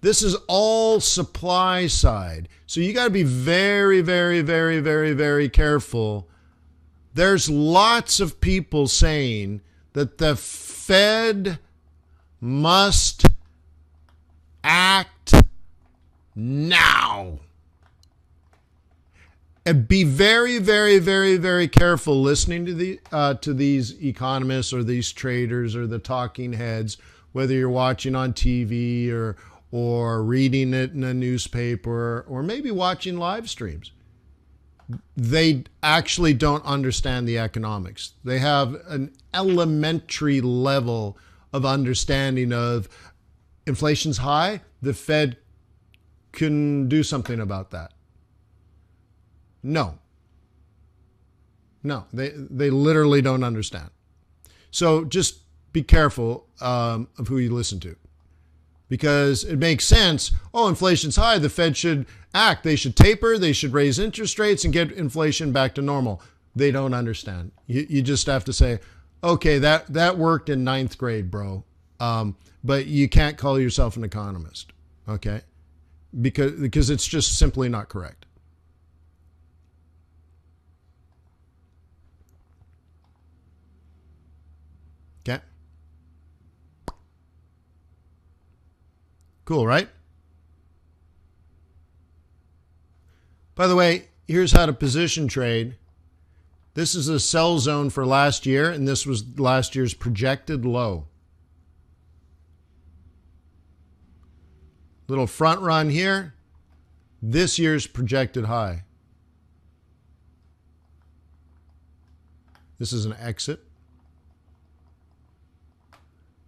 This is all supply side. So you got to be very, very, very, very, very careful. There's lots of people saying that the Fed must act now. And be very, very, very, very careful listening to these economists or these traders or the talking heads, whether you're watching on TV or reading it in a newspaper or maybe watching live streams. they actually don't understand the economics. They have an elementary level of understanding of inflation's high, the Fed can do something about that. No, they literally don't understand. So just be careful of who you listen to, because it makes sense. Oh, inflation's high, the Fed should act. They should taper, they should raise interest rates and get inflation back to normal. They don't understand. You just have to say, okay, that worked in ninth grade, bro. But you can't call yourself an economist, okay? Because it's just simply not correct. Okay? Cool, right? By the way, here's how to position trade. This is a sell zone for last year, and this was last year's projected low. Little front run here. This year's projected high. This is an exit.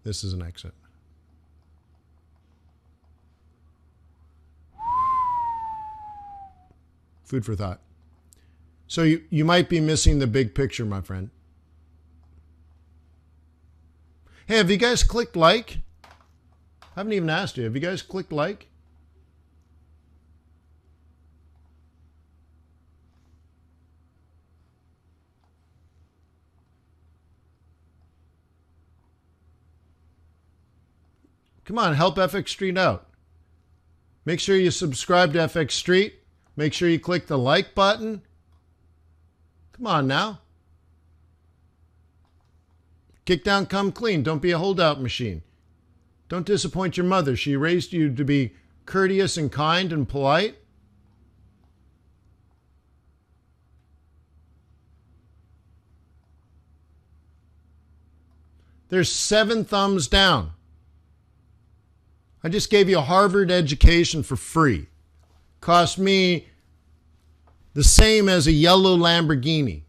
This is an exit. Food for thought. So you might be missing the big picture, my friend. Hey, have you guys clicked like? I haven't even asked you. Have you guys clicked like? Come on, help FX Street out. Make sure you subscribe to FX Street. Make sure you click the like button. Come on now. Kick down, come clean. Don't be a holdout machine. Don't disappoint your mother. She raised you to be courteous and kind and polite. There's 7 thumbs down. I just gave you a Harvard education for free. Cost me the same as a yellow Lamborghini.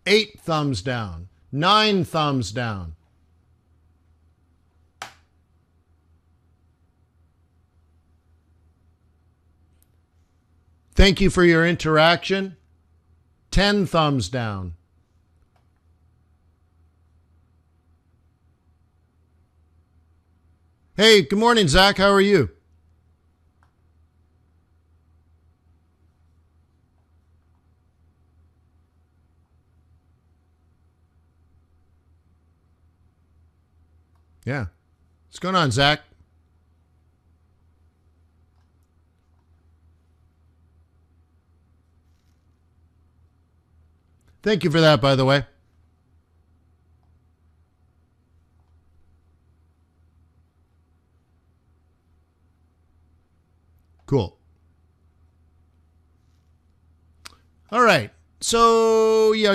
Eight thumbs down. 9 thumbs down. Thank you for your interaction. 10 thumbs down. Hey, good morning, Zach. How are you? Yeah. What's going on, Zach? Thank you for that, by the way. Cool. All right. So, yeah.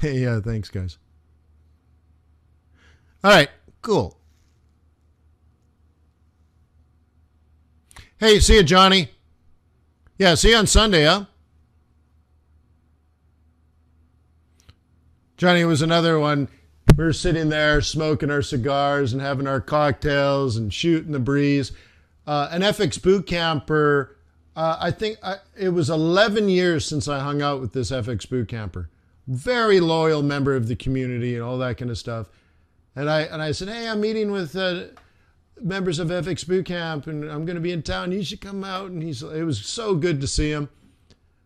Yeah, thanks, guys. All right, cool. Hey, see you, Johnny. Yeah, see you on Sunday, huh? Johnny was another one. We were sitting there smoking our cigars and having our cocktails and shooting the breeze. An FX Bootcamper, I think it was 11 years since I hung out with this FX Bootcamper. Very loyal member of the community and all that kind of stuff. And I said, hey, I'm meeting with members of FX Bootcamp, and I'm going to be in town. You should come out. And it was so good to see him.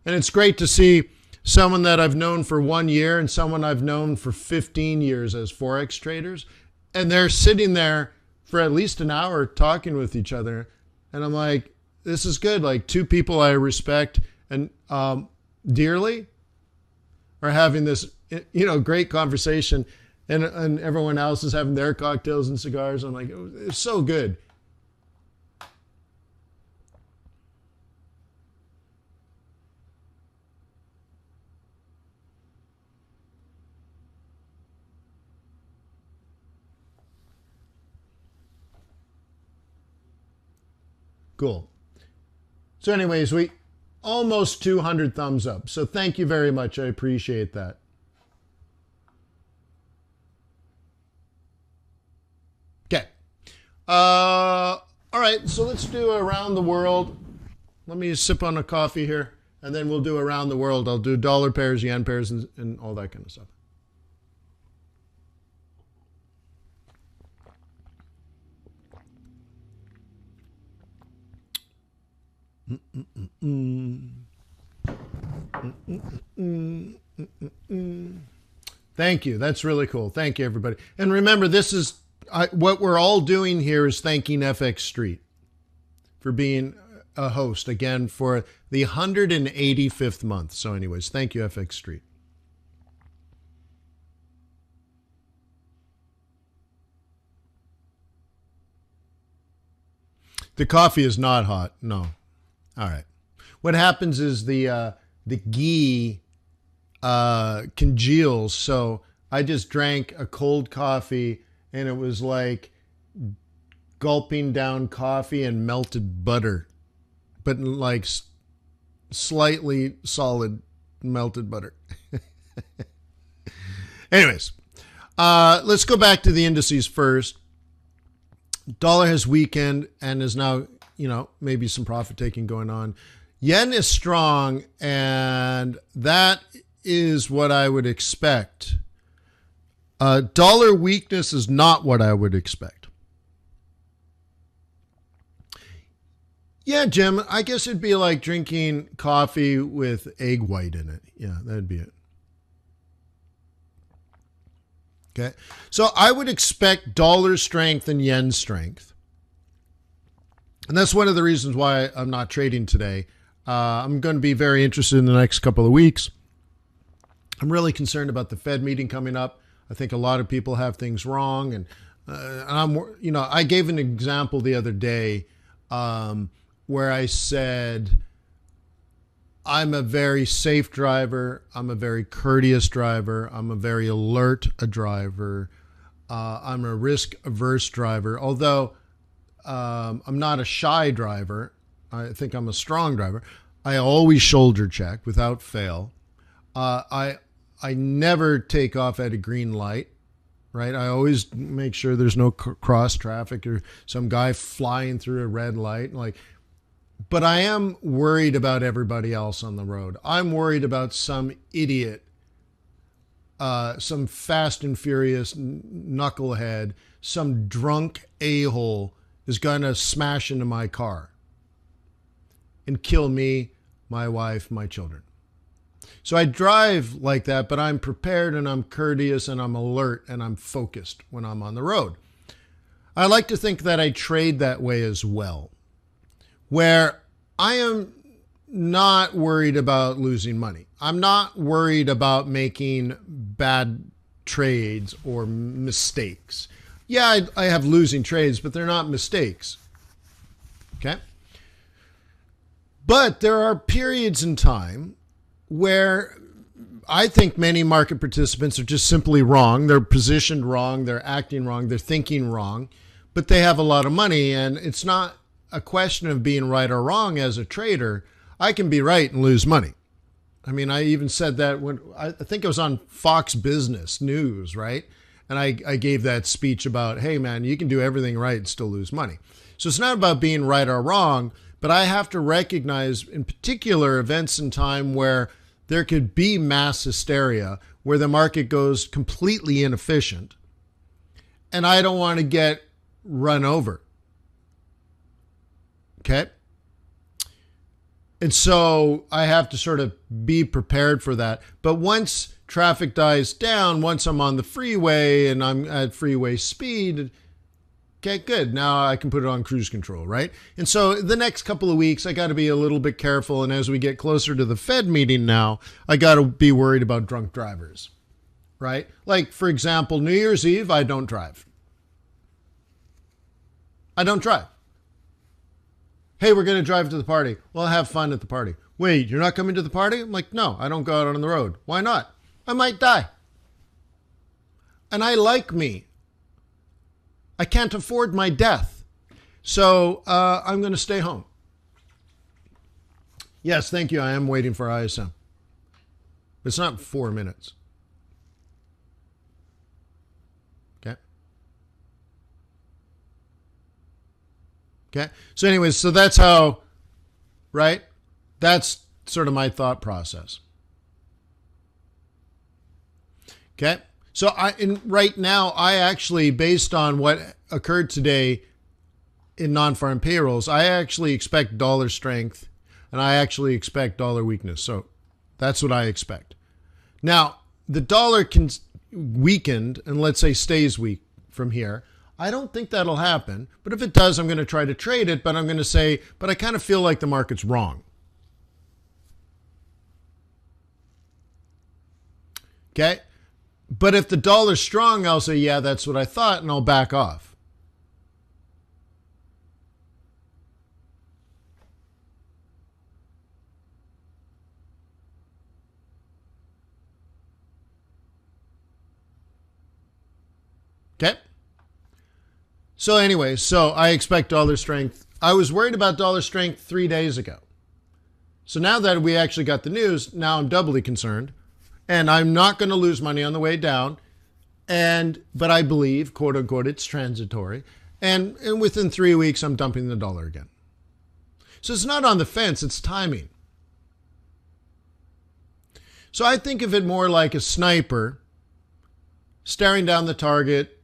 And it's great to see someone that I've known for 1 year and someone I've known for 15 years as Forex traders. And they're sitting there for at least an hour talking with each other. And I'm like, this is good. Like, 2 people I respect and dearly are having this, great conversation. and everyone else is having their cocktails and cigars. I'm like, it's so good. Cool. So anyways, we almost 200 thumbs up. So thank you very much. I appreciate that. Okay. All right. So let's do around the world. Let me sip on a coffee here, and then we'll do around the world. I'll do dollar pairs, yen pairs, and all that kind of stuff. Thank you. That's really cool. Thank you, everybody. And remember, this is what we're all doing here is thanking FX Street for being a host again for the 185th month. So anyways, thank you, FX Street. The coffee is not hot. No. All right. What happens is the ghee congeals. So I just drank a cold coffee, and it was like gulping down coffee and melted butter, but like slightly solid melted butter. Anyways, let's go back to the indices first. Dollar has weakened and is now, maybe some profit taking going on. Yen is strong, and that is what I would expect. Dollar weakness is not what I would expect. Yeah, Jim, I guess it'd be like drinking coffee with egg white in it. Yeah, that'd be it. Okay, so I would expect dollar strength and yen strength. And that's one of the reasons why I'm not trading today. I'm going to be very interested in the next couple of weeks. I'm really concerned about the Fed meeting coming up. I think a lot of people have things wrong. And I gave an example the other day where I said, I'm a very safe driver. I'm a very courteous driver. I'm a very alert driver. I'm a risk-averse driver. Although I'm not a shy driver, I think I'm a strong driver. I always shoulder check without fail. I never take off at a green light, right? I always make sure there's no cross traffic or some guy flying through a red light. But I am worried about everybody else on the road. I'm worried about some idiot, some fast and furious knucklehead, some drunk a-hole is going to smash into my car and kill me, my wife, my children. So I drive like that, but I'm prepared and I'm courteous and I'm alert and I'm focused when I'm on the road. I like to think that I trade that way as well, where I am not worried about losing money. I'm not worried about making bad trades or mistakes. Yeah, I have losing trades, but they're not mistakes. Okay? But there are periods in time where I think many market participants are just simply wrong. They're positioned wrong. They're acting wrong. They're thinking wrong. But they have a lot of money, and it's not a question of being right or wrong as a trader. I can be right and lose money. I mean, I even said that when I think it was on Fox Business News, right? And I gave that speech about, hey, man, you can do everything right and still lose money. So it's not about being right or wrong, but I have to recognize in particular events in time where there could be mass hysteria, where the market goes completely inefficient, and I don't want to get run over. Okay? And so I have to sort of be prepared for that. But once traffic dies down, once I'm on the freeway and I'm at freeway speed, okay, good. Now I can put it on cruise control, right? And so the next couple of weeks, I got to be a little bit careful. And as we get closer to the Fed meeting now, I got to be worried about drunk drivers, right? Like, for example, New Year's Eve, I don't drive. I don't drive. Hey, we're going to drive to the party. Well, have fun at the party. Wait, you're not coming to the party? I'm like, no, I don't go out on the road. Why not? I might die. And I like me. I can't afford my death. So I'm going to stay home. Yes, thank you. I am waiting for ISM. It's not 4 minutes. Okay. Okay. So anyways, so that's how, right? That's sort of my thought process. Okay. So right now, I actually, based on what occurred today in non-farm payrolls, I actually expect dollar strength and I actually expect dollar weakness. So that's what I expect. Now, the dollar can weakened and let's say stays weak from here. I don't think that'll happen. But if it does, I'm going to try to trade it. But I'm going to say, but I kind of feel like the market's wrong. Okay. But if the dollar's strong, I'll say, yeah, that's what I thought, and I'll back off. Okay. So anyway, so I expect dollar strength. I was worried about dollar strength 3 days ago. So now that we actually got the news, now I'm doubly concerned. And I'm not going to lose money on the way down. But I believe, quote unquote, it's transitory. And within 3 weeks, I'm dumping the dollar again. So it's not on the fence, it's timing. So I think of it more like a sniper staring down the target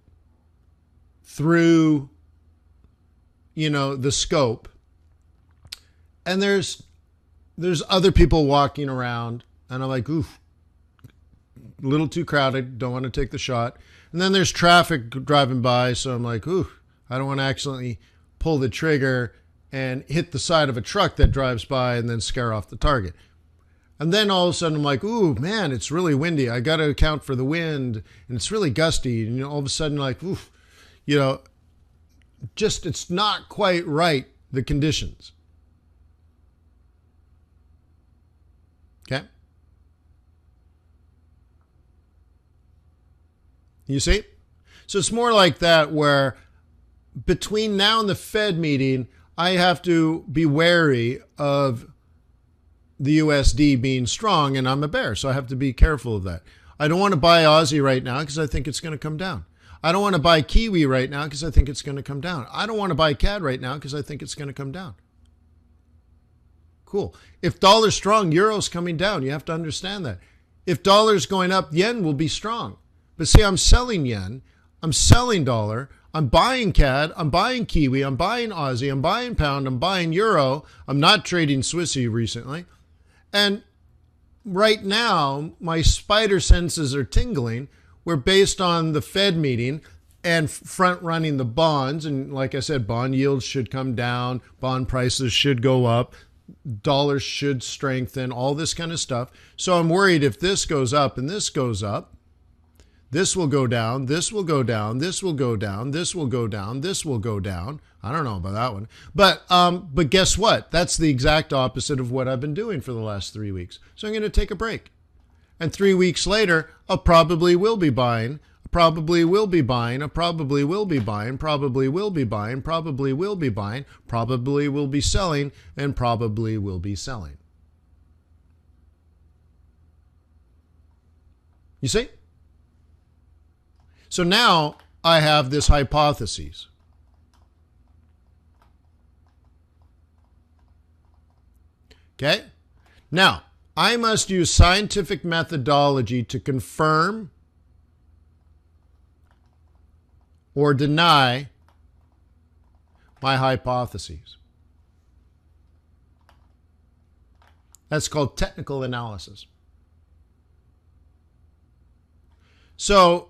through, the scope. And there's other people walking around and I'm like, oof. A little too crowded, don't want to take the shot. And then there's traffic driving by, so I'm like, ooh, I don't want to accidentally pull the trigger and hit the side of a truck that drives by and then scare off the target. And then all of a sudden I'm like, ooh, man, it's really windy. I got to account for the wind and it's really gusty. And all of a sudden like, oof, just it's not quite right, the conditions. Okay. You see? So it's more like that where between now and the Fed meeting, I have to be wary of the USD being strong and I'm a bear. So I have to be careful of that. I don't want to buy Aussie right now because I think it's going to come down. I don't want to buy Kiwi right now because I think it's going to come down. I don't want to buy CAD right now because I think it's going to come down. Cool. If dollar's strong, euro's coming down. You have to understand that. If dollar's going up, yen will be strong. But see, I'm selling yen, I'm selling dollar, I'm buying CAD, I'm buying Kiwi, I'm buying Aussie, I'm buying pound, I'm buying euro. I'm not trading Swissy recently. And right now, my spider senses are tingling. We're based on the Fed meeting and front running the bonds. And like I said, bond yields should come down, bond prices should go up, dollars should strengthen, all this kind of stuff. So I'm worried if this goes up and this goes up, this will go down, this will go down, this will go down, this will go down, this will go down. I don't know about that one. But guess what? That's the exact opposite of what I've been doing for the last 3 weeks. So I'm going to take a break. And 3 weeks later, I probably will be buying, probably will be buying, I probably will be buying, probably will be buying, probably will be buying, probably will be selling, and probably will be selling. You see? So now I have this hypothesis. Okay? Now, I must use scientific methodology to confirm or deny my hypotheses. That's called technical analysis. So,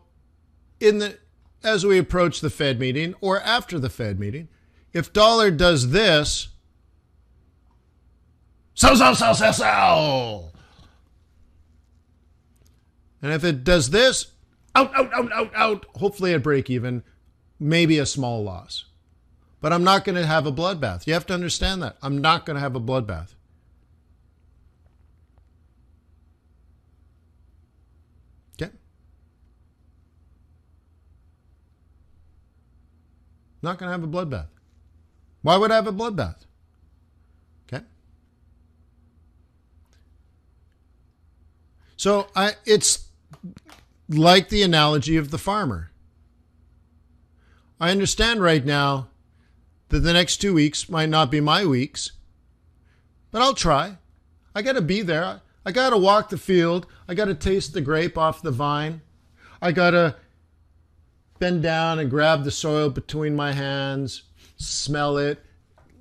as we approach the Fed meeting or after the Fed meeting, if dollar does this, sell. And if it does this, out. Hopefully at break even, maybe a small loss. But I'm not going to have a bloodbath. You have to understand that. I'm not going to have a bloodbath. Okay? Not going to have a bloodbath. Why would I have a bloodbath? Okay? So it's like the analogy of the farmer. I understand right now that the next 2 weeks might not be my weeks, but I'll try. I got to be there. I got to walk the field. I got to taste the grape off the vine. I got to bend down and grab the soil between my hands, smell it,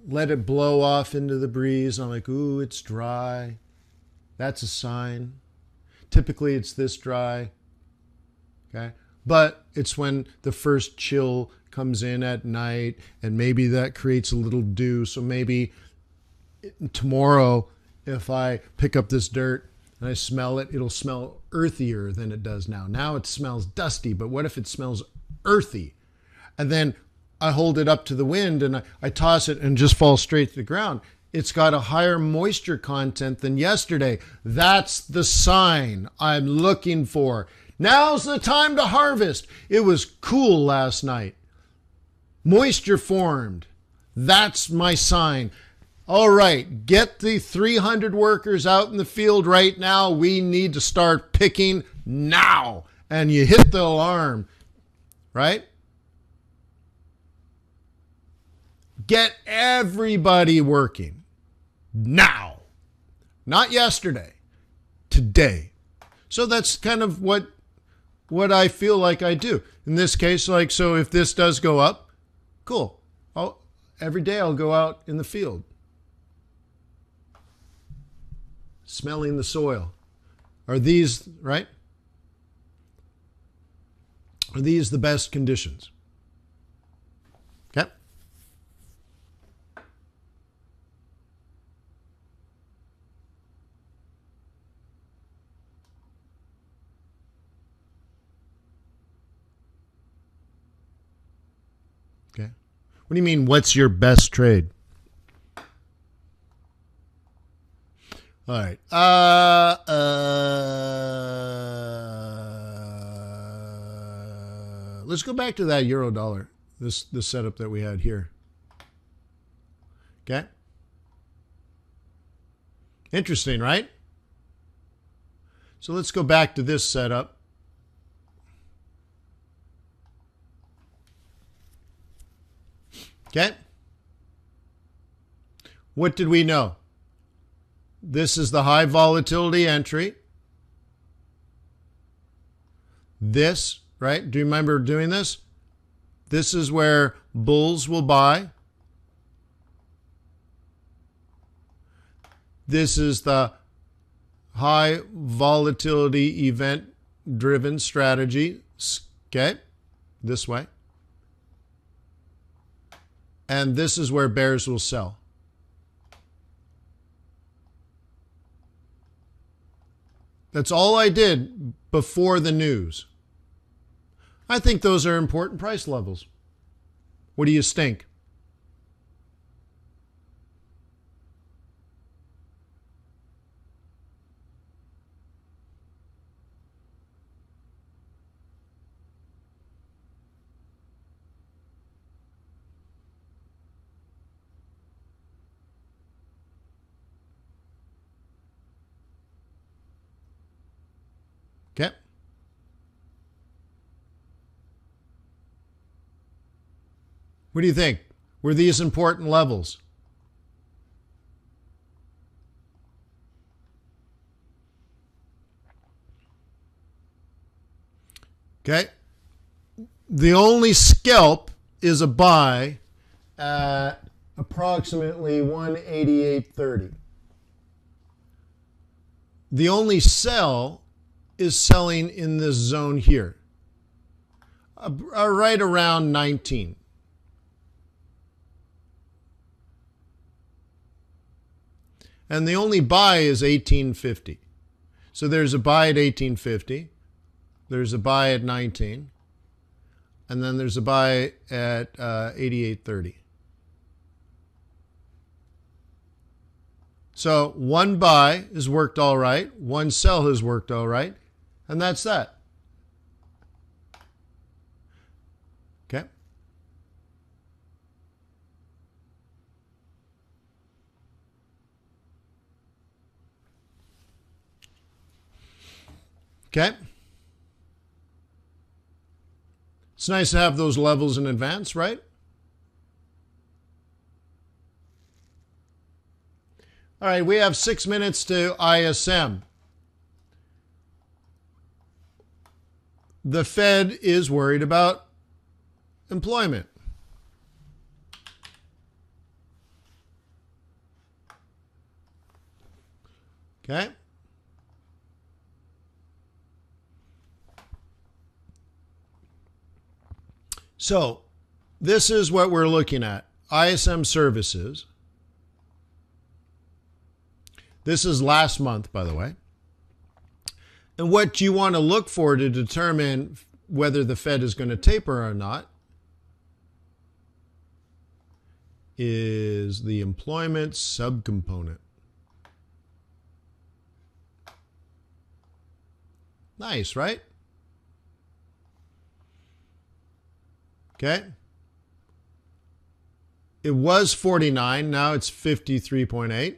let it blow off into the breeze. I'm like, ooh, it's dry. That's a sign. Typically, it's this dry. Okay? But it's when the first chill comes in at night, and maybe that creates a little dew. So maybe tomorrow, if I pick up this dirt and I smell it, it'll smell earthier than it does now. Now it smells dusty, but what if it smells earthy? And then I hold it up to the wind and I toss it and just falls straight to the ground. It's got a higher moisture content than yesterday. That's the sign I'm looking for. Now's the time to harvest. It was cool last night. Moisture formed. That's my sign. All right, get the 300 workers out in the field right now. We need to start picking now. And you hit the alarm, right? Get everybody working now. Not yesterday, today. So that's kind of what I feel like I do. In this case, like, so if this does go up, cool. Every day I'll go out in the field, smelling the soil. Are these, right? Are these the best conditions? Okay. Okay. What do you mean, what's your best trade? All right. Let's go back to that euro dollar, this setup that we had here. Okay. Interesting, right? So let's go back to this setup. Okay. What did we know? This is the high volatility entry. This, right? Do you remember doing this? This is where bulls will buy. This is the high volatility event driven strategy. Okay. This way. And this is where bears will sell. That's all I did before the news. I think those are important price levels. What do you think? Okay. What do you think? Were these important levels? Okay. The only scalp is a buy at approximately 188.30. The only sell is selling in this zone here, right around 19. And the only buy is 18.50. So there's a buy at 18.50. there's a buy at 19, and then there's a buy at 88.30. So one buy has worked all right, one sell has worked all right, and that's that. Okay. Okay. It's nice to have those levels in advance, right? All right, we have 6 minutes to ISM. The Fed is worried about employment. Okay. So this is what we're looking at. ISM services. This is last month, by the way. And what you want to look for to determine whether the Fed is going to taper or not is the employment subcomponent. Nice, right? Okay. It was 49, now it's 53.8.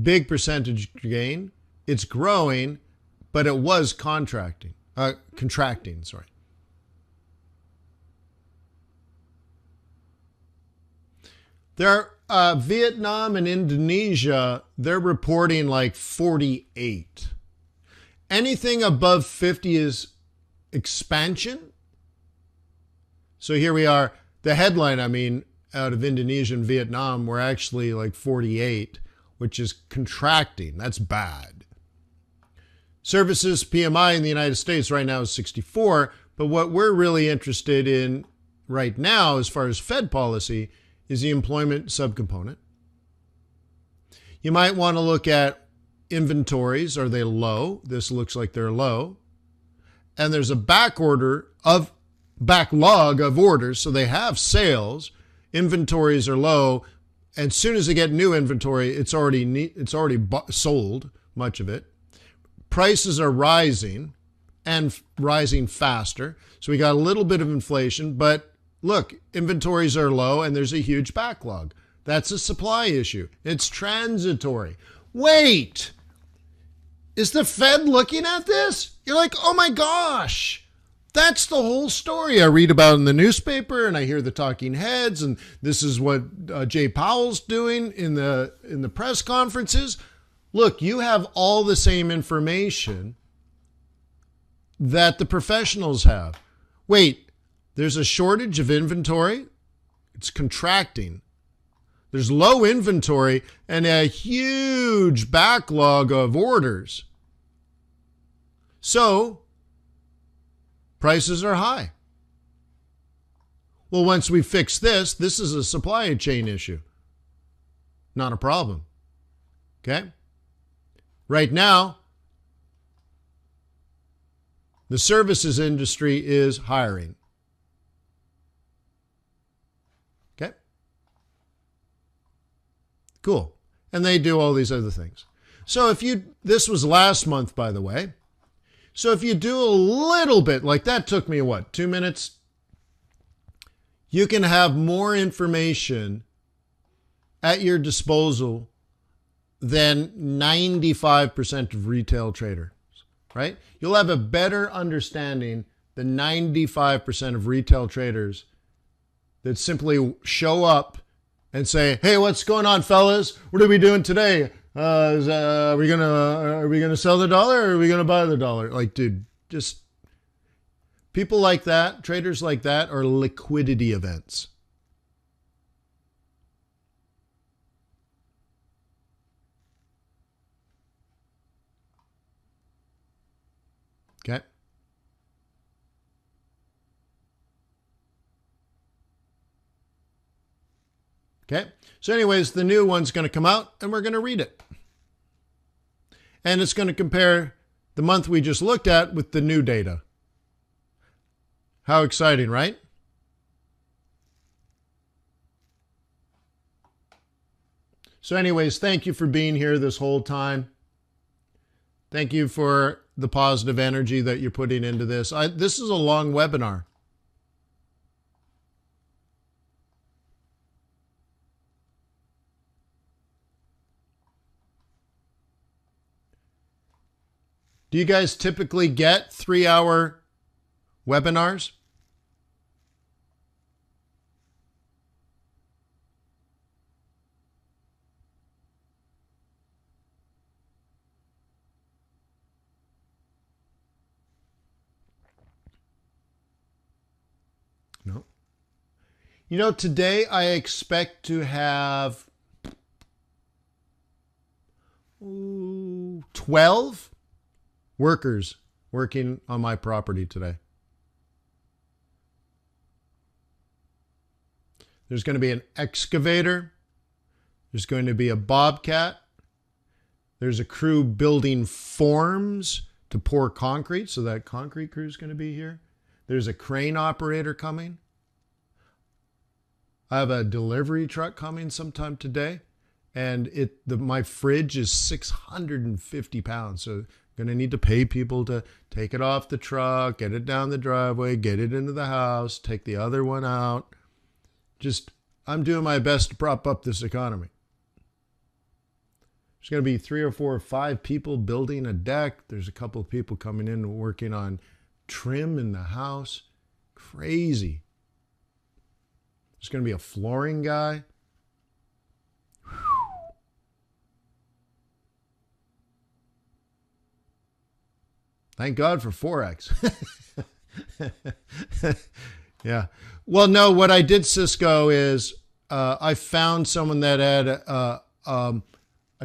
Big percentage gain. It's growing, but it was contracting, sorry. There are Vietnam and Indonesia, they're reporting like 48. Anything above 50 is expansion. So here we are. The headline, out of Indonesia and Vietnam, we're actually like 48, which is contracting. That's bad. Services PMI in the United States right now is 64, but what we're really interested in right now as far as Fed policy is the employment subcomponent. You might want to look at inventories. Are they low? This looks like they're low. And there's a backlog of orders, so they have sales. Inventories are low. And as soon as they get new inventory, it's already sold, much of it. Prices are rising and rising faster. So we got a little bit of inflation, but look, inventories are low and there's a huge backlog. That's a supply issue. It's transitory. Wait, is the Fed looking at this? You're like, oh my gosh. That's the whole story I read about in the newspaper, and I hear the talking heads, and this is what Jay Powell's doing in the press conferences. Look, you have all the same information that the professionals have. Wait, there's a shortage of inventory. It's contracting. There's low inventory and a huge backlog of orders. So prices are high. Well, once we fix this is a supply chain issue. Not a problem. Okay? Right now, the services industry is hiring. Okay? Cool. And they do all these other things. So this was last month, by the way. So if you do a little bit, like that took me 2 minutes? You can have more information at your disposal than 95% of retail traders, right? You'll have a better understanding than 95% of retail traders that simply show up and say, hey, what's going on, fellas? What are we doing today? Are we gonna sell the dollar or are we gonna buy the dollar? Like, dude, just people like that, traders like that are liquidity events. Okay. Okay. So anyways, the new one's going to come out and we're going to read it. And it's going to compare the month we just looked at with the new data. How exciting, right? So anyways, thank you for being here this whole time. Thank you for the positive energy that you're putting into this. This is a long webinar. Do you guys typically get 3-hour webinars? No. You know, today I expect to have 12 workers working on my property today. There's going to be an excavator. There's going to be a bobcat. There's a crew building forms to pour concrete, so that concrete crew is going to be here. There's a crane operator coming. I have a delivery truck coming sometime today, and my fridge is 650 pounds, so I'm going to need to pay people to take it off the truck, get it down the driveway, get it into the house, take the other one out. I'm doing my best to prop up this economy. There's going to be 3 or 4 or 5 people building a deck. There's a couple of people coming in and working on trim in the house. Crazy. There's going to be a flooring guy. Thank God for Forex. Yeah. Well, no, what I did, Cisco, is I found someone that had a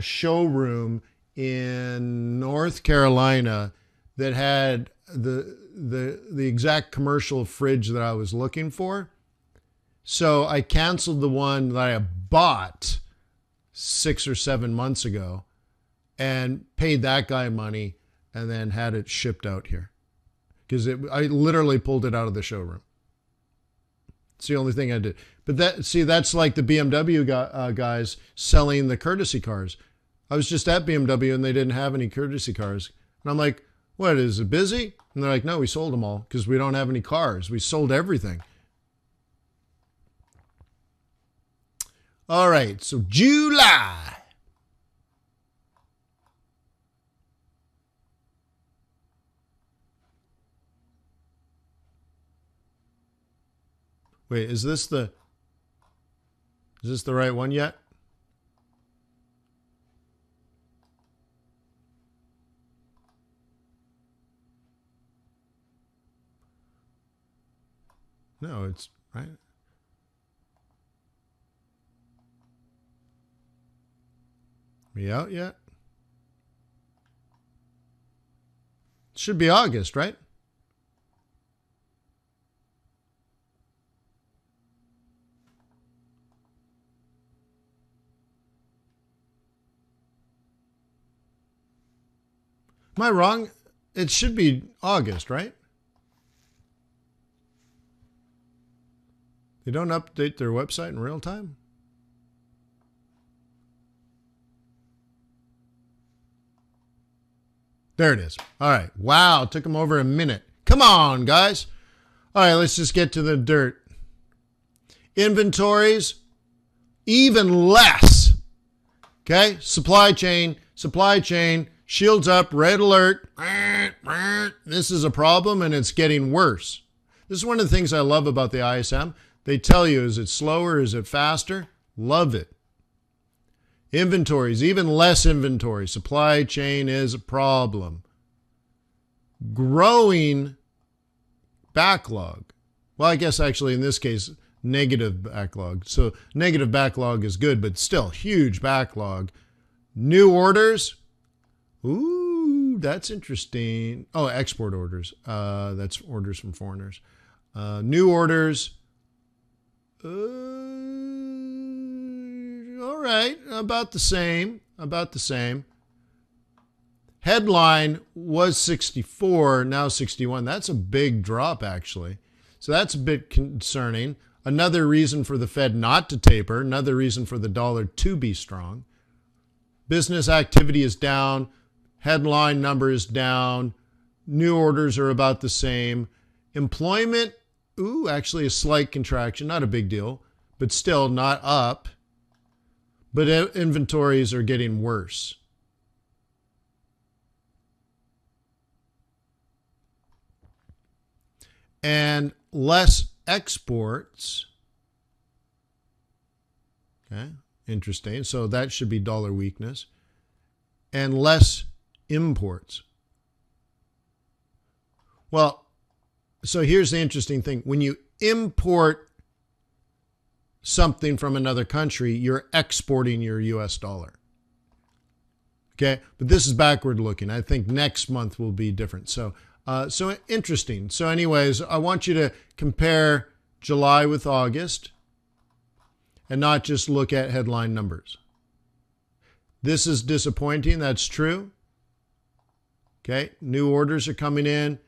showroom in North Carolina that had the exact commercial fridge that I was looking for. So I canceled the one that I bought 6 or 7 months ago and paid that guy money and then had it shipped out here. Because I literally pulled it out of the showroom. It's the only thing I did. But that's like the BMW guys selling the courtesy cars. I was just at BMW and they didn't have any courtesy cars. And I'm like, what, is it busy? And they're like, no, we sold them all because we don't have any cars. We sold everything. All right, so July. Wait, is this the right one yet? No, it's right. We out yet? It should be August, right? Am I wrong? It should be August, right? They don't update their website in real time? There it is. All right. Wow. Took them over a minute. Come on, guys. All right. Let's just get to the dirt. Inventories, even less. Okay. Supply chain. Shields up. Red alert. This is a problem and it's getting worse. This is one of the things I love about the ISM. They tell you, is it slower? Is it faster? Love it. Inventories, even less inventory. Supply chain is a problem. Growing backlog. Well, I guess actually in this case, negative backlog. So negative backlog is good, but still huge backlog. New orders. Ooh, that's interesting. Oh, export orders. That's orders from foreigners. New orders. All right, about the same. Headline was 64, now 61. That's a big drop, actually. So that's a bit concerning. Another reason for the Fed not to taper, another reason for the dollar to be strong. Business activity is down. Headline number is down. New orders are about the same. Employment, actually a slight contraction, not a big deal, but still not up. But inventories are getting worse. And less exports. Okay, interesting. So that should be dollar weakness. And less imports. Well, so here's the interesting thing. When you import something from another country, you're exporting your US dollar. Okay, but this is backward looking. I think next month will be different. So interesting. So anyways, I want you to compare July with August and not just look at headline numbers. This is disappointing. That's true. Okay, new orders are coming in.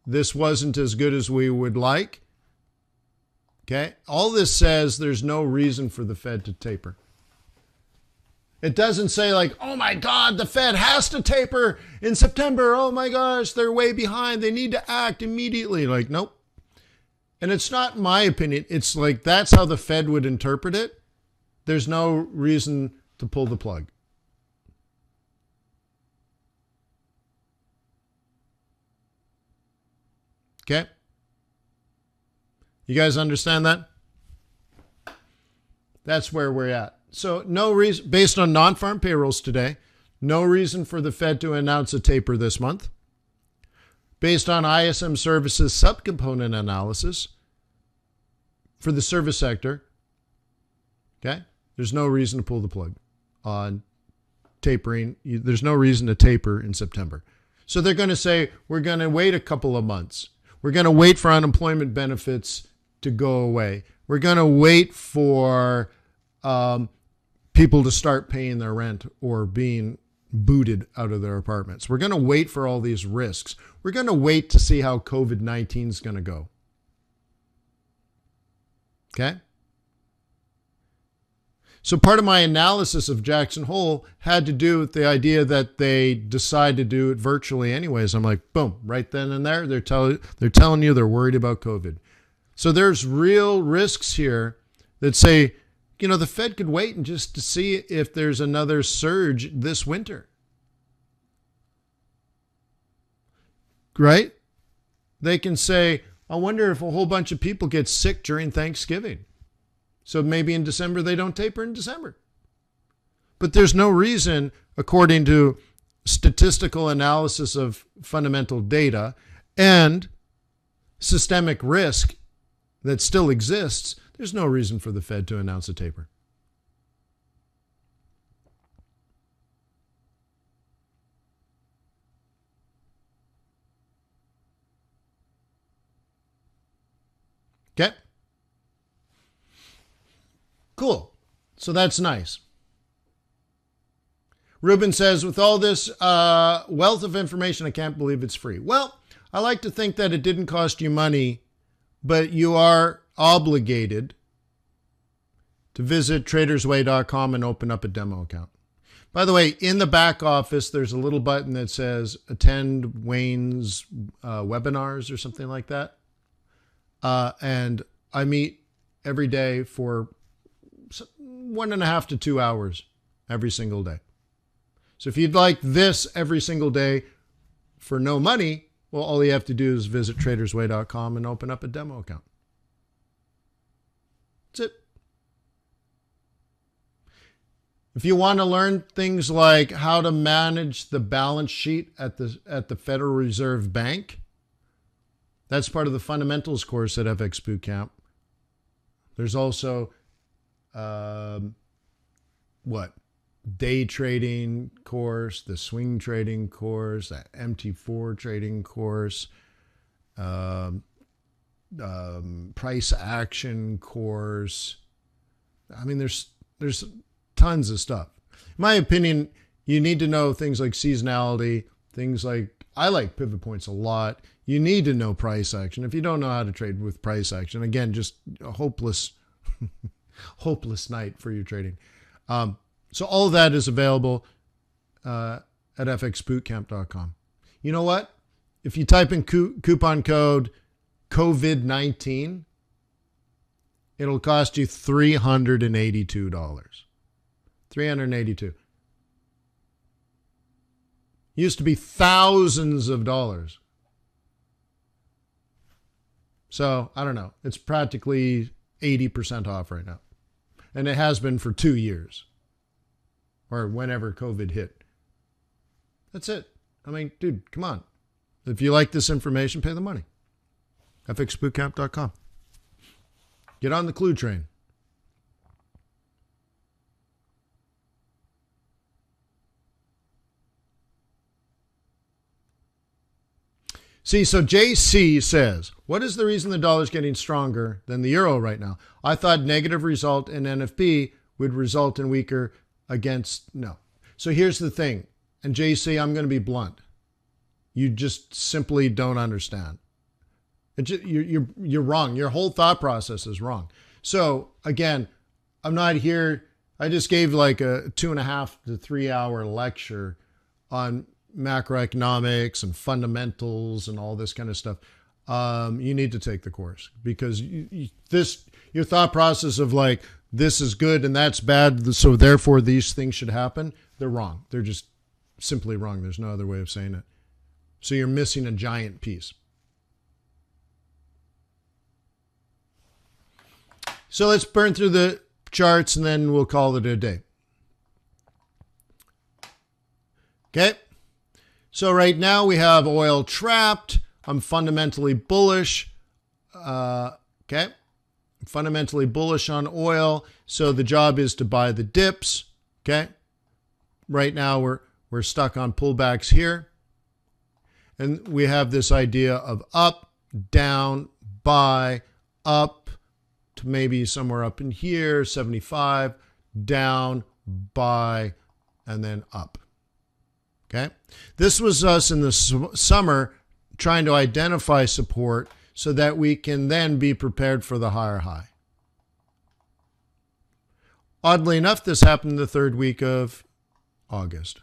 This wasn't as good as we would like. Okay, all this says there's no reason for the Fed to taper. It doesn't say like, oh my God, the Fed has to taper in September. Oh my gosh, they're way behind. They need to act immediately. Like, nope. And it's not my opinion. It's like, that's how the Fed would interpret it. There's no reason to pull the plug. Okay? You guys understand that? That's where we're at. So no reason, based on non-farm payrolls today, no reason for the Fed to announce a taper this month. Based on ISM services subcomponent analysis for the service sector, okay, there's no reason to pull the plug on tapering. There's no reason to taper in September. So they're going to say, we're going to wait a couple of months. We're going to wait for unemployment benefits to go away. We're going to wait for people to start paying their rent or being booted out of their apartments. We're going to wait for all these risks. We're going to wait to see how COVID-19 is going to go. Okay? So part of my analysis of Jackson Hole had to do with the idea that they decide to do it virtually anyways. I'm like, boom, right then and there, they're telling you they're worried about COVID. So there's real risks here that say, the Fed could wait and just to see if there's another surge this winter. Right? They can say, I wonder if a whole bunch of people get sick during Thanksgiving. So maybe in December they don't taper in December. But there's no reason, according to statistical analysis of fundamental data and systemic risk that still exists, there's no reason for the Fed to announce a taper. Okay? Cool. So that's nice. Ruben says, with all this wealth of information, I can't believe it's free. Well, I like to think that it didn't cost you money, but you are obligated to visit tradersway.com and open up a demo account. By the way, in the back office, there's a little button that says attend Wayne's webinars or something like that. And I meet every day for 1.5 to 2 hours every single day. So if you'd like this every single day for no money, well, all you have to do is visit tradersway.com and open up a demo account. That's it. If you want to learn things like how to manage the balance sheet at the Federal Reserve Bank, that's part of the fundamentals course at FX Bootcamp. There's also day trading course, the swing trading course, that MT4 trading course, price action course. I mean, there's tons of stuff. In my opinion, You need to know things like seasonality, things like, I like pivot points a lot. You need to know price action. If you don't know how to trade with price action, again, just a hopeless, hopeless night for your trading. So all of that is available at fxbootcamp.com. You know what? If you type in coupon code COVID-19, it'll cost you $382. $382. Used to be thousands of dollars. So, I don't know. It's practically 80% off right now. And it has been for 2 years. Or whenever COVID hit. That's it. I mean, dude, come on. If you like this information, pay the money. fxbootcamp.com. Get on the clue train. See, so JC says, what is the reason the dollar is getting stronger than the euro right now? I thought negative result in NFP would result in weaker against, no. So here's the thing. And JC, I'm going to be blunt. You just simply don't understand. You're wrong. Your whole thought process is wrong. So again, I'm not here. I just gave like a 2.5 to 3 hour lecture on macroeconomics and fundamentals and all this kind of stuff. You need to take the course because your thought process of like, this is good and that's bad, so therefore these things should happen, they're wrong. They're just simply wrong. There's no other way of saying it. So you're missing a giant piece. So let's burn through the charts and then we'll call it a day. Okay. So right now we have oil trapped. I'm fundamentally bullish. Okay. Fundamentally bullish on oil. So the job is to buy the dips. Okay. Right now we're stuck on pullbacks here. And we have this idea of up, down, buy, up to maybe somewhere up in here, 75, down, buy, and then up. Okay. This was us in the summer trying to identify support so that we can then be prepared for the higher high. Oddly enough, this happened the third week of August.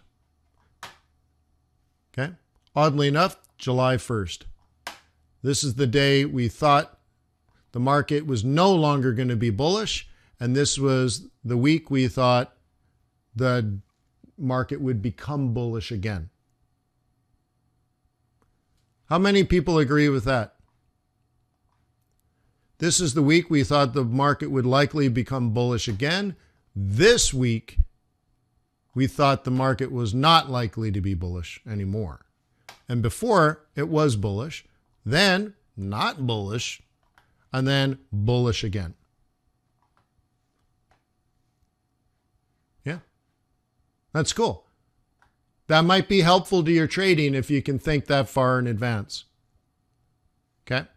Okay. Oddly enough, July 1st. This is the day we thought the market was no longer going to be bullish. And this was the week we thought the market would become bullish again. How many people agree with that? This is the week we thought the market would likely become bullish again. This week, we thought the market was not likely to be bullish anymore. And before, it was bullish, then not bullish, and then bullish again. Yeah, that's cool. That might be helpful to your trading if you can think that far in advance. Okay?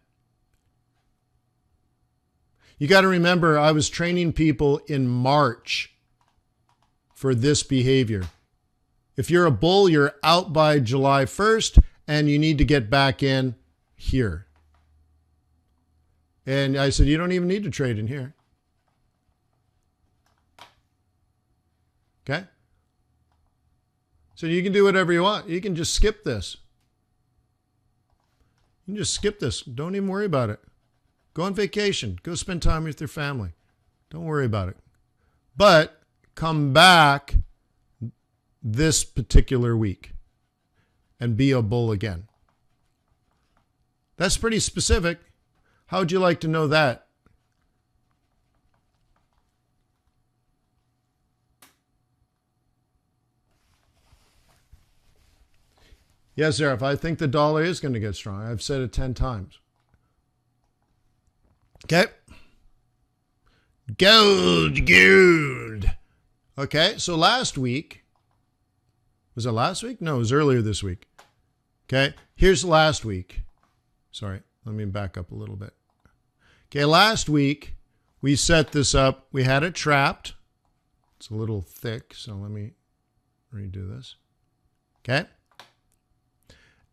You got to remember, I was training people in March for this behavior. If you're a bull, you're out by July 1st, and you need to get back in here. And I said, you don't even need to trade in here. Okay? So you can do whatever you want. You can just skip this. You can just skip this. Don't even worry about it. Go on vacation. Go spend time with your family. Don't worry about it. But come back this particular week and be a bull again. That's pretty specific. How would you like to know that? Yes, Zarif, I think the dollar is going to get strong. I've said it 10 times. Okay. Gold. Okay, so last week, was it last week? No, it was earlier this week. Okay, here's last week. Sorry, let me back up a little bit. Okay, last week, we set this up. We had it trapped. It's a little thick, so let me redo this. Okay.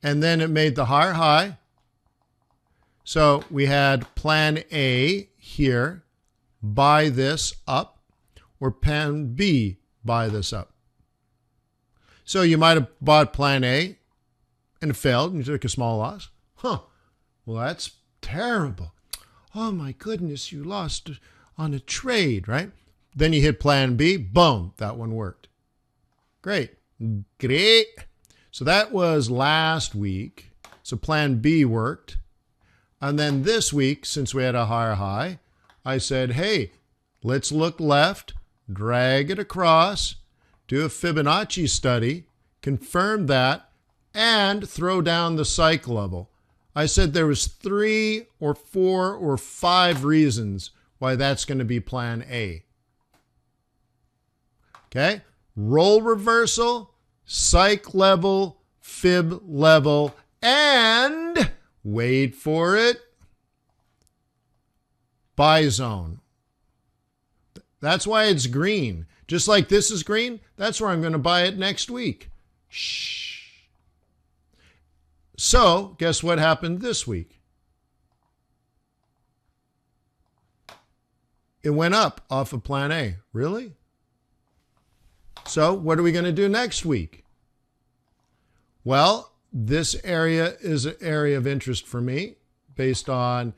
And then it made the higher high. So we had plan A here, buy this up, or plan B, buy this up. So you might have bought plan A and it failed and you took a small loss. Huh. Well, that's terrible. Oh my goodness, you lost on a trade, right? Then you hit plan B, boom, that one worked. Great. Great. So that was last week. So plan B worked. And then this week, since we had a higher high, I said, hey, let's look left, drag it across, do a Fibonacci study, confirm that, and throw down the psych level. I said there was 3 or 4 or 5 reasons why that's going to be plan A. Okay? Roll reversal, psych level, fib level, and wait for it, buy zone. That's why it's green. Just like this is green, that's where I'm going to buy it next week. Shh. So, guess what happened this week? It went up off of plan A. Really? So, what are we going to do next week? Well, this area is an area of interest for me based on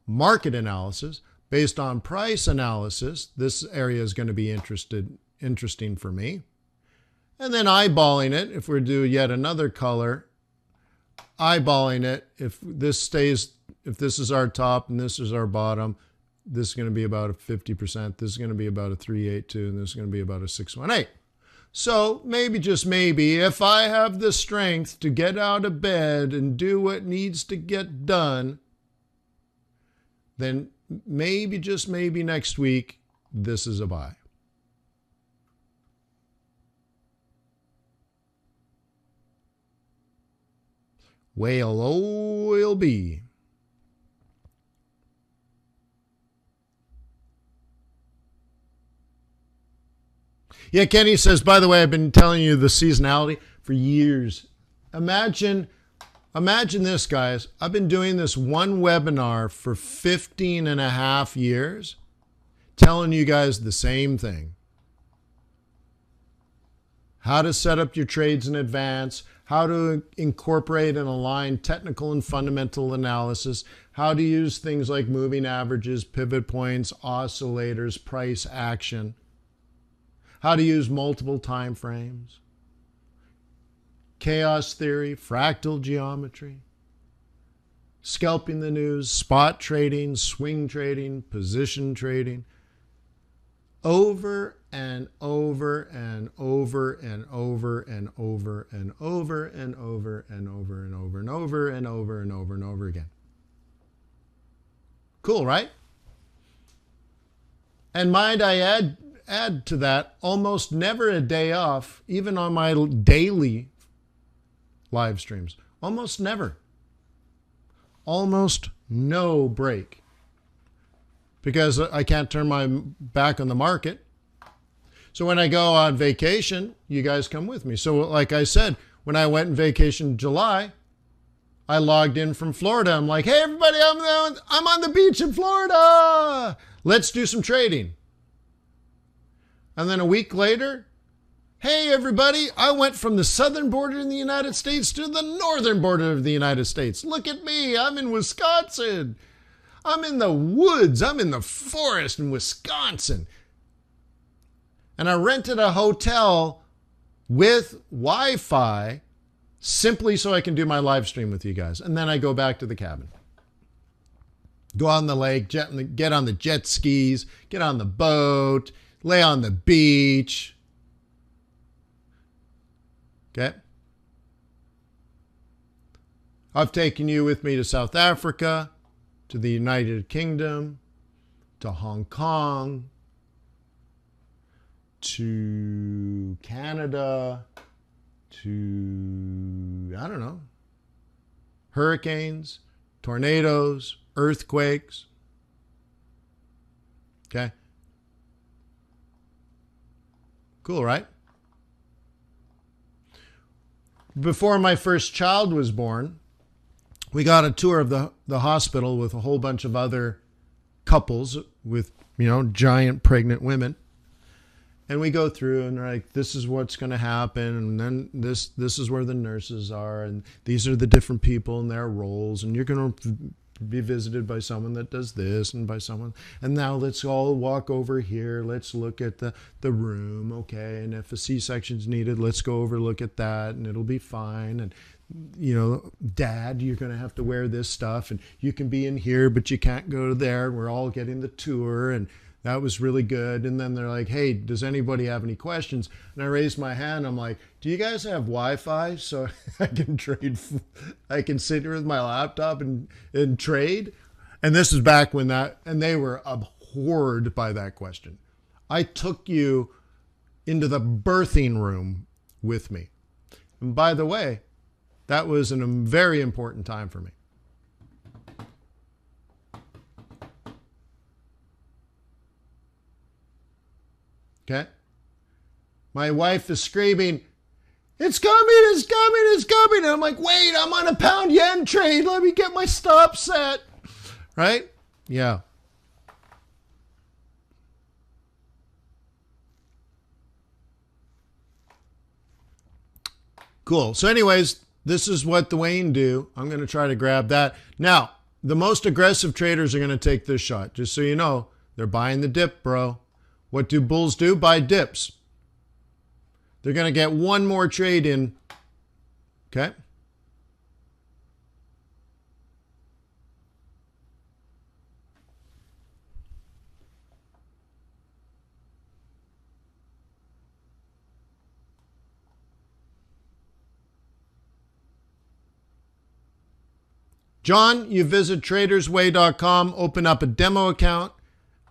market analysis, based on price analysis. This area is going to be interesting for me. And then eyeballing it, if we do yet another color, eyeballing it, if this is our top and this is our bottom, this is going to be about a 50%, this is going to be about a 382, and this is going to be about a 618. So maybe, just maybe, if I have the strength to get out of bed and do what needs to get done, then maybe, just maybe next week, this is a buy. Whale oil B. Yeah, Kenny says, by the way, I've been telling you the seasonality for years. Imagine this, guys. I've been doing this one webinar for 15 and a half years, telling you guys the same thing. How to set up your trades in advance, how to incorporate and align technical and fundamental analysis, how to use things like moving averages, pivot points, oscillators, price action, how to use multiple time frames, chaos theory, fractal geometry, scalping the news, spot trading, swing trading, position trading, over and over and over and over and over and over and over and over and over and over and over and over and over again. Cool, right? And might I add to that, almost never a day off, even on my daily live streams. Almost never. Almost no break. Because I can't turn my back on the market. So when I go on vacation, you guys come with me. So like I said, when I went on vacation in July, I logged in from Florida. I'm like, hey, everybody, I'm on the beach in Florida. Let's do some trading. And then a week later, hey, everybody, I went from the southern border in the United States to the northern border of the United States. Look at me. I'm in Wisconsin. I'm in the woods. I'm in the forest in Wisconsin. And I rented a hotel with Wi-Fi simply so I can do my live stream with you guys. And then I go back to the cabin. Go on the lake, get on the jet skis, get on the boat, lay on the beach. Okay? I've taken you with me to South Africa, to the United Kingdom, to Hong Kong, to Canada, to, I don't know, hurricanes, tornadoes, earthquakes. Okay? Cool, right? before my first child was born, we got a tour of the hospital with a whole bunch of other couples with, giant pregnant women. And we go through and they're like, this is what's going to happen. And then this is where the nurses are. And these are the different people and their roles. And you're going to be visited by someone that does this and by someone. And now let's all walk over here. Let's look at the room. Okay. And if a C-section is needed, let's go over, look at that, and it'll be fine. And, Dad, you're going to have to wear this stuff. And you can be in here, but you can't go there. We're all getting the tour. And that was really good. And then they're like, hey, does anybody have any questions? And I raised my hand. I'm like, do you guys have Wi-Fi so I can trade? I can sit here with my laptop and trade? And this is back when and they were abhorred by that question. I took you into the birthing room with me. And by the way, that was a very important time for me. Okay. My wife is screaming, it's coming, it's coming, it's coming. And I'm like, wait, I'm on a pound yen trade. Let me get my stop set. Right? Yeah. Cool. So anyways, this is what the Wayne do. I'm going to try to grab that. Now, the most aggressive traders are going to take this shot. Just so you know, they're buying the dip, bro. What do bulls do? Buy dips. They're going to get one more trade in. Okay. John, you visit tradersway.com, open up a demo account,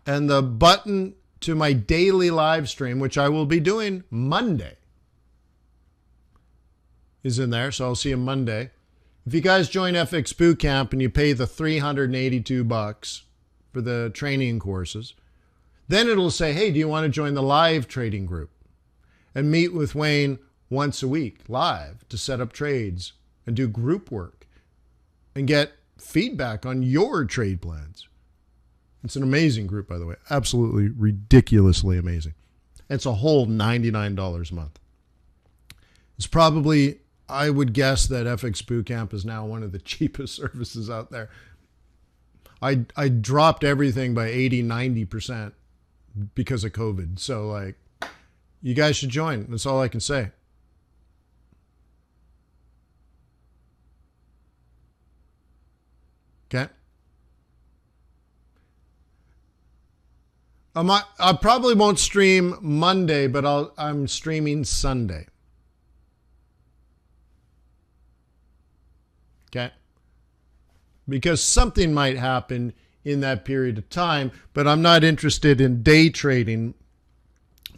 and the button to my daily live stream, which I will be doing Monday, is in there. So I'll see you Monday. If you guys join FX Bootcamp and you pay the $382 for the training courses, then it'll say, hey, do you want to join the live trading group and meet with Wayne once a week live to set up trades and do group work and get feedback on your trade plans? It's an amazing group, by the way. Absolutely ridiculously amazing. It's a whole $99 a month. It's probably, I would guess that FX Bootcamp is now one of the cheapest services out there. I dropped everything by 80-90% because of COVID. So, like, you guys should join. That's all I can say. Okay. I probably won't stream Monday, but I'm streaming Sunday. Okay. Because something might happen in that period of time, but I'm not interested in day trading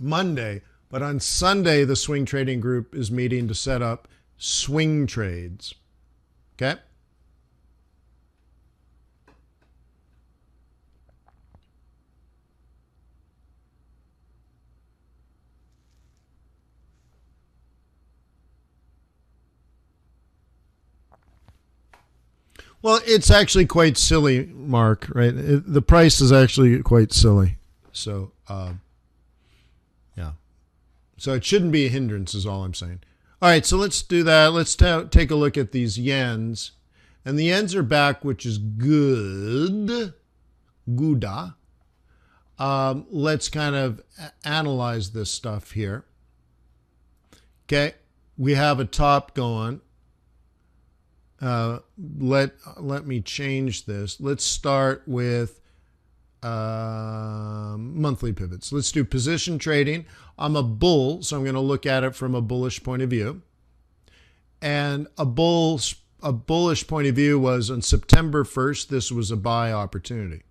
Monday. But on Sunday, the swing trading group is meeting to set up swing trades. Okay. Well, it's actually quite silly, Mark, right? The price is actually quite silly. So, yeah. So it shouldn't be a hindrance is all I'm saying. All right, so let's do that. Let's take a look at these yens. And the yens are back, which is good. Gouda. Let's kind of analyze this stuff here. Okay, we have a top going. Let me change this. Let's start with monthly pivots. Let's do position trading. I'm a bull, so I'm going to look at it from a bullish point of view. And a bullish point of view was on September 1st, this was a buy opportunity.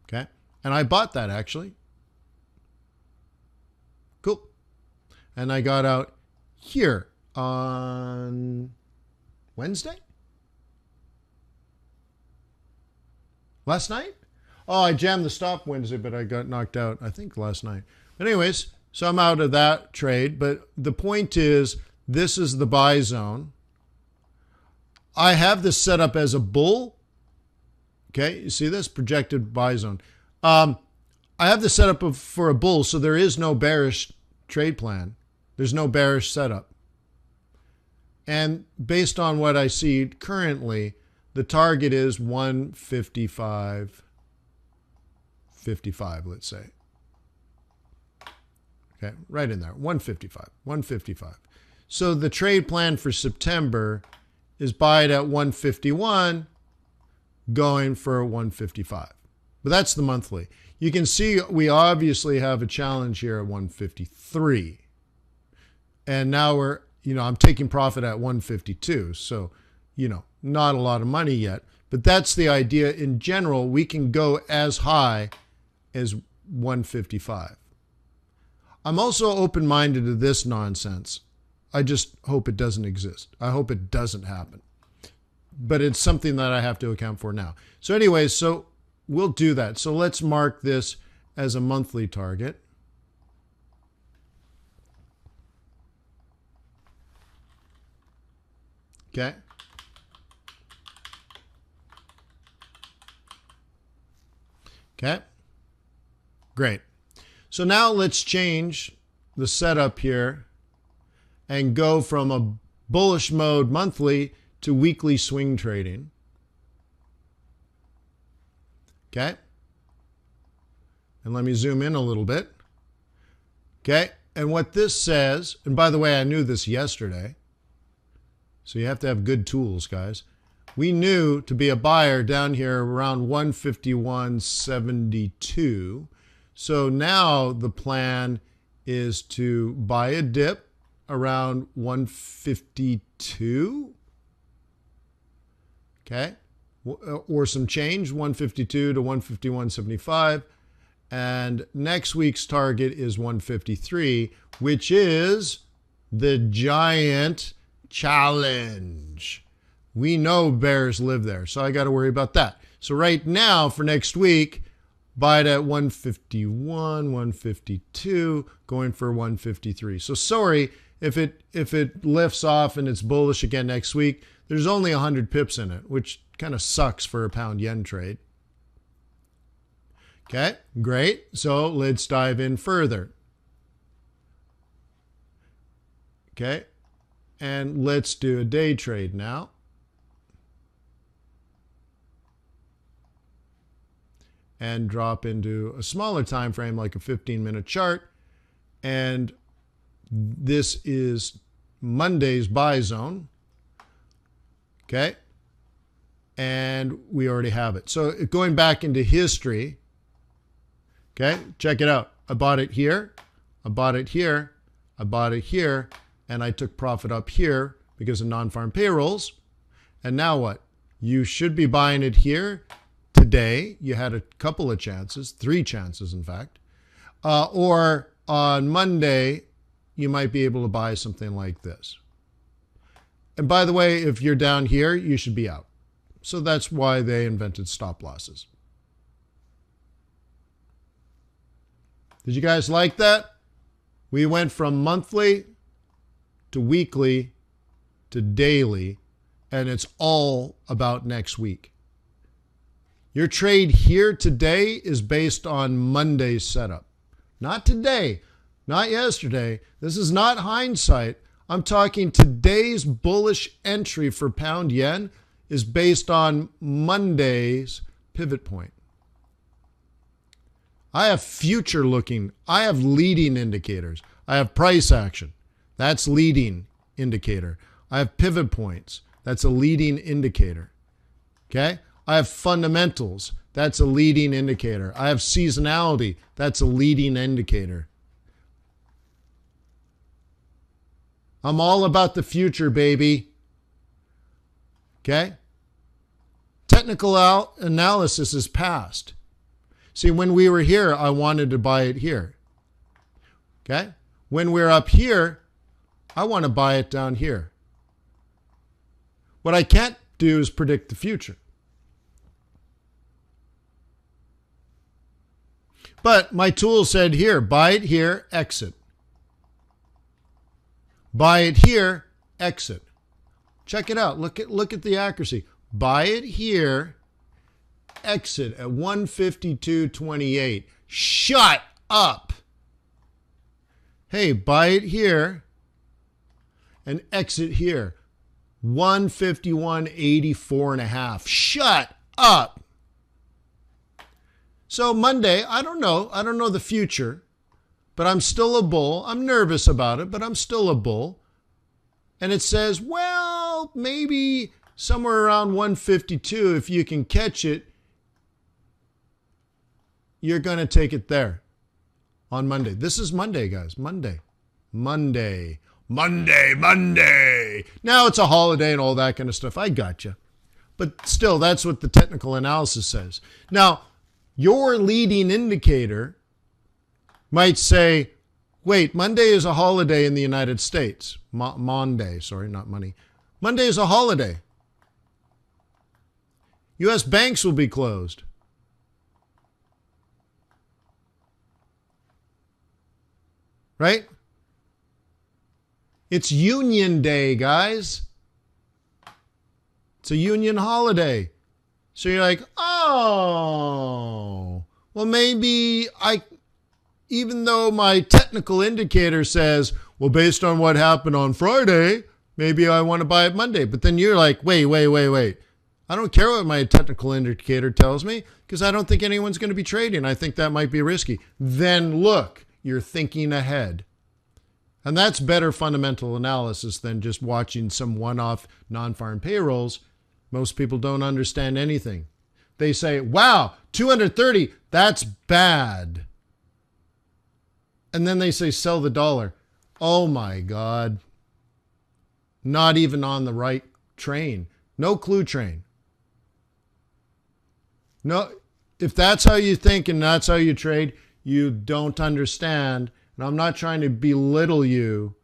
Okay? And I bought that actually. Cool. And I got out here on Wednesday? Last night? Oh, I jammed the stop Wednesday, but I got knocked out, I think, last night. But anyways, so I'm out of that trade. But the point is, This is the buy zone. I have this set up as a bull. Okay, you see this? Projected buy zone. I have this set up for a bull, so there is no bearish trade plan. There's no bearish setup. And based on what I see currently, the target is 155.55, let's say. Okay, right in there, 155. So the trade plan for September is buy it at 151, going for 155. But that's the monthly. You can see we obviously have a challenge here at 153. And now I'm taking profit at 152. So, not a lot of money yet. But that's the idea. In general, we can go as high as 155. I'm also open-minded to this nonsense. I just hope it doesn't exist. I hope it doesn't happen. But it's something that I have to account for now. So anyways, so we'll do that. So let's mark this as a monthly target. Okay. Okay. Great. So now let's change the setup here and go from a bullish mode monthly to weekly swing trading. Okay. And let me zoom in a little bit. Okay. And what this says, and by the way, I knew this yesterday. So you have to have good tools, guys. We knew to be a buyer down here around 151.72. So now the plan is to buy a dip around 152. Okay. Or some change, 152 to 151.75. And next week's target is 153, which is the giant challenge. We know bears live there, so I got to worry about that. So right now for next week, buy it at 151, 152, going for 153. So sorry if it lifts off and it's bullish again next week. There's only 100 pips in it, which kind of sucks for a pound yen trade. Okay, great. So let's dive in further. Okay, and let's do a day trade now. And drop into a smaller time frame like a 15-minute chart. And this is Monday's buy zone. Okay. And we already have it. So going back into history, okay, check it out. I bought it here, I bought it here, I bought it here, and I took profit up here because of non-farm payrolls. And now what? You should be buying it here. Today, you had a couple of chances, 3 chances in fact. Or on Monday, you might be able to buy something like this. And by the way, if you're down here, you should be out. So that's why they invented stop losses. Did you guys like that? We went from monthly to weekly to daily, and it's all about next week. Your trade here today is based on Monday's setup. Not today, not yesterday. This is not hindsight. I'm talking today's bullish entry for pound yen is based on Monday's pivot point. I have future looking. I have leading indicators. I have price action. That's leading indicator. I have pivot points. That's a leading indicator. Okay? I have fundamentals. That's a leading indicator. I have seasonality. That's a leading indicator. I'm all about the future, baby. Okay? Technical analysis is past. See, when we were here, I wanted to buy it here. Okay? When we're up here, I want to buy it down here. What I can't do is predict the future. But my tool said here, buy it here, exit. Buy it here, exit. Check it out. Look at the accuracy. Buy it here, exit at 152.28. Shut up. Hey, buy it here and exit here. 151.84.5. Shut up. So Monday, I don't know the future, but I'm still a bull. I'm nervous about it, but I'm still a bull. And it says, well, maybe somewhere around 152, if you can catch it, you're going to take it there on Monday. This is Monday, guys. Monday. Now it's a holiday and all that kind of stuff. I got you. But still, that's what the technical analysis says. Now, your leading indicator might say, wait, Monday is a holiday in the United States. Monday, sorry, not money. Monday is a holiday. U.S. banks will be closed. Right? It's Union Day, guys. It's a union holiday. So you're like, oh, well, maybe even though my technical indicator says, well, based on what happened on Friday, maybe I want to buy it Monday. But then you're like, wait. I don't care what my technical indicator tells me because I don't think anyone's going to be trading. I think that might be risky. Then look, you're thinking ahead. And that's better fundamental analysis than just watching some one-off non-farm payrolls. Most people don't understand anything. They say, wow, 230, that's bad. And then they say, sell the dollar. Oh my God. Not even on the right train. No clue train. No, if that's how you think and that's how you trade, you don't understand. And I'm not trying to belittle you.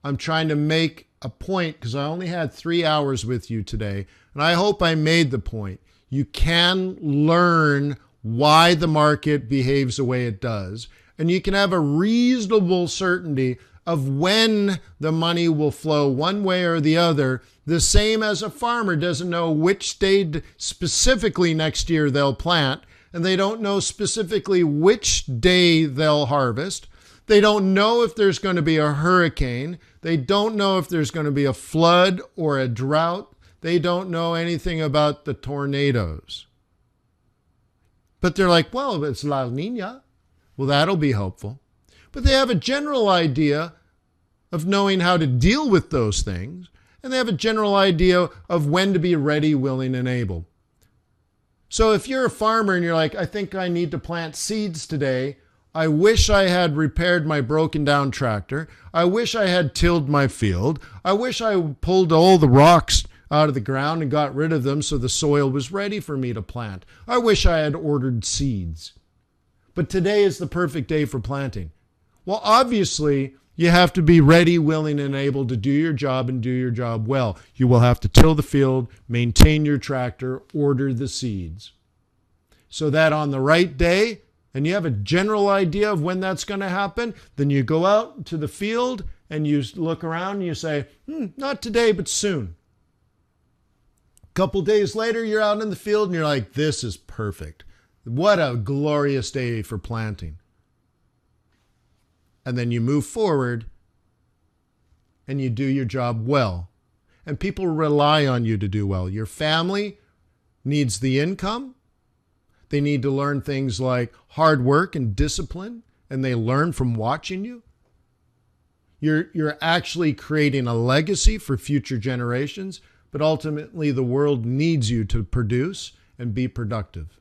I'm trying to make a point because I only had 3 hours with you today. And I hope I made the point. You can learn why the market behaves the way it does. And you can have a reasonable certainty of when the money will flow one way or the other. The same as a farmer doesn't know which day specifically next year they'll plant. And they don't know specifically which day they'll harvest. They don't know if there's going to be a hurricane. They don't know if there's going to be a flood or a drought. They don't know anything about the tornadoes. But they're like, well, it's La Nina. Well, that'll be helpful. But they have a general idea of knowing how to deal with those things. And they have a general idea of when to be ready, willing, and able. So if you're a farmer and you're like, I think I need to plant seeds today, I wish I had repaired my broken down tractor. I wish I had tilled my field. I wish I pulled all the rocks out of the ground and got rid of them so the soil was ready for me to plant. I wish I had ordered seeds. But today is the perfect day for planting. Well, obviously, you have to be ready, willing, and able to do your job and do your job well. You will have to till the field, maintain your tractor, order the seeds. So that on the right day, and you have a general idea of when that's going to happen, then you go out to the field and you look around and you say, not today, but soon. A couple days later, you're out in the field and you're like, this is perfect. What a glorious day for planting. And then you move forward and you do your job well. And people rely on you to do well. Your family needs the income. They need to learn things like hard work and discipline, and they learn from watching you. You're actually creating a legacy for future generations, but ultimately the world needs you to produce and be productive.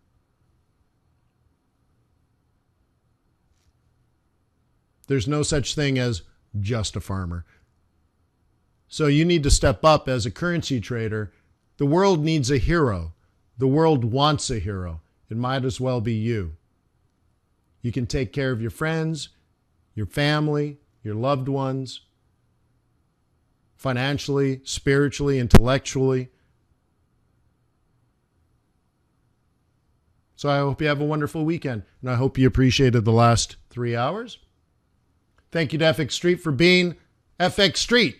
There's no such thing as just a farmer. So you need to step up as a currency trader. The world needs a hero. The world wants a hero. It might as well be you. You can take care of your friends, your family, your loved ones, financially, spiritually, intellectually. So I hope you have a wonderful weekend, and I hope you appreciated the last 3 hours. Thank you to FX Street for being FX Street.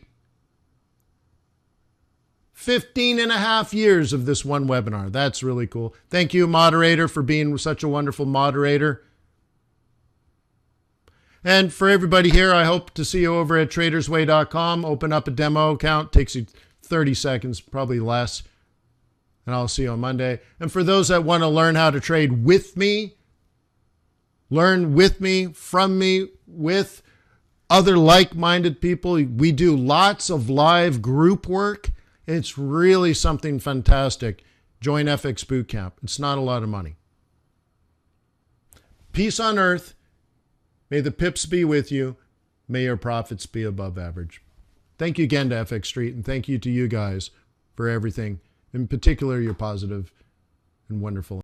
15 and a half years of this one webinar. That's really cool. Thank you, moderator, for being such a wonderful moderator. And for everybody here, I hope to see you over at tradersway.com. Open up a demo account. Takes you 30 seconds, probably less. And I'll see you on Monday. And for those that want to learn how to trade with me, learn with me, from me, with other like-minded people, we do lots of live group work. It's really something fantastic. Join FX Bootcamp. It's not a lot of money. Peace on earth. May the pips be with you. May your profits be above average. Thank you again to FX Street, and thank you to you guys for everything. In particular, you're positive and wonderful.